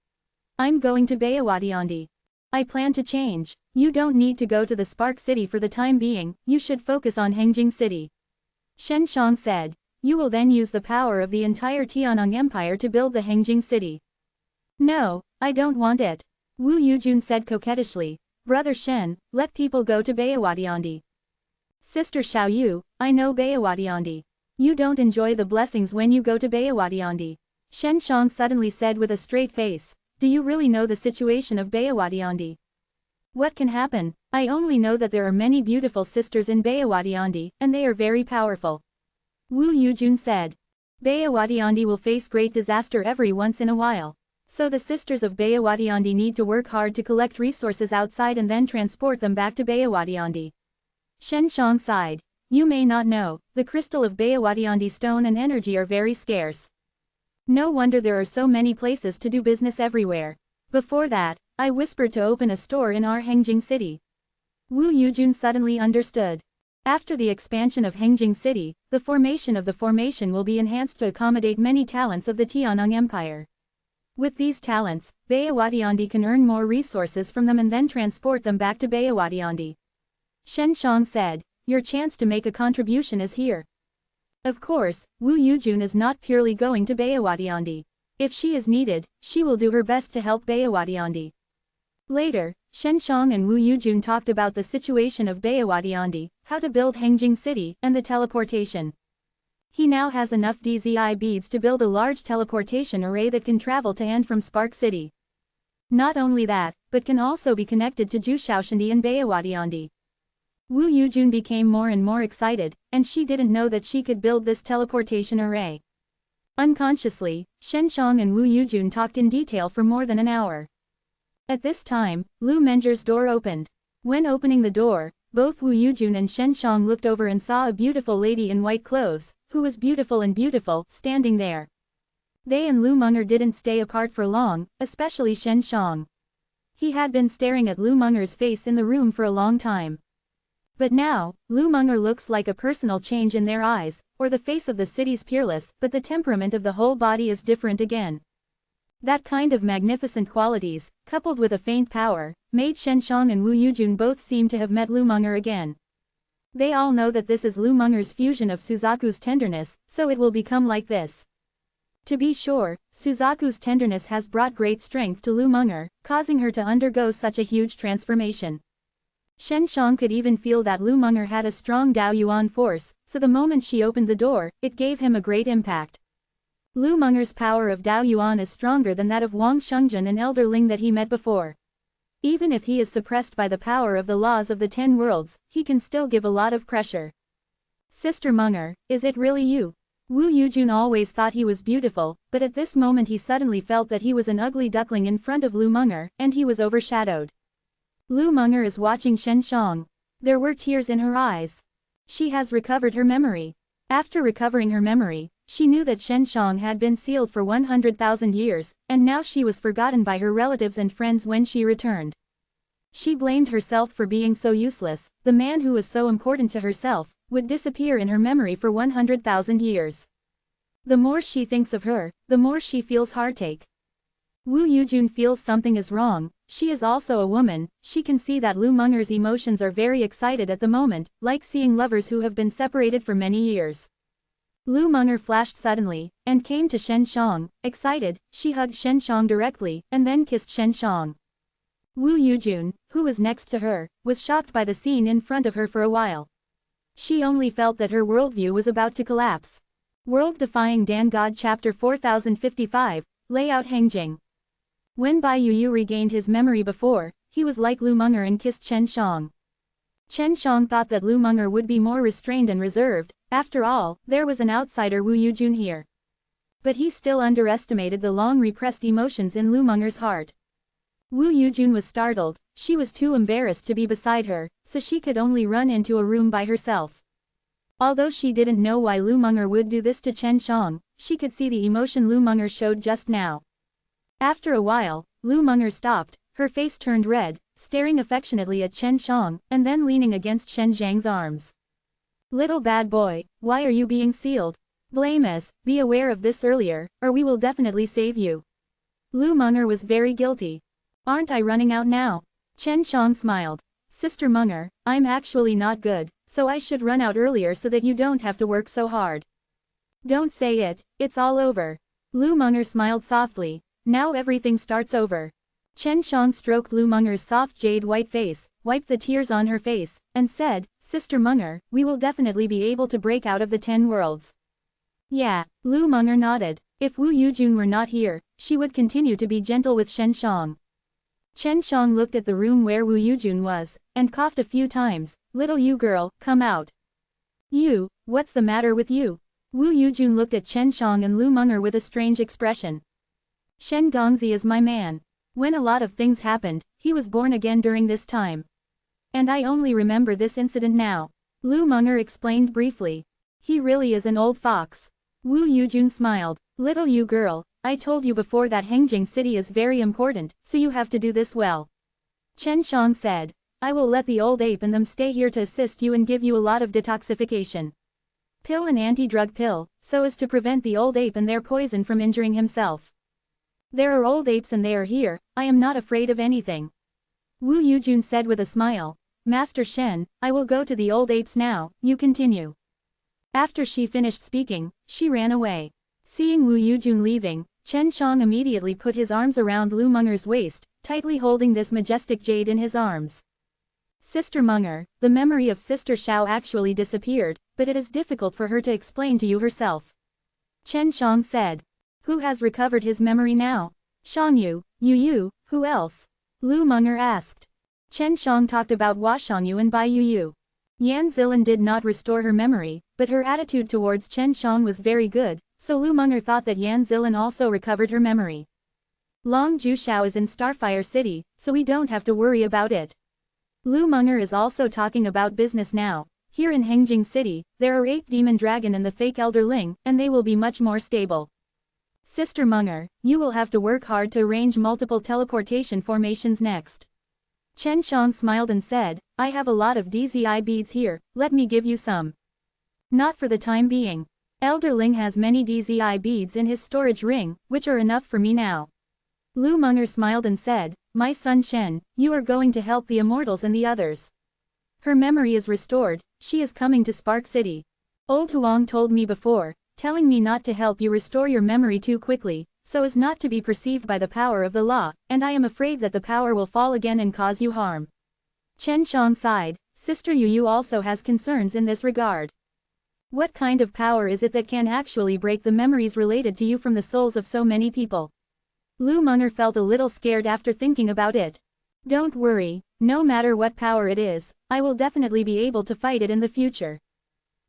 I'm going to Bayawadiandi. I plan to change. You don't need to go to the Spark City for the time being, you should focus on Hengjing City. Shen Shang said. You will then use the power of the entire Tianong Empire to build the Hengjing City. No, I don't want it. Wu Yujun said coquettishly. Brother Shen, let people go to Bayawadiandi. Sister Xiaoyu, I know Bayawadiandi. You don't enjoy the blessings when you go to Bayawadiandi. Shen Shang suddenly said with a straight face. Do you really know the situation of Bayawadiandi? What can happen? I only know that there are many beautiful sisters in Bayawadiandi, and they are very powerful. Wu Yujun said. Bayawadiandi will face great disaster every once in a while. So the sisters of Bayawadiandi need to work hard to collect resources outside and then transport them back to Bayawadiandi. Shen Shang sighed. You may not know, the crystal of Bayawadiandi stone and energy are very scarce. No wonder there are so many places to do business everywhere. Before that, I whispered to open a store in our Hengjing City. Wu Yujun suddenly understood. After the expansion of Hengjing City, the formation of the formation will be enhanced to accommodate many talents of the Tianong Empire. With these talents, Bayawadiandi can earn more resources from them and then transport them back to Bayawadiandi. Shen Shang said, your chance to make a contribution is here. Of course, Wu Yujun is not purely going to Bayawadiandi. If she is needed, she will do her best to help Bayawadiandi. Later, Shen Shang and Wu Yujun talked about the situation of Bayawadiandi, how to build Hengjing City, and the teleportation. He now has enough DZI beads to build a large teleportation array that can travel to and from Spark City. Not only that, but can also be connected to Jushaoshindi and Bayawadiandi. Wu Yujun became more and more excited, and she didn't know that she could build this teleportation array. Unconsciously, Shen Shang and Wu Yujun talked in detail for more than an hour. At this time, Lu Menger's door opened. When opening the door, both Wu Yujun and Shen Shang looked over and saw a beautiful lady in white clothes, who was beautiful, standing there. They and Lu Menger didn't stay apart for long, especially Shen Shang. He had been staring at Lu Menger's face in the room for a long time. But now, Lu Menger looks like a personal change in their eyes, or the face of the city's peerless, but the temperament of the whole body is different again. That kind of magnificent qualities, coupled with a faint power, made Shen Shang and Wu Yujun both seem to have met Lu Menger again. They all know that this is Lu Menger's fusion of Suzaku's tenderness, so it will become like this. To be sure, Suzaku's tenderness has brought great strength to Lu Menger, causing her to undergo such a huge transformation. Shen Shang could even feel that Lu Menger had a strong Dao Yuan force, so the moment she opened the door, it gave him a great impact. Lu Menger's power of Dao Yuan is stronger than that of Wang Shengjun and Elder Ling that he met before. Even if he is suppressed by the power of the laws of the 10 worlds, he can still give a lot of pressure. Sister Menger, is it really you? Wu Yujun always thought he was beautiful, but at this moment he suddenly felt that he was an ugly duckling in front of Lu Menger, and he was overshadowed. Lu Menger is watching Shen Shang. There were tears in her eyes. She has recovered her memory. After recovering her memory, she knew that Shen Shang had been sealed for 100,000 years, and now she was forgotten by her relatives and friends when she returned. She blamed herself for being so useless. The man who was so important to herself, would disappear in her memory for 100,000 years. The more she thinks of her, the more she feels heartache. Wu Yujun feels something is wrong. She is also a woman. She can see that Lu Menger's emotions are very excited at the moment, like seeing lovers who have been separated for many years. Lu Menger flashed suddenly, and came to Shen Shang. Excited, she hugged Shen Shang directly, and then kissed Shen Shang. Wu Yujun, who was next to her, was shocked by the scene in front of her for a while. She only felt that her worldview was about to collapse. World-defying Dan God Chapter 4055, Layout Hengjing. When Bai Yuyu regained his memory before, he was like Lu Menger and kissed Chen Shang. Chen Shang thought that Lu Menger would be more restrained and reserved. After all, there was an outsider Wu Yujun here. But he still underestimated the long-repressed emotions in Lu Menger's heart. Wu Yujun was startled. She was too embarrassed to be beside her, so she could only run into a room by herself. Although she didn't know why Lu Menger would do this to Chen Shang, she could see the emotion Lu Menger showed just now. After a while, Lu Menger stopped, her face turned red, staring affectionately at Chen Shang, and then leaning against Shen Zhang's arms. Little bad boy, why are you being sealed? Blame us, be aware of this earlier, or we will definitely save you. Lu Menger was very guilty. Aren't I running out now? Chen Shang smiled. Sister Menger, I'm actually not good, so I should run out earlier so that you don't have to work so hard. Don't say it, it's all over. Lu Menger smiled softly. Now everything starts over. Chen Shang stroked Lu Menger's soft jade white face, wiped the tears on her face, and said, Sister Menger, we will definitely be able to break out of the 10 worlds. Yeah, Lu Menger nodded. If Wu Yujun were not here, she would continue to be gentle with Shen Shang. Chen Shang looked at the room where Wu Yujun was, and coughed a few times. Little you girl, come out. You, what's the matter with you? Wu Yujun looked at Chen Shang and Lu Menger with a strange expression. Shen Gongzi is my man. When a lot of things happened, he was born again during this time. And I only remember this incident now. Lu Menger explained briefly. He really is an old fox. Wu Yujun smiled. Little you girl, I told you before that Hengjing City is very important, so you have to do this well. Chen Shang said. I will let the old ape and them stay here to assist you and give you a lot of detoxification. Pill and anti-drug pill, so as to prevent the old ape and their poison from injuring himself. There are old apes and they are here, I am not afraid of anything. Wu Yujun said with a smile. Master Shen, I will go to the old apes now, you continue. After she finished speaking, she ran away. Seeing Wu Yujun leaving, Chen Shang immediately put his arms around Lu Menger's waist, tightly holding this majestic jade in his arms. Sister Menger, the memory of Sister Xiao actually disappeared, but it is difficult for her to explain to you herself. Chen Shang said. Who has recovered his memory now? Shangyu, Yu, who else? Lu Menger asked. Chen Shang talked about Hua Shangyu and Bai Yu. Yan Zilan did not restore her memory, but her attitude towards Chen Shang was very good, so Lu Menger thought that Yan Zilan also recovered her memory. Long Jushao is in Starfire City, so we don't have to worry about it. Lu Menger is also talking about business now. Here in Hengjing City, there are 8 demon dragon and the fake elder Ling, and they will be much more stable. Sister Menger, you will have to work hard to arrange multiple teleportation formations next. Chen Shang smiled and said, I have a lot of DZI beads here, let me give you some. Not for the time being. Elder Ling has many DZI beads in his storage ring, which are enough for me now. Lu Menger smiled and said, my son Shen, you are going to help the Immortals and the others. Her memory is restored, she is coming to Spark City. Old Huang told me before, telling me not to help you restore your memory too quickly, so as not to be perceived by the power of the law, and I am afraid that the power will fall again and cause you harm. Chen Shang sighed. Sister Yu also has concerns in this regard. What kind of power is it that can actually break the memories related to you from the souls of so many people? Lu Menger felt a little scared after thinking about it. Don't worry, no matter what power it is, I will definitely be able to fight it in the future.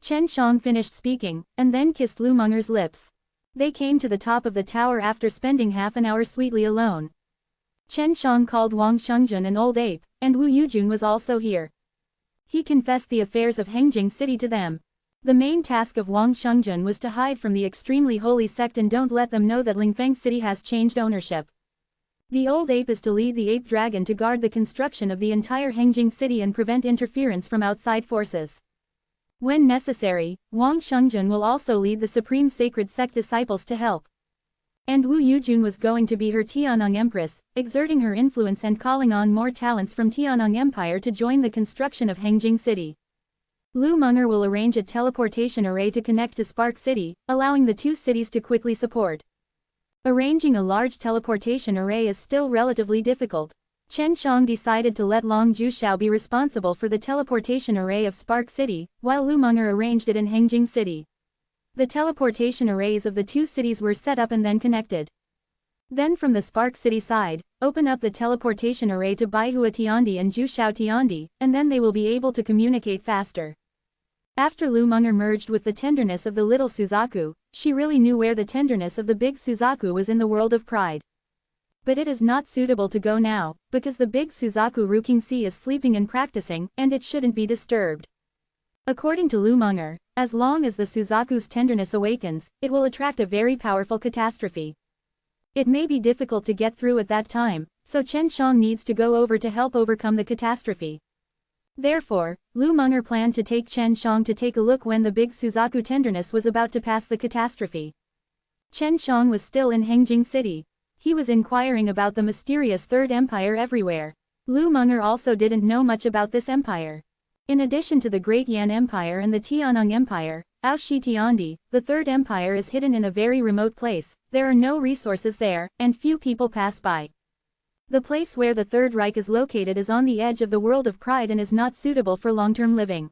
Chen Shang finished speaking, and then kissed Lu Menger's lips. They came to the top of the tower after spending half an hour sweetly alone. Chen Shang called Wang Shengjun an old ape, and Wu Yujun was also here. He confessed the affairs of Hengjing City to them. The main task of Wang Shengjun was to hide from the extremely holy sect and don't let them know that Lingfeng City has changed ownership. The old ape is to lead the ape dragon to guard the construction of the entire Hengjing City and prevent interference from outside forces. When necessary, Wang Shungjun will also lead the Supreme Sacred Sect disciples to help. And Wu Yujun was going to be her Tianong Empress, exerting her influence and calling on more talents from Tianong Empire to join the construction of Hengjing City. Lu Meng'er will arrange a teleportation array to connect to Spark City, allowing the two cities to quickly support. Arranging a large teleportation array is still relatively difficult. Chen Shang decided to let Long Jushao be responsible for the teleportation array of Spark City, while Lu Meng'er arranged it in Hengjing City. The teleportation arrays of the two cities were set up and then connected. Then from the Spark City side, open up the teleportation array to Baihua Tiandi and Jushao Tiandi, and then they will be able to communicate faster. After Lu Meng'er merged with the tenderness of the little Suzaku, she really knew where the tenderness of the big Suzaku was in the world of pride. But it is not suitable to go now, because the big Suzaku Rukingsi is sleeping and practicing, and it shouldn't be disturbed. According to Lu Meng'er, as long as the Suzaku's tenderness awakens, it will attract a very powerful catastrophe. It may be difficult to get through at that time, so Chen Shang needs to go over to help overcome the catastrophe. Therefore, Lu Meng'er planned to take Chen Shang to take a look when the big Suzaku tenderness was about to pass the catastrophe. Chen Shang was still in Hengjing City. He was inquiring about the mysterious Third Empire everywhere. Lu Meng'er also didn't know much about this empire. In addition to the Great Yan Empire and the Tianong Empire, Aoshi Tiandi, the Third Empire is hidden in a very remote place, there are no resources there, and few people pass by. The place where the Third Reich is located is on the edge of the world of pride and is not suitable for long-term living.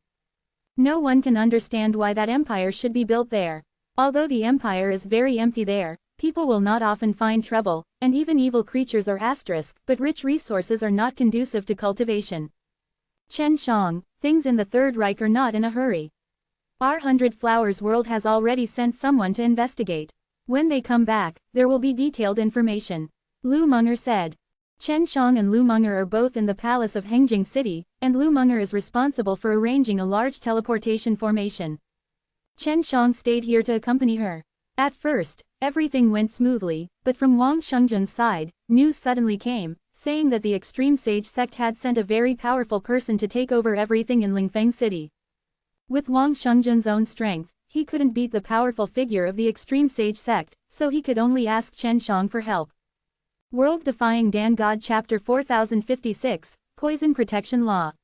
No one can understand why that empire should be built there. Although the empire is very empty there, people will not often find trouble, and even evil creatures are asterisk, but rich resources are not conducive to cultivation. Chen Shang, things in the Third Reich are not in a hurry. Our Hundred Flowers World has already sent someone to investigate. When they come back, there will be detailed information. Lu Meng'er said. Chen Shang and Lu Meng'er are both in the palace of Hengjing City, and Lu Meng'er is responsible for arranging a large teleportation formation. Chen Shang stayed here to accompany her. At first, everything went smoothly, but from Wang Shungjun's side, news suddenly came, saying that the Extreme Sage Sect had sent a very powerful person to take over everything in Lingfeng City. With Wang Shungjun's own strength, he couldn't beat the powerful figure of the Extreme Sage Sect, so he could only ask Chen Shang for help. World Defying Dan God Chapter 4056, Poison Protection Law.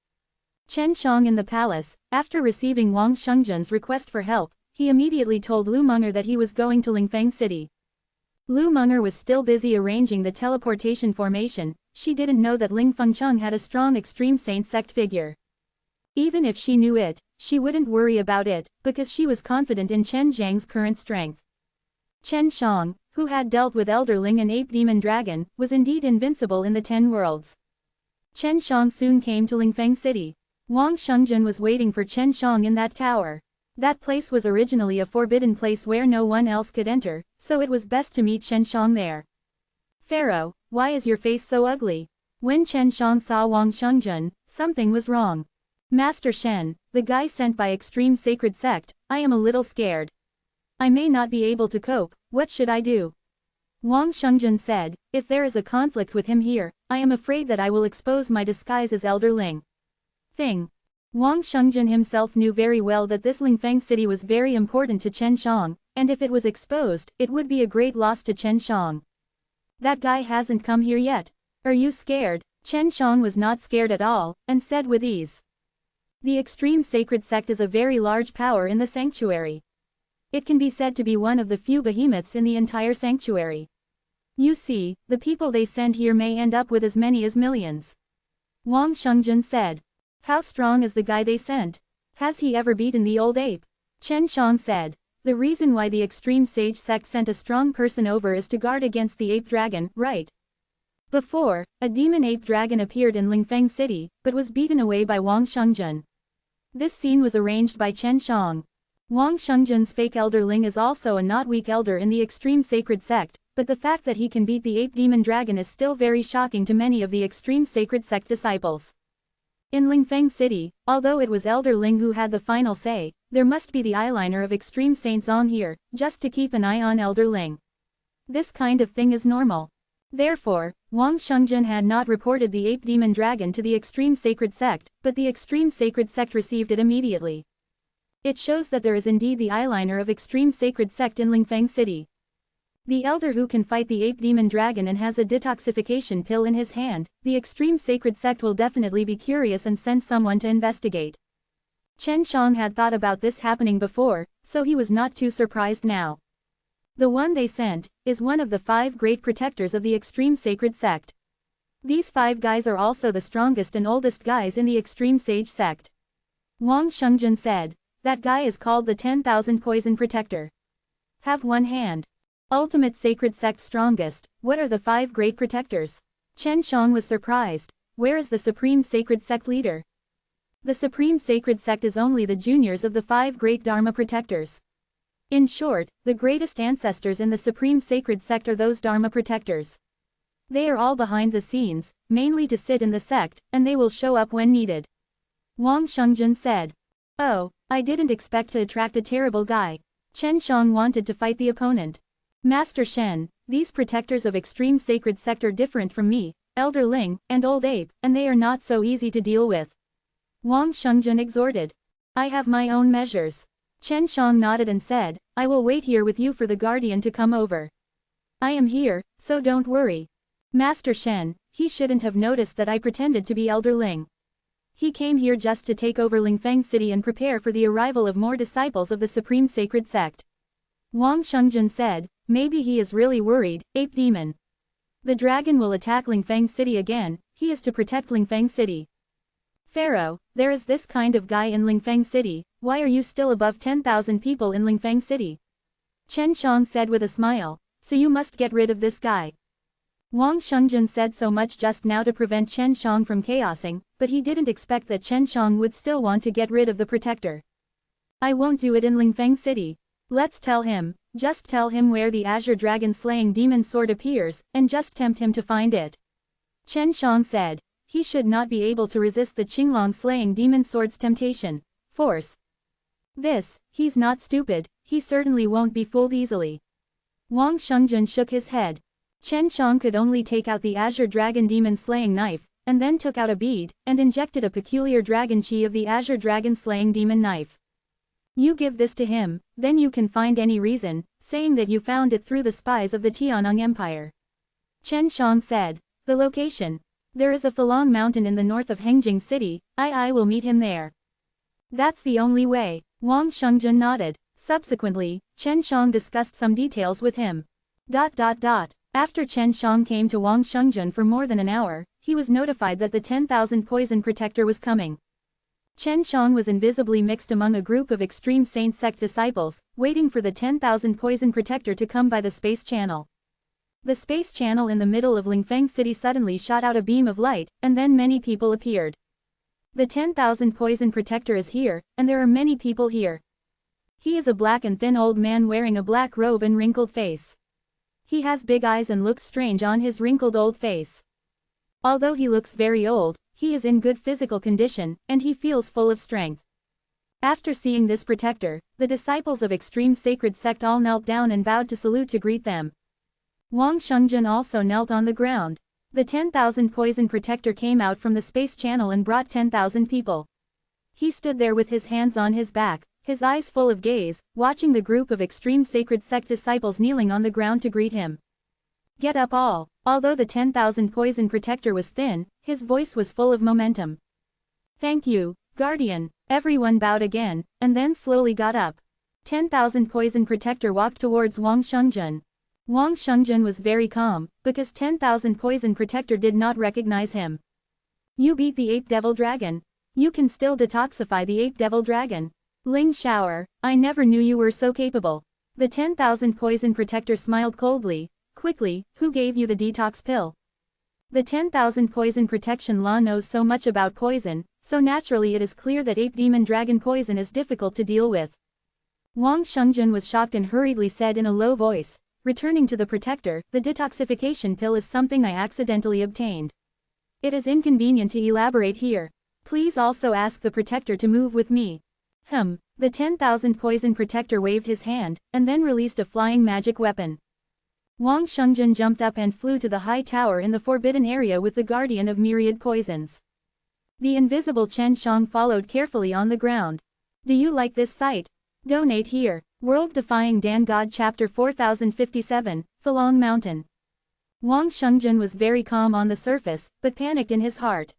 Chen Shang in the palace, after receiving Wang Shungjun's request for help, he immediately told Lu Meng'er that he was going to Lingfeng City. Lu Meng'er was still busy arranging the teleportation formation. She didn't know that Ling Fengcheng had a strong Extreme Saint Sect figure. Even if she knew it, she wouldn't worry about it, because she was confident in Chen Zhang's current strength. Chen Shang, who had dealt with Elder Ling and Ape Demon Dragon, was indeed invincible in the 10 worlds. Chen Shang soon came to Lingfeng City. Wang Shungjun was waiting for Chen Shang in that tower. That place was originally a forbidden place where no one else could enter, so it was best to meet Chen Shang there. Pharaoh, why is your face so ugly? When Chen Shang saw Wang Shungjun, something was wrong. Master Shen, the guy sent by Extreme Sacred Sect, I am a little scared. I may not be able to cope, what should I do? Wang Shungjun said, if there is a conflict with him here, I am afraid that I will expose my disguise as Elder Ling. Wang Shungjun himself knew very well that this Lingfeng City was very important to Chen Shang, and if it was exposed, it would be a great loss to Chen Shang. That guy hasn't come here yet. Are you scared? Chen Shang was not scared at all, and said with ease. The Extreme Sacred Sect is a very large power in the sanctuary. It can be said to be one of the few behemoths in the entire sanctuary. You see, the people they send here may end up with as many as millions. Wang Shungjun said. How strong is the guy they sent? Has he ever beaten the old ape? Chen Shang said. The reason why the Extreme Sage Sect sent a strong person over is to guard against the ape dragon, right? Before, a demon ape dragon appeared in Lingfeng City, but was beaten away by Wang Shungjun. This scene was arranged by Chen Shang. Wang Shungjun's fake Elder Ling is also a not weak elder in the Extreme Sacred Sect, but the fact that he can beat the ape demon dragon is still very shocking to many of the Extreme Sacred Sect disciples. In Lingfeng City, although it was Elder Ling who had the final say, there must be the eyeliner of Extreme Saint Zong here, just to keep an eye on Elder Ling. This kind of thing is normal. Therefore, Wang Shungjun had not reported the ape demon dragon to the Extreme Sacred Sect, but the Extreme Sacred Sect received it immediately. It shows that there is indeed the eyeliner of extreme sacred sect in Lingfeng City. The elder who can fight the ape demon dragon and has a detoxification pill in his hand, the extreme sacred sect will definitely be curious and send someone to investigate. Chen Shang had thought about this happening before, so he was not too surprised now. The one they sent is one of the 5 great protectors of the extreme sacred sect. These 5 guys are also the strongest and oldest guys in the extreme sage sect. Wang Shengzhen said, that guy is called the 10,000 Poison Protector. Have one hand. Ultimate sacred sect strongest, what are the 5 great protectors? Chen Shang was surprised. Where is the supreme sacred sect leader? The supreme sacred sect is only the juniors of the 5 great Dharma protectors. In short, the greatest ancestors in the supreme sacred sect are those Dharma protectors. They are all behind the scenes, mainly to sit in the sect, and they will show up when needed. Wang Shengzhen said. Oh, I didn't expect to attract a terrible guy. Chen Shang wanted to fight the opponent. Master Shen, these protectors of extreme sacred sect are different from me, Elder Ling, and Old Ape, and they are not so easy to deal with. Wang Shengzhen exhorted. I have my own measures. Chen Shang nodded and said, I will wait here with you for the guardian to come over. I am here, so don't worry. Master Shen, he shouldn't have noticed that I pretended to be Elder Ling. He came here just to take over Lingfeng City and prepare for the arrival of more disciples of the Supreme Sacred Sect. Wang Shengzhen said, maybe he is really worried, Ape Demon. The dragon will attack Lingfeng City again, he is to protect Lingfeng City. Pharaoh, there is this kind of guy in Lingfeng City, why are you still above 10,000 people in Lingfeng City? Chen Shang said with a smile, so you must get rid of this guy. Wang Shengzhen said so much just now to prevent Chen Shang from chaosing, but he didn't expect that Chen Shang would still want to get rid of the protector. I won't do it in Lingfeng City. Let's tell him, just tell him where the Azure Dragon slaying demon sword appears, and just tempt him to find it. Chen Shang said, he should not be able to resist the Qinglong slaying demon sword's temptation, force. This, he's not stupid, he certainly won't be fooled easily. Wang Shengzhen shook his head. Chen Shang could only take out the Azure Dragon demon slaying knife, and then took out a bead, and injected a peculiar dragon chi of the Azure Dragon slaying demon knife. You give this to him, then you can find any reason, saying that you found it through the spies of the Tianong Empire. Chen Shang said, the location. There is a Falong mountain in the north of Hengjing City, I will meet him there. That's the only way, Wang Shengzhen nodded. Subsequently, Chen Shang discussed some details with him. After Chen Shang came to Wang Shengzhen for more than an hour, he was notified that the 10,000 Poison Protector was coming. Chen Shang was invisibly mixed among a group of extreme Saint sect disciples, waiting for the 10,000 Poison Protector to come by the space channel. The space channel in the middle of Lingfeng City suddenly shot out a beam of light, and then many people appeared. The 10,000 Poison Protector is here, and there are many people here. He is a black and thin old man wearing a black robe and wrinkled face. He has big eyes and looks strange on his wrinkled old face. Although he looks very old, he is in good physical condition, and he feels full of strength. After seeing this protector, the disciples of extreme sacred sect all knelt down and bowed to salute to greet them. Wang Shengzhen also knelt on the ground. The 10,000 Poison Protector came out from the space channel and brought 10,000 people. He stood there with his hands on his back, his eyes full of gaze, watching the group of extreme sacred sect disciples kneeling on the ground to greet him. Get up all. Although the 10,000 Poison Protector was thin, his voice was full of momentum. Thank you, Guardian. Everyone bowed again, and then slowly got up. 10,000 Poison Protector walked towards Wang Shengzhen. Wang Shengzhen was very calm, because 10,000 Poison Protector did not recognize him. You beat the Ape Devil Dragon. You can still detoxify the Ape Devil Dragon. Ling Shower, I never knew you were so capable. The 10,000 Poison Protector smiled coldly. Quickly, who gave you the detox pill? The 10,000 Poison Protection Law knows so much about poison, so naturally it is clear that Ape Demon Dragon poison is difficult to deal with. Wang Shengzhen was shocked and hurriedly said in a low voice, returning to the protector, the detoxification pill is something I accidentally obtained. It is inconvenient to elaborate here. Please also ask the protector to move with me. The 10,000 Poison Protector waved his hand, and then released a flying magic weapon. Wang Shengzhen jumped up and flew to the high tower in the forbidden area with the guardian of myriad poisons. The invisible Chen Shang followed carefully on the ground. Do you like this site? Donate here. World Defying Dan God Chapter 4057, Falong Mountain. Wang Shungjun was very calm on the surface, but panicked in his heart.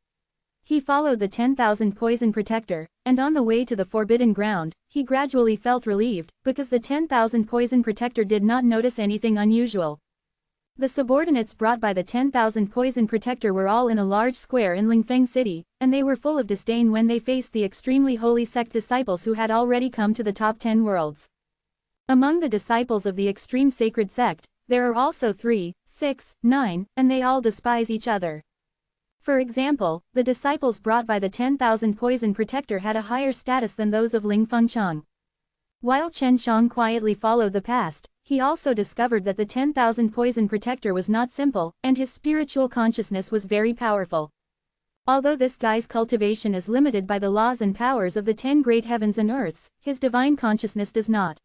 He followed the 10,000 poison protector, and on the way to the forbidden ground, he gradually felt relieved, because the 10,000 poison protector did not notice anything unusual. The subordinates brought by the 10,000 poison protector were all in a large square in Lingfeng City, and they were full of disdain when they faced the extremely holy sect disciples who had already come to the top 10 worlds. Among the disciples of the extreme sacred sect, there are also 3, 6, 9, and they all despise each other. For example, the disciples brought by the 10,000 poison protector had a higher status than those of Ling Fengchang. While Chen Shang quietly followed the past, he also discovered that the 10,000 poison protector was not simple, and his spiritual consciousness was very powerful. Although this guy's cultivation is limited by the laws and powers of the 10 great heavens and earths, his divine consciousness does not.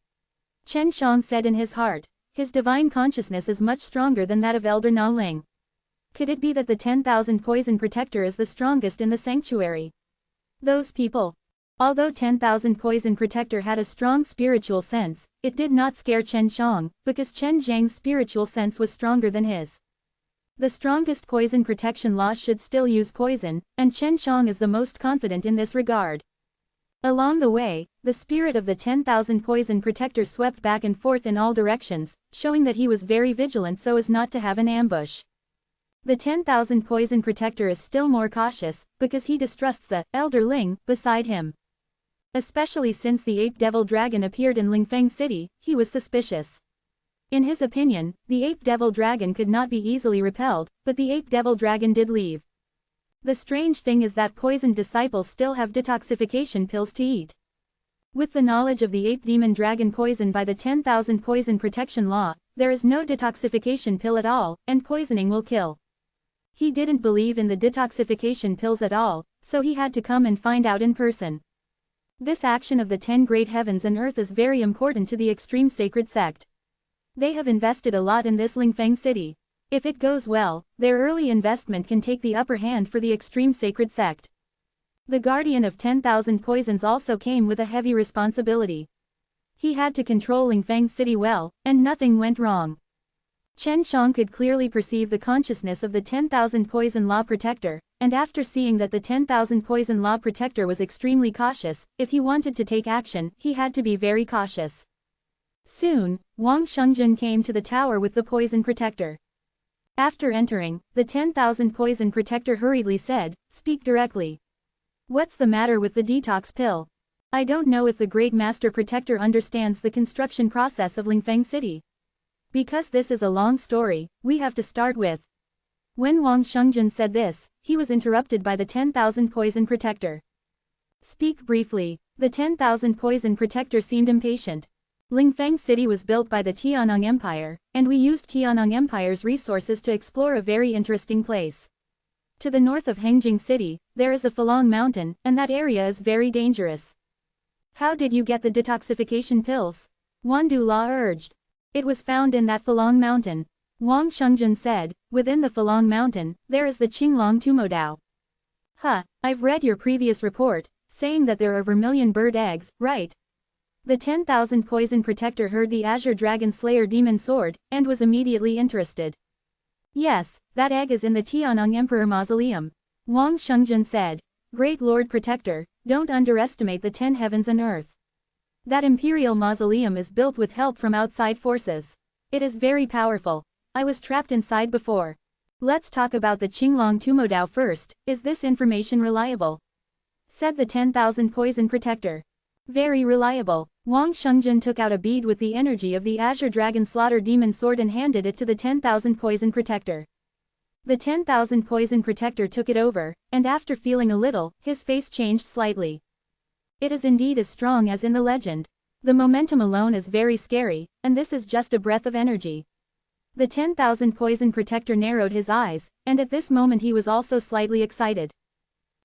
Chen Shang said in his heart, his divine consciousness is much stronger than that of Elder Na Ling. Could it be that the 10,000 poison protector is the strongest in the sanctuary? Those people. Although 10,000 poison protector had a strong spiritual sense, it did not scare Chen Shang, because Chen Zhang's spiritual sense was stronger than his. The strongest poison protection law should still use poison, and Chen Shang is the most confident in this regard. Along the way, the spirit of the 10,000 poison protector swept back and forth in all directions, showing that he was very vigilant so as not to have an ambush. The 10,000 poison protector is still more cautious, because he distrusts the Elder Ling beside him. Especially since the ape devil dragon appeared in Lingfeng City, he was suspicious. In his opinion, the ape devil dragon could not be easily repelled, but the ape devil dragon did leave. The strange thing is that poisoned disciples still have detoxification pills to eat. With the knowledge of the ape demon dragon poison by the 10,000 poison protection law, there is no detoxification pill at all, and poisoning will kill. He didn't believe in the detoxification pills at all, so he had to come and find out in person. This action of the 10 great heavens and earth is very important to the extreme sacred sect. They have invested a lot in this Lingfeng City. If it goes well, their early investment can take the upper hand for the extreme sacred sect. The guardian of 10,000 poisons also came with a heavy responsibility. He had to control Lingfeng City well, and nothing went wrong. Chen Shang could clearly perceive the consciousness of the 10,000 poison law protector, and after seeing that the 10,000 poison law protector was extremely cautious, if he wanted to take action, he had to be very cautious. Soon, Wang Shungjun came to the tower with the poison protector. After entering, the 10,000 poison protector hurriedly said, "Speak directly. What's the matter with the detox pill? I don't know if the Great Master Protector understands the construction process of Lingfeng City. Because this is a long story, we have to start with." When Wang Shungjun said this, he was interrupted by the 10,000 poison protector. "Speak briefly." The 10,000 poison protector seemed impatient. Lingfeng City was built by the Tianong Empire, and we used Tianong Empire's resources to explore a very interesting place. To the north of Hengjing City, there is a Falong Mountain, and that area is very dangerous. How did you get the detoxification pills? Wandu La urged. It was found in that Falong Mountain. Wang Shungjun said, within the Falong Mountain, there is the Qinglong Tumodao. I've read your previous report, saying that there are vermilion bird eggs, right? The 10,000 poison protector heard the Azure Dragon Slayer demon sword, and was immediately interested. Yes, that egg is in the Tianong Emperor Mausoleum. Wang Shungjun said, Great Lord Protector, don't underestimate the 10 heavens and earth. That imperial mausoleum is built with help from outside forces. It is very powerful. I was trapped inside before. Let's talk about the Qinglong Tumodao first. Is this information reliable? Said the 10,000 poison protector. Very reliable. Wang Shungjun took out a bead with the energy of the Azure Dragon Slaughter Demon Sword and handed it to the 10,000 poison protector. The 10,000 poison protector took it over, and after feeling a little, his face changed slightly. It is indeed as strong as in the legend. The momentum alone is very scary, and this is just a breath of energy. The 10,000 poison protector narrowed his eyes, and at this moment he was also slightly excited.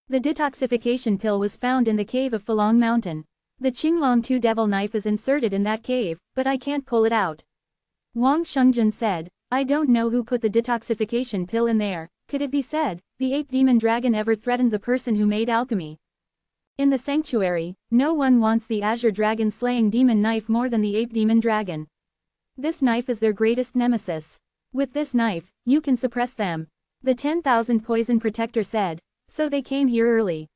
The detoxification pill was found in the cave of Falong Mountain. The Qinglong Two Devil Knife is inserted in that cave, but I can't pull it out. Wang Shungjun said, I don't know who put the detoxification pill in there. Could it be said, the ape demon dragon ever threatened the person who made alchemy? In the sanctuary, no one wants the azure dragon slaying demon knife more than the ape demon dragon. This knife is their greatest nemesis. With this knife, you can suppress them. The 10,000 poison protector said. So they came here early.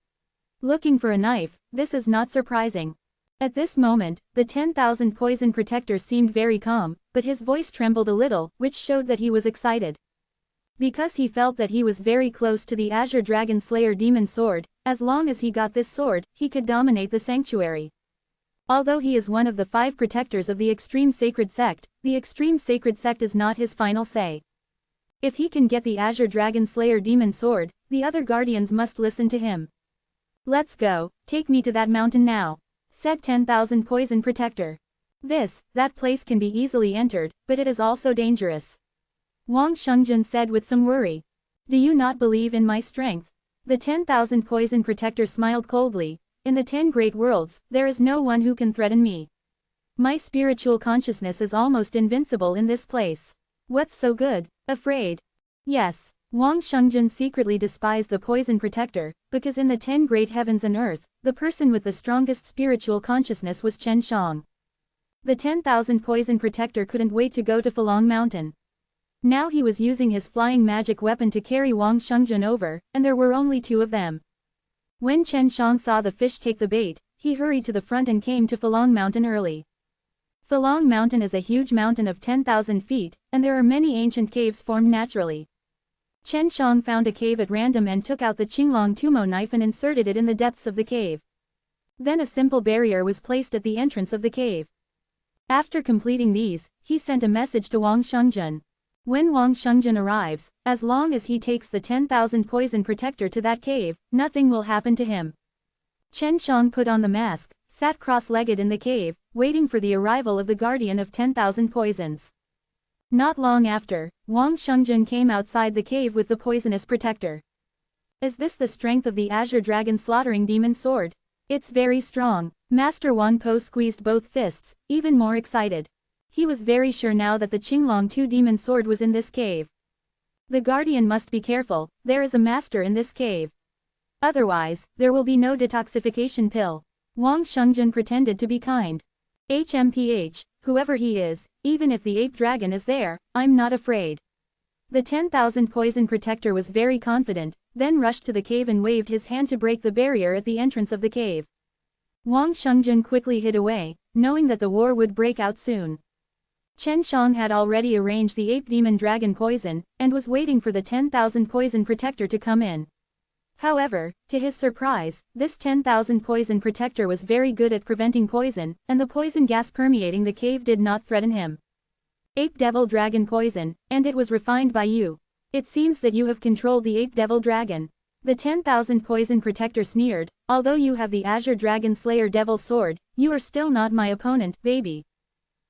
Looking for a knife, this is not surprising. At this moment, the 10,000 poison protector seemed very calm, but his voice trembled a little, which showed that he was excited. Because he felt that he was very close to the Azure Dragon Slayer demon sword, as long as he got this sword, he could dominate the sanctuary. Although he is one of the 5 protectors of the Extreme Sacred Sect, the Extreme Sacred Sect is not his final say. If he can get the Azure Dragon Slayer demon sword, the other guardians must listen to him. Let's go, take me to that mountain now, said 10,000 poison protector. That place can be easily entered, but it is also dangerous. Wang Shungjun said with some worry. Do you not believe in my strength? The 10,000 poison protector smiled coldly. In the 10 great worlds, there is no one who can threaten me. My spiritual consciousness is almost invincible in this place. What's so good? Afraid? Yes. Wang Shungjun secretly despised the poison protector, because in the 10 great heavens and earth, the person with the strongest spiritual consciousness was Chen Shang. The 10,000 poison protector couldn't wait to go to Fulong Mountain. Now he was using his flying magic weapon to carry Wang Shungjun over, and there were only 2 of them. When Chen Shang saw the fish take the bait, he hurried to the front and came to Fulong Mountain early. Fulong Mountain is a huge mountain of 10,000 feet, and there are many ancient caves formed naturally. Chen Shang found a cave at random and took out the Qinglong Tumo knife and inserted it in the depths of the cave. Then a simple barrier was placed at the entrance of the cave. After completing these, he sent a message to Wang Shungjun. When Wang Shungjun arrives, as long as he takes the 10,000 poison protector to that cave, nothing will happen to him. Chen Shang put on the mask, sat cross-legged in the cave, waiting for the arrival of the guardian of 10,000 poisons. Not long after, Wang Shungjun came outside the cave with the poisonous protector. Is this the strength of the Azure Dragon slaughtering demon sword? It's very strong. Master Wan Po squeezed both fists, even more excited. He was very sure now that the Qinglong 2 demon sword was in this cave. The guardian must be careful, there is a master in this cave. Otherwise, there will be no detoxification pill. Wang Shungjun pretended to be kind. HMPH, whoever he is, even if the ape dragon is there, I'm not afraid. The 10,000 poison protector was very confident, then rushed to the cave and waved his hand to break the barrier at the entrance of the cave. Wang Shungjun quickly hid away, knowing that the war would break out soon. Chen Shang had already arranged the ape demon dragon poison, and was waiting for the 10,000 poison protector to come in. However, to his surprise, this 10,000 poison protector was very good at preventing poison, and the poison gas permeating the cave did not threaten him. Ape Devil Dragon poison, and it was refined by you. It seems that you have controlled the Ape Devil Dragon. The 10,000 poison protector sneered, although you have the Azure Dragon Slayer Devil Sword, you are still not my opponent, baby.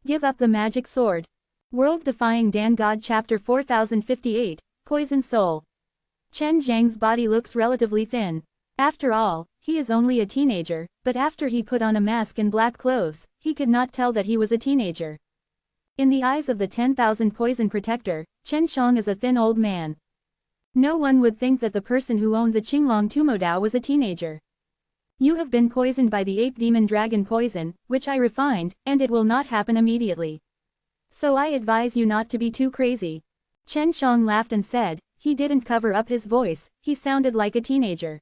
Give up the magic sword. World Defying Dan God Chapter 4058, Poison Soul. Chen Zhang's body looks relatively thin. After all, he is only a teenager, but after he put on a mask and black clothes, he could not tell that he was a teenager. In the eyes of the 10,000 poison protector, Chen Shang is a thin old man. No one would think that the person who owned the Qinglong Tumo Dao was a teenager. You have been poisoned by the ape demon dragon poison, which I refined, and it will not happen immediately. So I advise you not to be too crazy. Chen Shang laughed and said, he didn't cover up his voice, he sounded like a teenager.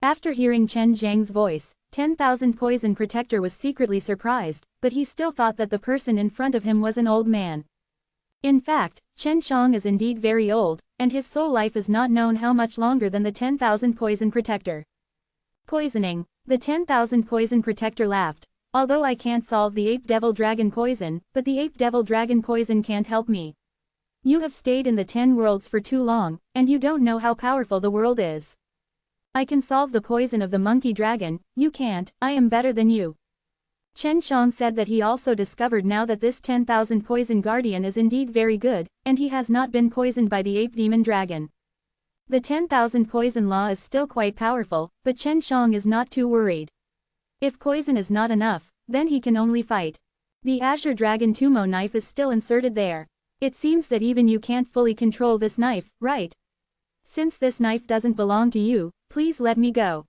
After hearing Chen Zhang's voice, 10,000 poison protector was secretly surprised, but he still thought that the person in front of him was an old man. In fact, Chen Shang is indeed very old, and his soul life is not known how much longer than the 10,000 poison protector. Poisoning. The 10,000 poison protector laughed. Although I can't solve the ape devil dragon poison, but the ape devil dragon poison can't help me. You have stayed in the 10 worlds for too long, and you don't know how powerful the world is. I can solve the poison of the monkey dragon, you can't, I am better than you. Chen Shang said that he also discovered now that this 10,000 poison guardian is indeed very good, and he has not been poisoned by the ape demon dragon. The 10,000 poison law is still quite powerful, but Chen Shang is not too worried. If poison is not enough, then he can only fight. The Azure Dragon Tumo knife is still inserted there. It seems that even you can't fully control this knife, right? Since this knife doesn't belong to you, please let me go.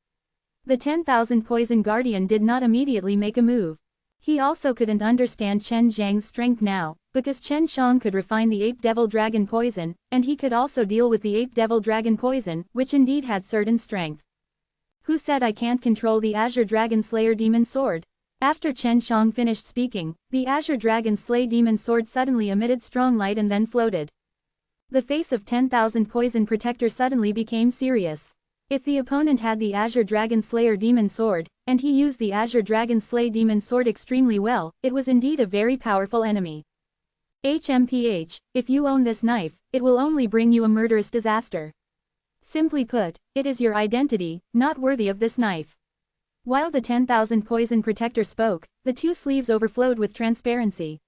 The 10,000 poison guardian did not immediately make a move. He also couldn't understand Chen Zhang's strength now, because Chen Shang could refine the ape devil dragon poison, and he could also deal with the ape devil dragon poison, which indeed had certain strength. Who said I can't control the Azure Dragon Slayer Demon Sword? After Chen Shang finished speaking, the Azure Dragon Slay Demon Sword suddenly emitted strong light and then floated. The face of 10,000 Poison Protector suddenly became serious. If the opponent had the Azure Dragon Slayer Demon Sword, and he used the Azure Dragon Slay Demon Sword extremely well, it was indeed a very powerful enemy. HMPH, if you own this knife, it will only bring you a murderous disaster. Simply put, it is your identity, not worthy of this knife. While the 10,000 Poison Protector spoke, the two sleeves overflowed with transparency.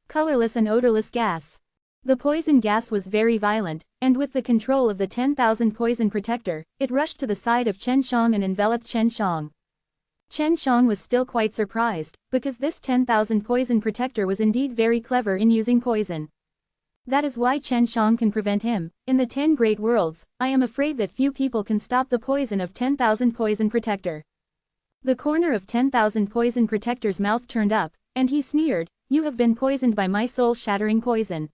Colorless and odorless gas. The poison gas was very violent, and with the control of the 10,000 Poison Protector, it rushed to the side of Chen Shang and enveloped Chen Shang. Chen Shang was still quite surprised, because this 10,000 Poison Protector was indeed very clever in using poison. That is why Chen Shang can prevent him. In the 10 Great Worlds, I am afraid that few people can stop the poison of 10,000 Poison Protector. The corner of 10,000 Poison Protector's mouth turned up, and he sneered, "You have been poisoned by my soul-shattering poison."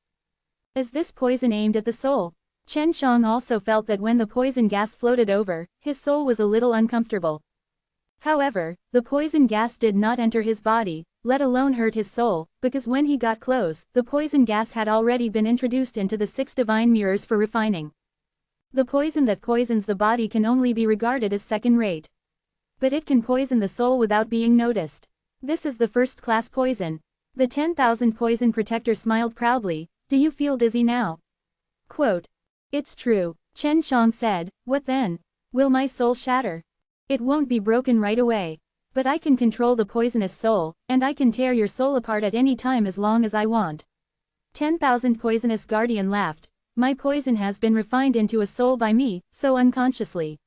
Is this poison aimed at the soul? Chen Shang also felt that when the poison gas floated over, his soul was a little uncomfortable. However, the poison gas did not enter his body, let alone hurt his soul, because when he got close, the poison gas had already been introduced into the 6 divine mirrors for refining. The poison that poisons the body can only be regarded as second-rate. But it can poison the soul without being noticed. This is the first-class poison. The 10,000 Poison Protector smiled proudly. Do you feel dizzy now? Quote. It's true, Chen Shang said. What then? Will my soul shatter? It won't be broken right away. But I can control the poisonous soul, and I can tear your soul apart at any time as long as I want. 10,000 Poisonous Guardian laughed. My poison has been refined into a soul by me, so unconsciously.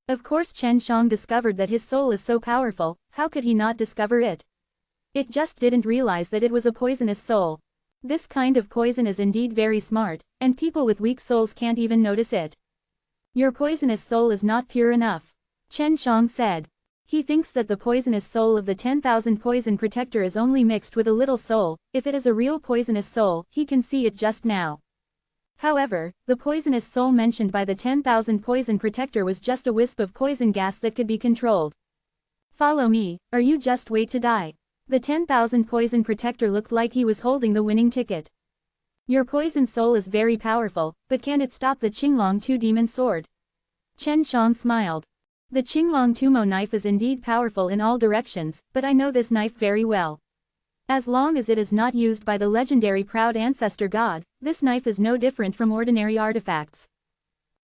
Of course Chen Shang discovered that his soul is so powerful, how could he not discover it? It just didn't realize that it was a poisonous soul. This kind of poison is indeed very smart, and people with weak souls can't even notice it. Your poisonous soul is not pure enough, Chen Shang said. He thinks that the poisonous soul of the 10,000 Poison Protector is only mixed with a little soul. If it is a real poisonous soul, he can see it just now. However, the poisonous soul mentioned by the 10,000 Poison Protector was just a wisp of poison gas that could be controlled. Follow me, or you just wait to die. The 10,000 Poison Protector looked like he was holding the winning ticket. Your poison soul is very powerful, but can it stop the Qinglong Tu Demon Sword? Chen Shang smiled. The Qinglong Tumo knife is indeed powerful in all directions, but I know this knife very well. As long as it is not used by the legendary Proud Ancestor God, this knife is no different from ordinary artifacts.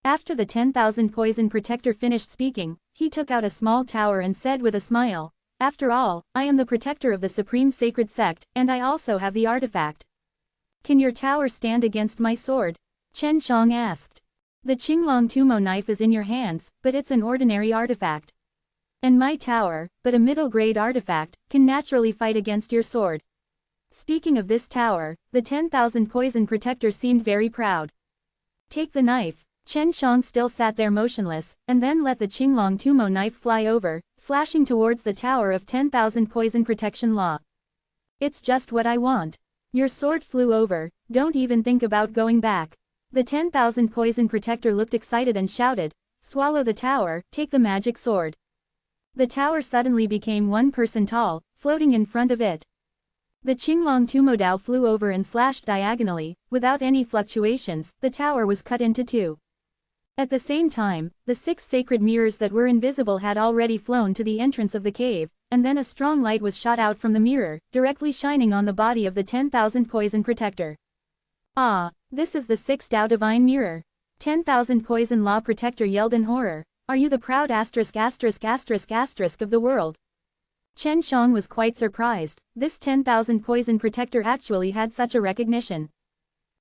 After the 10,000 Poison Protector finished speaking, he took out a small tower and said with a smile, After all, I am the protector of the Supreme Sacred Sect, and I also have the artifact. Can your tower stand against my sword? Chen Shang asked. The Qinglong Tumo knife is in your hands, but it's an ordinary artifact. And my tower, but a middle-grade artifact, can naturally fight against your sword. Speaking of this tower, the 10,000 Poison Protector seemed very proud. Take the knife. Chen Shang still sat there motionless, and then let the Qinglong Tumo knife fly over, slashing towards the tower of 10,000 Poison Protection Law. It's just what I want. Your sword flew over, don't even think about going back. The 10,000 Poison Protector looked excited and shouted, Swallow the tower, take the magic sword. The tower suddenly became 1 person tall, floating in front of it. The Qinglong Tumo Dao flew over and slashed diagonally, without any fluctuations, the tower was cut into 2. At the same time, the 6 sacred mirrors that were invisible had already flown to the entrance of the cave, and then a strong light was shot out from the mirror, directly shining on the body of the 10,000 Poison Protector. Ah, this is the 6th Dao Divine Mirror. 10,000 Poison Law Protector yelled in horror. Are you the proud ***** of the world? Chen Shang was quite surprised. This 10,000 Poison Protector actually had such a recognition.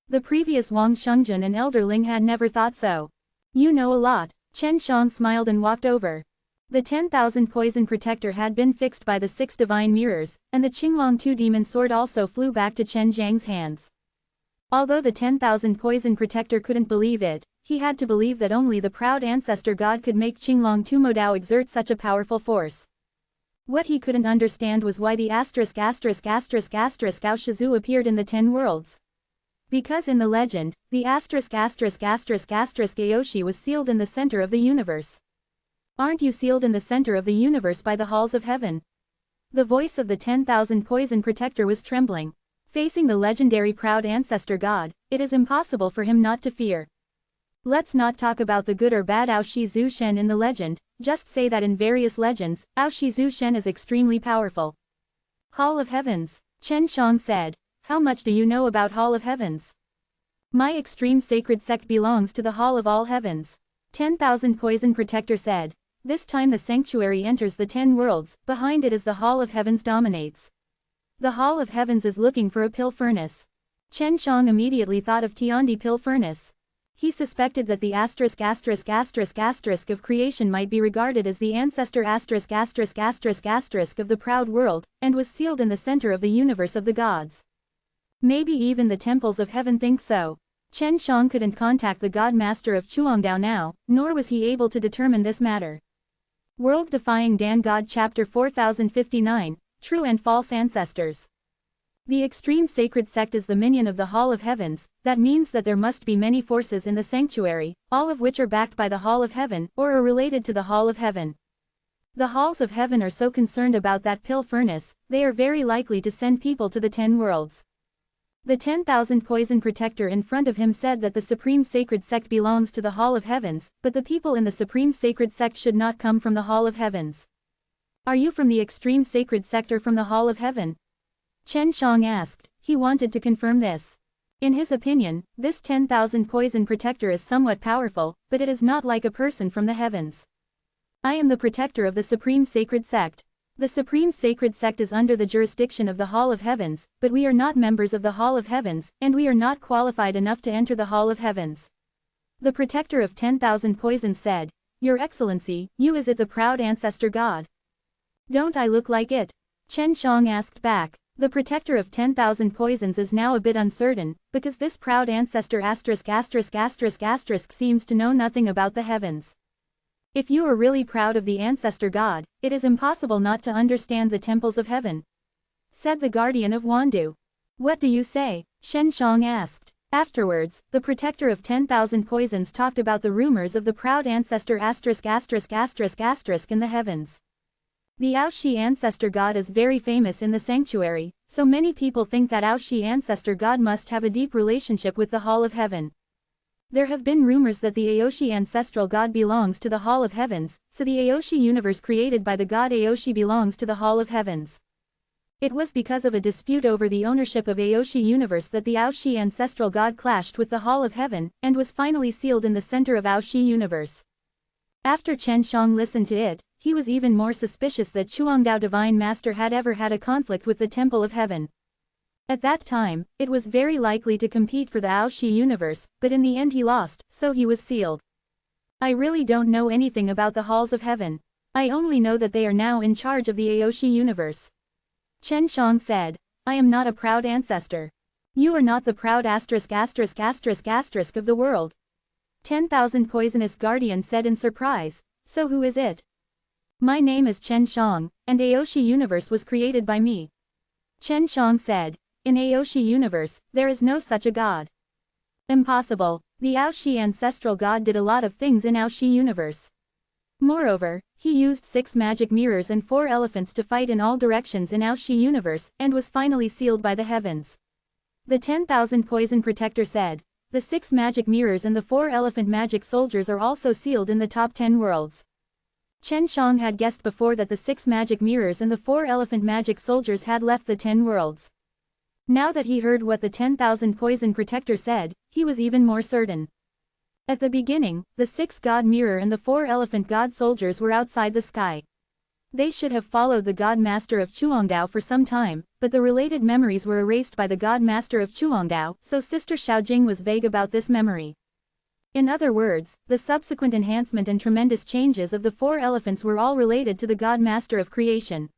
The previous Wang Shungjun and Elderling had never thought so. You know a lot. Chen Shang smiled and walked over. The 10,000 Poison Protector had been fixed by the 6 divine mirrors, and the Qinglong Tu Demon Sword also flew back to Chen Zhang's hands. Although the 10,000 Poison Protector couldn't believe it, He had to believe that only the proud ancestor god could make Qinglong Tumodao exert such a powerful force. What he couldn't understand was why the ***** Ao Shizu appeared in the 10 worlds. Because in the legend, the **** Aoshi was sealed in the center of the universe. Aren't you sealed in the center of the universe by the halls of heaven? The voice of the 10,000 poison protector was trembling. Facing the legendary proud ancestor god, it is impossible for him not to fear. Let's not talk about the good or bad Ao Shizu Shen in the legend, just say that in various legends, Ao Shizu Shen is extremely powerful. Hall of Heavens, Chen Shang said. How much do you know about Hall of Heavens? My extreme sacred sect belongs to the Hall of all Heavens. 10,000 Poison Protector said. This time the sanctuary enters the 10 worlds, behind it is the Hall of Heavens dominates. The Hall of Heavens is looking for a pill furnace. Chen Shang immediately thought of Tiandi pill furnace. He suspected that the **** of creation might be regarded as the ancestor **** of the proud world, and was sealed in the center of the universe of the gods. Maybe even the temples of heaven think so. Chen Shang couldn't contact the god master of Chuangdao now, nor was he able to determine this matter. World Defying Dan God Chapter 4059, True and False Ancestors. The extreme sacred sect is the minion of the Hall of Heavens. That means that there must be many forces in the sanctuary, all of which are backed by the Hall of Heaven, or are related to the Hall of Heaven. The Halls of Heaven are so concerned about that pill furnace, they are very likely to send people to the 10 worlds. The 10,000 Poison Protector in front of him said that the Supreme Sacred Sect belongs to the Hall of Heavens, but the people in the Supreme Sacred Sect should not come from the Hall of Heavens. Are you from the Extreme Sacred Sect or from the Hall of Heaven? Chen Shang asked. He wanted to confirm this. In his opinion, this 10,000 Poison Protector is somewhat powerful, but it is not like a person from the heavens. I am the protector of the Supreme Sacred Sect. The Supreme Sacred Sect is under the jurisdiction of the Hall of Heavens, but we are not members of the Hall of Heavens, and we are not qualified enough to enter the Hall of Heavens. The protector of 10,000 poisons said, Your Excellency, you is it the proud ancestor god? Don't I look like it? Chen Shang asked back. The protector of 10,000 poisons is now a bit uncertain, because this proud ancestor seems to know nothing about the heavens. If you are really proud of the ancestor god, it is impossible not to understand the temples of heaven, said the guardian of Wandu. What do you say? Shen Shang asked. Afterwards, the protector of 10,000 poisons talked about the rumors of the proud ancestor in the heavens. The Aoshi ancestor god is very famous in the sanctuary, so many people think that Aoshi ancestor god must have a deep relationship with the Hall of Heaven. There have been rumors that the Aoshi ancestral god belongs to the Hall of Heavens, so the Aoshi universe created by the god Aoshi belongs to the Hall of Heavens. It was because of a dispute over the ownership of Aoshi universe that the Aoshi ancestral god clashed with the Hall of Heaven, and was finally sealed in the center of Aoshi universe. After Chen Shang listened to it, he was even more suspicious that Chuangdao Divine Master had ever had a conflict with the Temple of Heaven. At that time, it was very likely to compete for the Aoshi universe, but in the end he lost, so he was sealed. I really don't know anything about the Halls of Heaven. I only know that they are now in charge of the Aoshi universe. Chen Shang said, I am not a proud ancestor. You are not the proud of the world. 10,000 Poisonous Guardian said in surprise, so who is it? My name is Chen Shang, and Aoshi universe was created by me. Chen Shang said, in Aoshi universe, there is no such a god. Impossible. The Aoshi ancestral god did a lot of things in Aoshi universe. Moreover, he used 6 magic mirrors and 4 elephants to fight in all directions in Aoshi universe, and was finally sealed by the heavens. The 10,000 Poison Protector said, the 6 magic mirrors and the 4 elephant magic soldiers are also sealed in the top 10 worlds. Chen Shang had guessed before that the 6 magic mirrors and the 4 elephant magic soldiers had left the 10 worlds. Now that he heard what the 10,000 Poison Protector said, he was even more certain. At the beginning, the 6 God Mirror and the 4 elephant God Soldiers were outside the sky. They should have followed the God Master of Chuangdao for some time, but the related memories were erased by the God Master of Chuangdao, so Sister Xiaojing was vague about this memory. In other words, the subsequent enhancement and tremendous changes of the 4 elephants were all related to the God Master of Creation.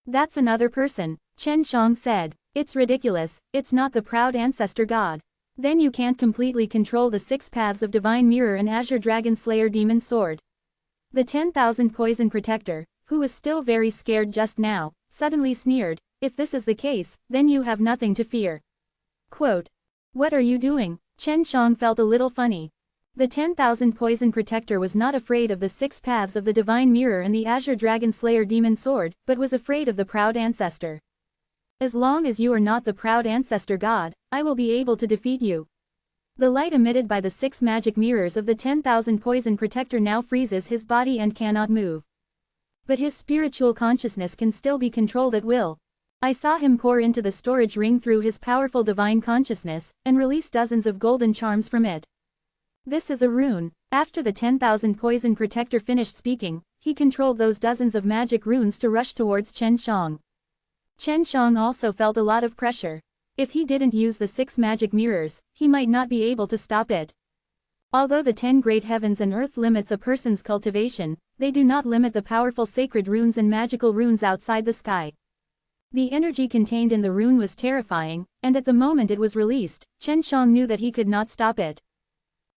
That's another person, Chen Shang said. It's ridiculous, it's not the proud ancestor god. Then you can't completely control the 6 paths of Divine Mirror and Azure Dragon Slayer Demon Sword. The 10,000 Poison Protector, who was still very scared just now, suddenly sneered, if this is the case, then you have nothing to fear. Quote. What are you doing? Chen Shang felt a little funny. The 10,000 Poison Protector was not afraid of the 6 paths of the Divine Mirror and the Azure Dragon Slayer Demon Sword, but was afraid of the proud ancestor. As long as you are not the proud ancestor god, I will be able to defeat you. The light emitted by the 6 magic mirrors of the 10,000 Poison Protector now freezes his body and cannot move. But his spiritual consciousness can still be controlled at will. I saw him pour into the storage ring through his powerful divine consciousness, and release dozens of golden charms from it. This is a rune. After the 10,000 Poison Protector finished speaking, he controlled those dozens of magic runes to rush towards Chen Shang. Chen Shang also felt a lot of pressure. If he didn't use the 6 magic mirrors, he might not be able to stop it. Although the 10 great heavens and earth limits a person's cultivation, they do not limit the powerful sacred runes and magical runes outside the sky. The energy contained in the rune was terrifying, and at the moment it was released, Chen Shang knew that he could not stop it.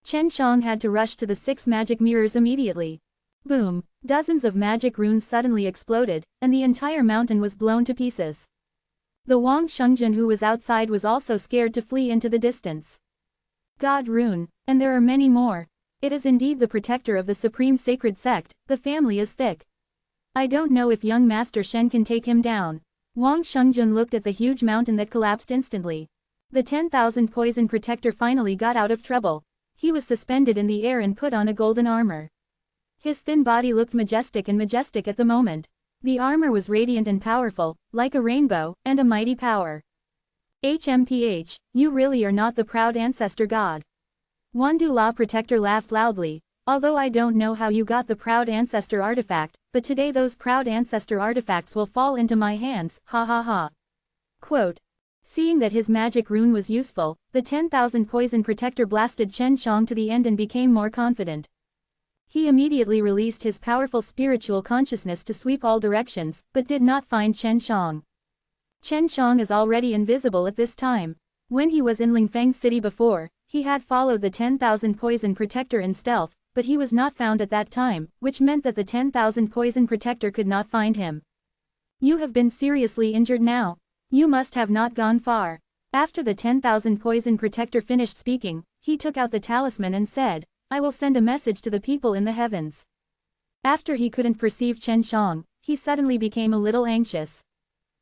Chen Shang had to rush to the 6 magic mirrors immediately. Boom! Dozens of magic runes suddenly exploded, and the entire mountain was blown to pieces. The Wang Shengzhen who was outside was also scared to flee into the distance. God rune, and there are many more. It is indeed the protector of the supreme sacred sect, the family is thick. I don't know if young Master Shen can take him down. Wang Shengzhen looked at the huge mountain that collapsed instantly. The 10,000 Poison Protector finally got out of trouble. He was suspended in the air and put on a golden armor. His thin body looked majestic at the moment. The armor was radiant and powerful, like a rainbow, and a mighty power. HMPH, you really are not the proud ancestor god. Wandu La Protector laughed loudly. Although I don't know how you got the proud ancestor artifact, but today those proud ancestor artifacts will fall into my hands, ha ha ha. Quote. Seeing that his magic rune was useful, the 10,000 Poison Protector blasted Chen Shang to the end and became more confident. He immediately released his powerful spiritual consciousness to sweep all directions, but did not find Chen Shang. Chen Shang is already invisible at this time. When he was in Lingfeng City before, he had followed the 10,000 Poison Protector in stealth, but he was not found at that time, which meant that the 10,000 Poison Protector could not find him. You have been seriously injured now. You must have not gone far. After the 10,000 Poison Protector finished speaking, he took out the talisman and said, I will send a message to the people in the heavens. After he couldn't perceive Chen Shang, he suddenly became a little anxious.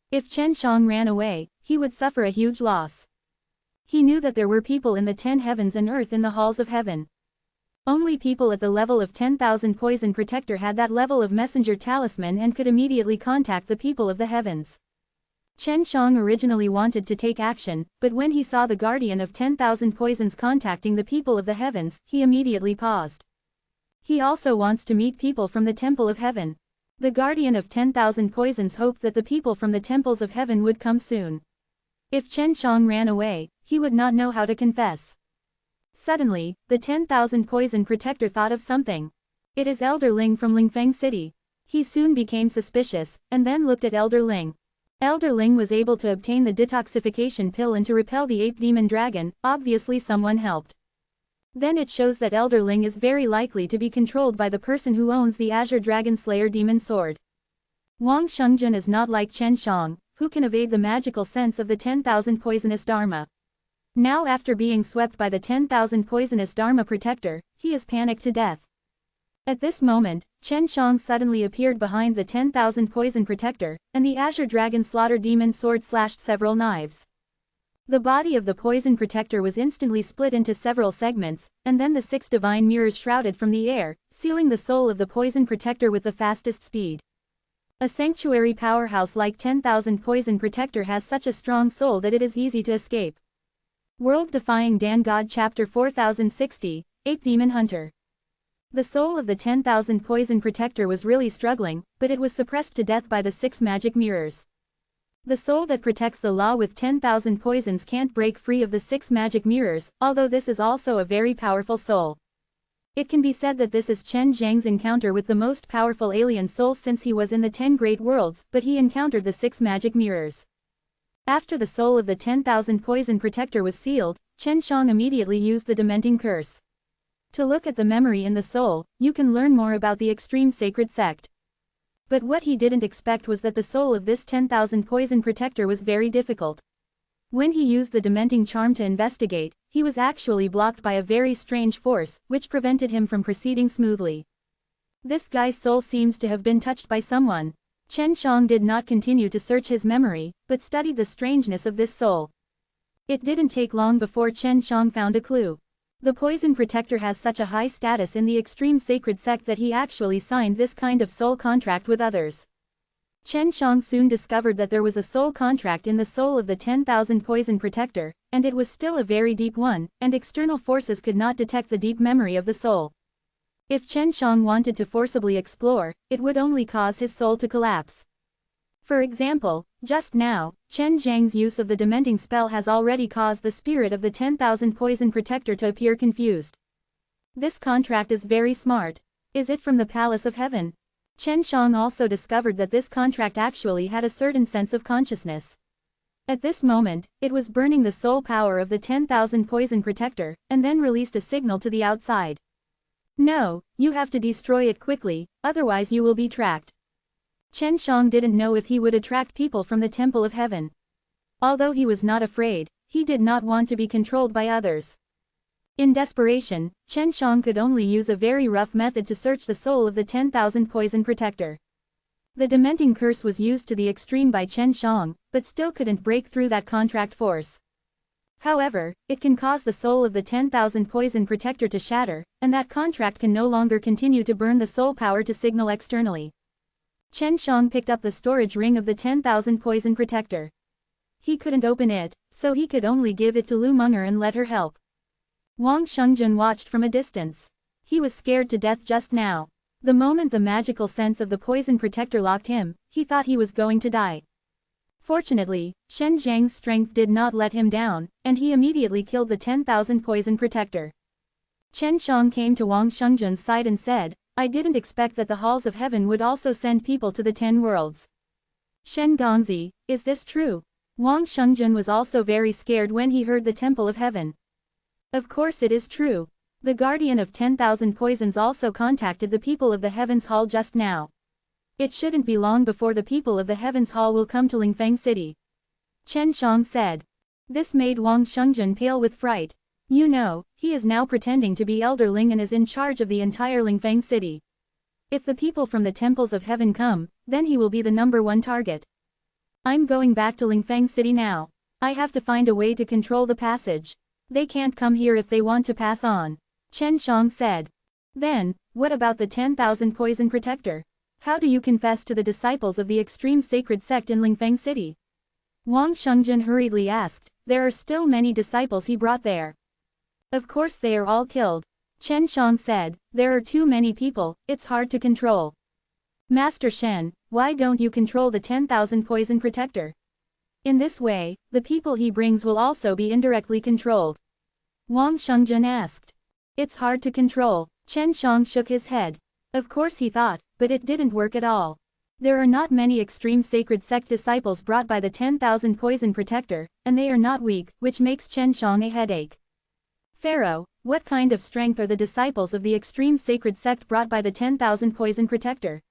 If Chen Shang ran away, he would suffer a huge loss. He knew that there were people in the 10 heavens and earth in the halls of heaven. Only people at the level of 10,000 Poison Protector had that level of messenger talisman and could immediately contact the people of the heavens. Chen Shang originally wanted to take action, but when he saw the guardian of 10,000 poisons contacting the people of the heavens, he immediately paused. He also wants to meet people from the temple of heaven. The guardian of 10,000 poisons hoped that the people from the temples of heaven would come soon. If Chen Shang ran away, he would not know how to confess. Suddenly, the 10,000 Poison Protector thought of something. It is Elder Ling from Lingfeng City. He soon became suspicious, and then looked at Elder Ling. Elder Ling was able to obtain the detoxification pill and to repel the ape demon dragon, obviously someone helped. Then it shows that Elder Ling is very likely to be controlled by the person who owns the Azure Dragon Slayer Demon Sword. Wang Shengzhen is not like Chen Shang, who can evade the magical sense of the 10,000 poisonous Dharma. Now after being swept by the 10,000 poisonous Dharma protector, he is panicked to death. At this moment, Chen Shang suddenly appeared behind the 10,000 poison protector, and the Azure Dragon Slaughter Demon Sword slashed several knives. The body of the poison protector was instantly split into several segments, and then the 6 divine mirrors shrouded from the air, sealing the soul of the poison protector with the fastest speed. A sanctuary powerhouse like 10,000 poison protector has such a strong soul that it is easy to escape. World Defying Dan God Chapter 4060, Ape Demon Hunter. The soul of the 10,000 poison protector was really struggling, but it was suppressed to death by the 6 magic mirrors. The soul that protects the law with 10,000 poisons can't break free of the 6 magic mirrors, although this is also a very powerful soul. It can be said that this is Chen Zhang's encounter with the most powerful alien soul since he was in the 10 great worlds, but he encountered the 6 magic mirrors. After the soul of the 10,000 poison protector was sealed, Chen Shang immediately used the dementing curse. To look at the memory in the soul, you can learn more about the extreme sacred sect. But what he didn't expect was that the soul of this 10,000 poison protector was very difficult. When he used the dementing charm to investigate, he was actually blocked by a very strange force, which prevented him from proceeding smoothly. This guy's soul seems to have been touched by someone. Chen Shang did not continue to search his memory, but studied the strangeness of this soul. It didn't take long before Chen Shang found a clue. The poison protector has such a high status in the extreme sacred sect that he actually signed this kind of soul contract with others. Chen Shang soon discovered that there was a soul contract in the soul of the 10,000 poison protector, and it was still a very deep one, and external forces could not detect the deep memory of the soul. If Chen Shang wanted to forcibly explore, it would only cause his soul to collapse. For example, just now, Chen Zhang's use of the dementing spell has already caused the spirit of the 10,000 poison protector to appear confused. This contract is very smart. Is it from the Palace of Heaven? Chen Shang also discovered that this contract actually had a certain sense of consciousness. At this moment, it was burning the soul power of the 10,000 poison protector, and then released a signal to the outside. No, you have to destroy it quickly, otherwise you will be tracked. Chen Shang didn't know if he would attract people from the Temple of Heaven. Although he was not afraid, he did not want to be controlled by others. In desperation, Chen Shang could only use a very rough method to search the soul of the 10,000 poison protector. The dementing curse was used to the extreme by Chen Shang, but still couldn't break through that contract force. However, it can cause the soul of the 10,000 poison protector to shatter, and that contract can no longer continue to burn the soul power to signal externally. Chen Shang picked up the storage ring of the 10,000 poison protector. He couldn't open it, so he could only give it to Lu Meng'er and let her help. Wang Shengzhen watched from a distance. He was scared to death just now. The moment the magical sense of the poison protector locked him, he thought he was going to die. Fortunately, Shen Zhang's strength did not let him down, and he immediately killed the 10,000 poison protector. Chen Shang came to Wang Shengzhen's side and said, I didn't expect that the halls of heaven would also send people to the 10 worlds. Shen Gongzi, is this true? Wang Shengzhen was also very scared when he heard the Temple of Heaven. Of course it is true. The guardian of 10,000 poisons also contacted the people of the Heavens Hall just now. It shouldn't be long before the people of the Heavens Hall will come to Lingfeng City. Chen Shang said. This made Wang Shengzhen pale with fright. You know, he is now pretending to be Elder Ling and is in charge of the entire Lingfeng City. If the people from the temples of heaven come, then he will be the #1 target. I'm going back to Lingfeng City now. I have to find a way to control the passage. They can't come here if they want to pass on. Chen Shang said. Then, what about the 10,000 poison protector? How do you confess to the disciples of the extreme sacred sect in Lingfeng City? Wang Shengzhen hurriedly asked. There are still many disciples he brought there. Of course they are all killed. Chen Shang said, there are too many people, it's hard to control. Master Shen, why don't you control the 10,000 poison protector? In this way, the people he brings will also be indirectly controlled. Wang Shengzhen asked. It's hard to control. Chen Shang shook his head. Of course he thought, but it didn't work at all. There are not many extreme sacred sect disciples brought by the 10,000 poison protector, and they are not weak, which makes Chen Shang a headache. Pharaoh, what kind of strength are the disciples of the extreme sacred sect brought by the 10,000 poison protector?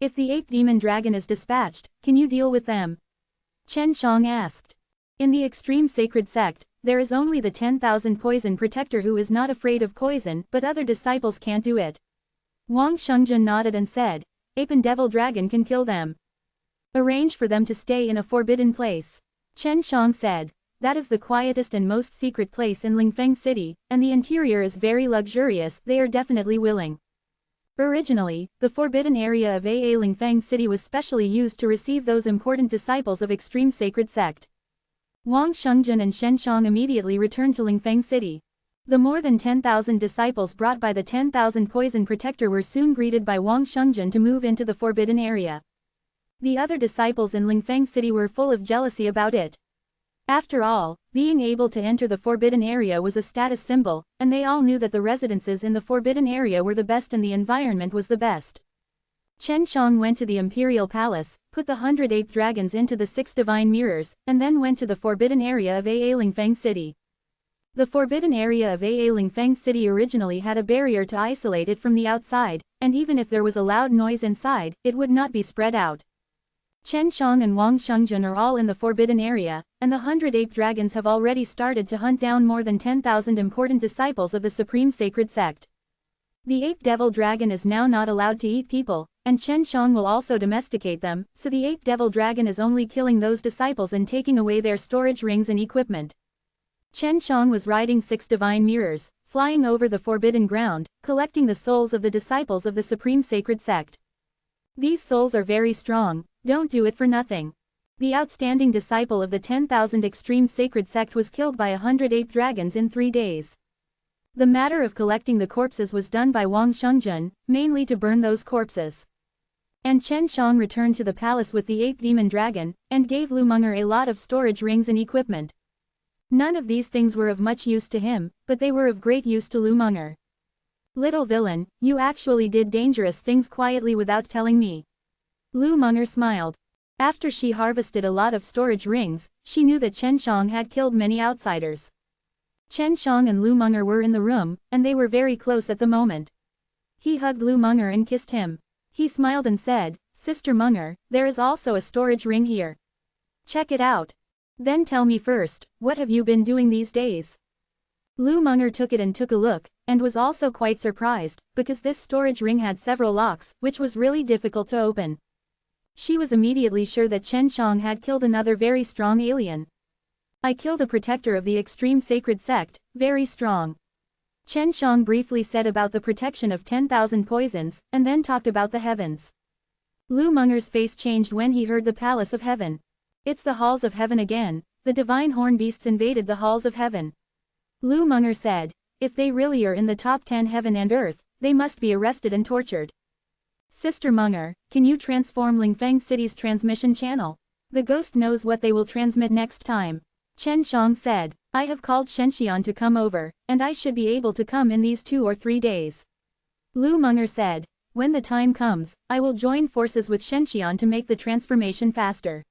If the 8th demon dragon is dispatched, can you deal with them? Chen Shang asked. In the extreme sacred sect, there is only the 10,000 poison protector who is not afraid of poison, but other disciples can't do it. Wang Shengzhen nodded and said, Ape and Devil Dragon can kill them. Arrange for them to stay in a forbidden place. Chen Shang said. That is the quietest and most secret place in Lingfeng City, and the interior is very luxurious, they are definitely willing. Originally, the forbidden area of AA Lingfeng City was specially used to receive those important disciples of extreme sacred sect. Wang Shengzhen and Shen Shang immediately returned to Lingfeng City. The more than 10,000 disciples brought by the 10,000 poison protector were soon greeted by Wang Shengzhen to move into the forbidden area. The other disciples in Lingfeng City were full of jealousy about it. After all, being able to enter the forbidden area was a status symbol, and they all knew that the residences in the forbidden area were the best and the environment was the best. Chen Shang went to the imperial palace, put the 108 dragons into the 6 divine mirrors, and then went to the forbidden area of AA Lingfeng City. The forbidden area of Lingfeng City originally had a barrier to isolate it from the outside, and even if there was a loud noise inside, it would not be spread out. Chen Shang and Wang Shengjun are all in the forbidden area, and the 100 ape dragons have already started to hunt down more than 10,000 important disciples of the supreme sacred sect. The ape devil dragon is now not allowed to eat people, and Chen Shang will also domesticate them, so the ape devil dragon is only killing those disciples and taking away their storage rings and equipment. Chen Shang was riding 6 divine mirrors, flying over the forbidden ground, collecting the souls of the disciples of the supreme sacred sect. These souls are very strong, don't do it for nothing. The outstanding disciple of the 10,000 extreme sacred sect was killed by 100 ape dragons in 3 days. The matter of collecting the corpses was done by Wang Shengjun, mainly to burn those corpses. And Chen Shang returned to the palace with the ape demon dragon, and gave Lu Meng'er a lot of storage rings and equipment. None of these things were of much use to him, but they were of great use to Lu Meng'er. Little villain, you actually did dangerous things quietly without telling me. Lu Meng'er smiled. After she harvested a lot of storage rings, she knew that Chen Shang had killed many outsiders. Chen Shang and Lu Meng'er were in the room, and they were very close at the moment. He hugged Lu Meng'er and kissed him. He smiled and said, "Sister Meng'er, there is also a storage ring here. Check it out. Then tell me first, what have you been doing these days?" Lu Meng'er took it and took a look, and was also quite surprised, because this storage ring had several locks, which was really difficult to open. She was immediately sure that Chen Shang had killed another very strong alien. "I killed a protector of the extreme sacred sect, very strong." Chen Shang briefly said about the protection of 10,000 poisons, and then talked about the heavens. Lu Meng'er's face changed when he heard the palace of heaven. It's the halls of heaven again, the divine horn beasts invaded the halls of heaven. Lu Meng'er said, "If they really are in the top 10 heaven and earth, they must be arrested and tortured." "Sister Meng'er, can you transform Lingfeng City's transmission channel? The ghost knows what they will transmit next time." Chen Shang said, "I have called Shenxian to come over, and I should be able to come in these 2 or 3 days." Lu Meng'er said, "When the time comes, I will join forces with Shenxian to make the transformation faster."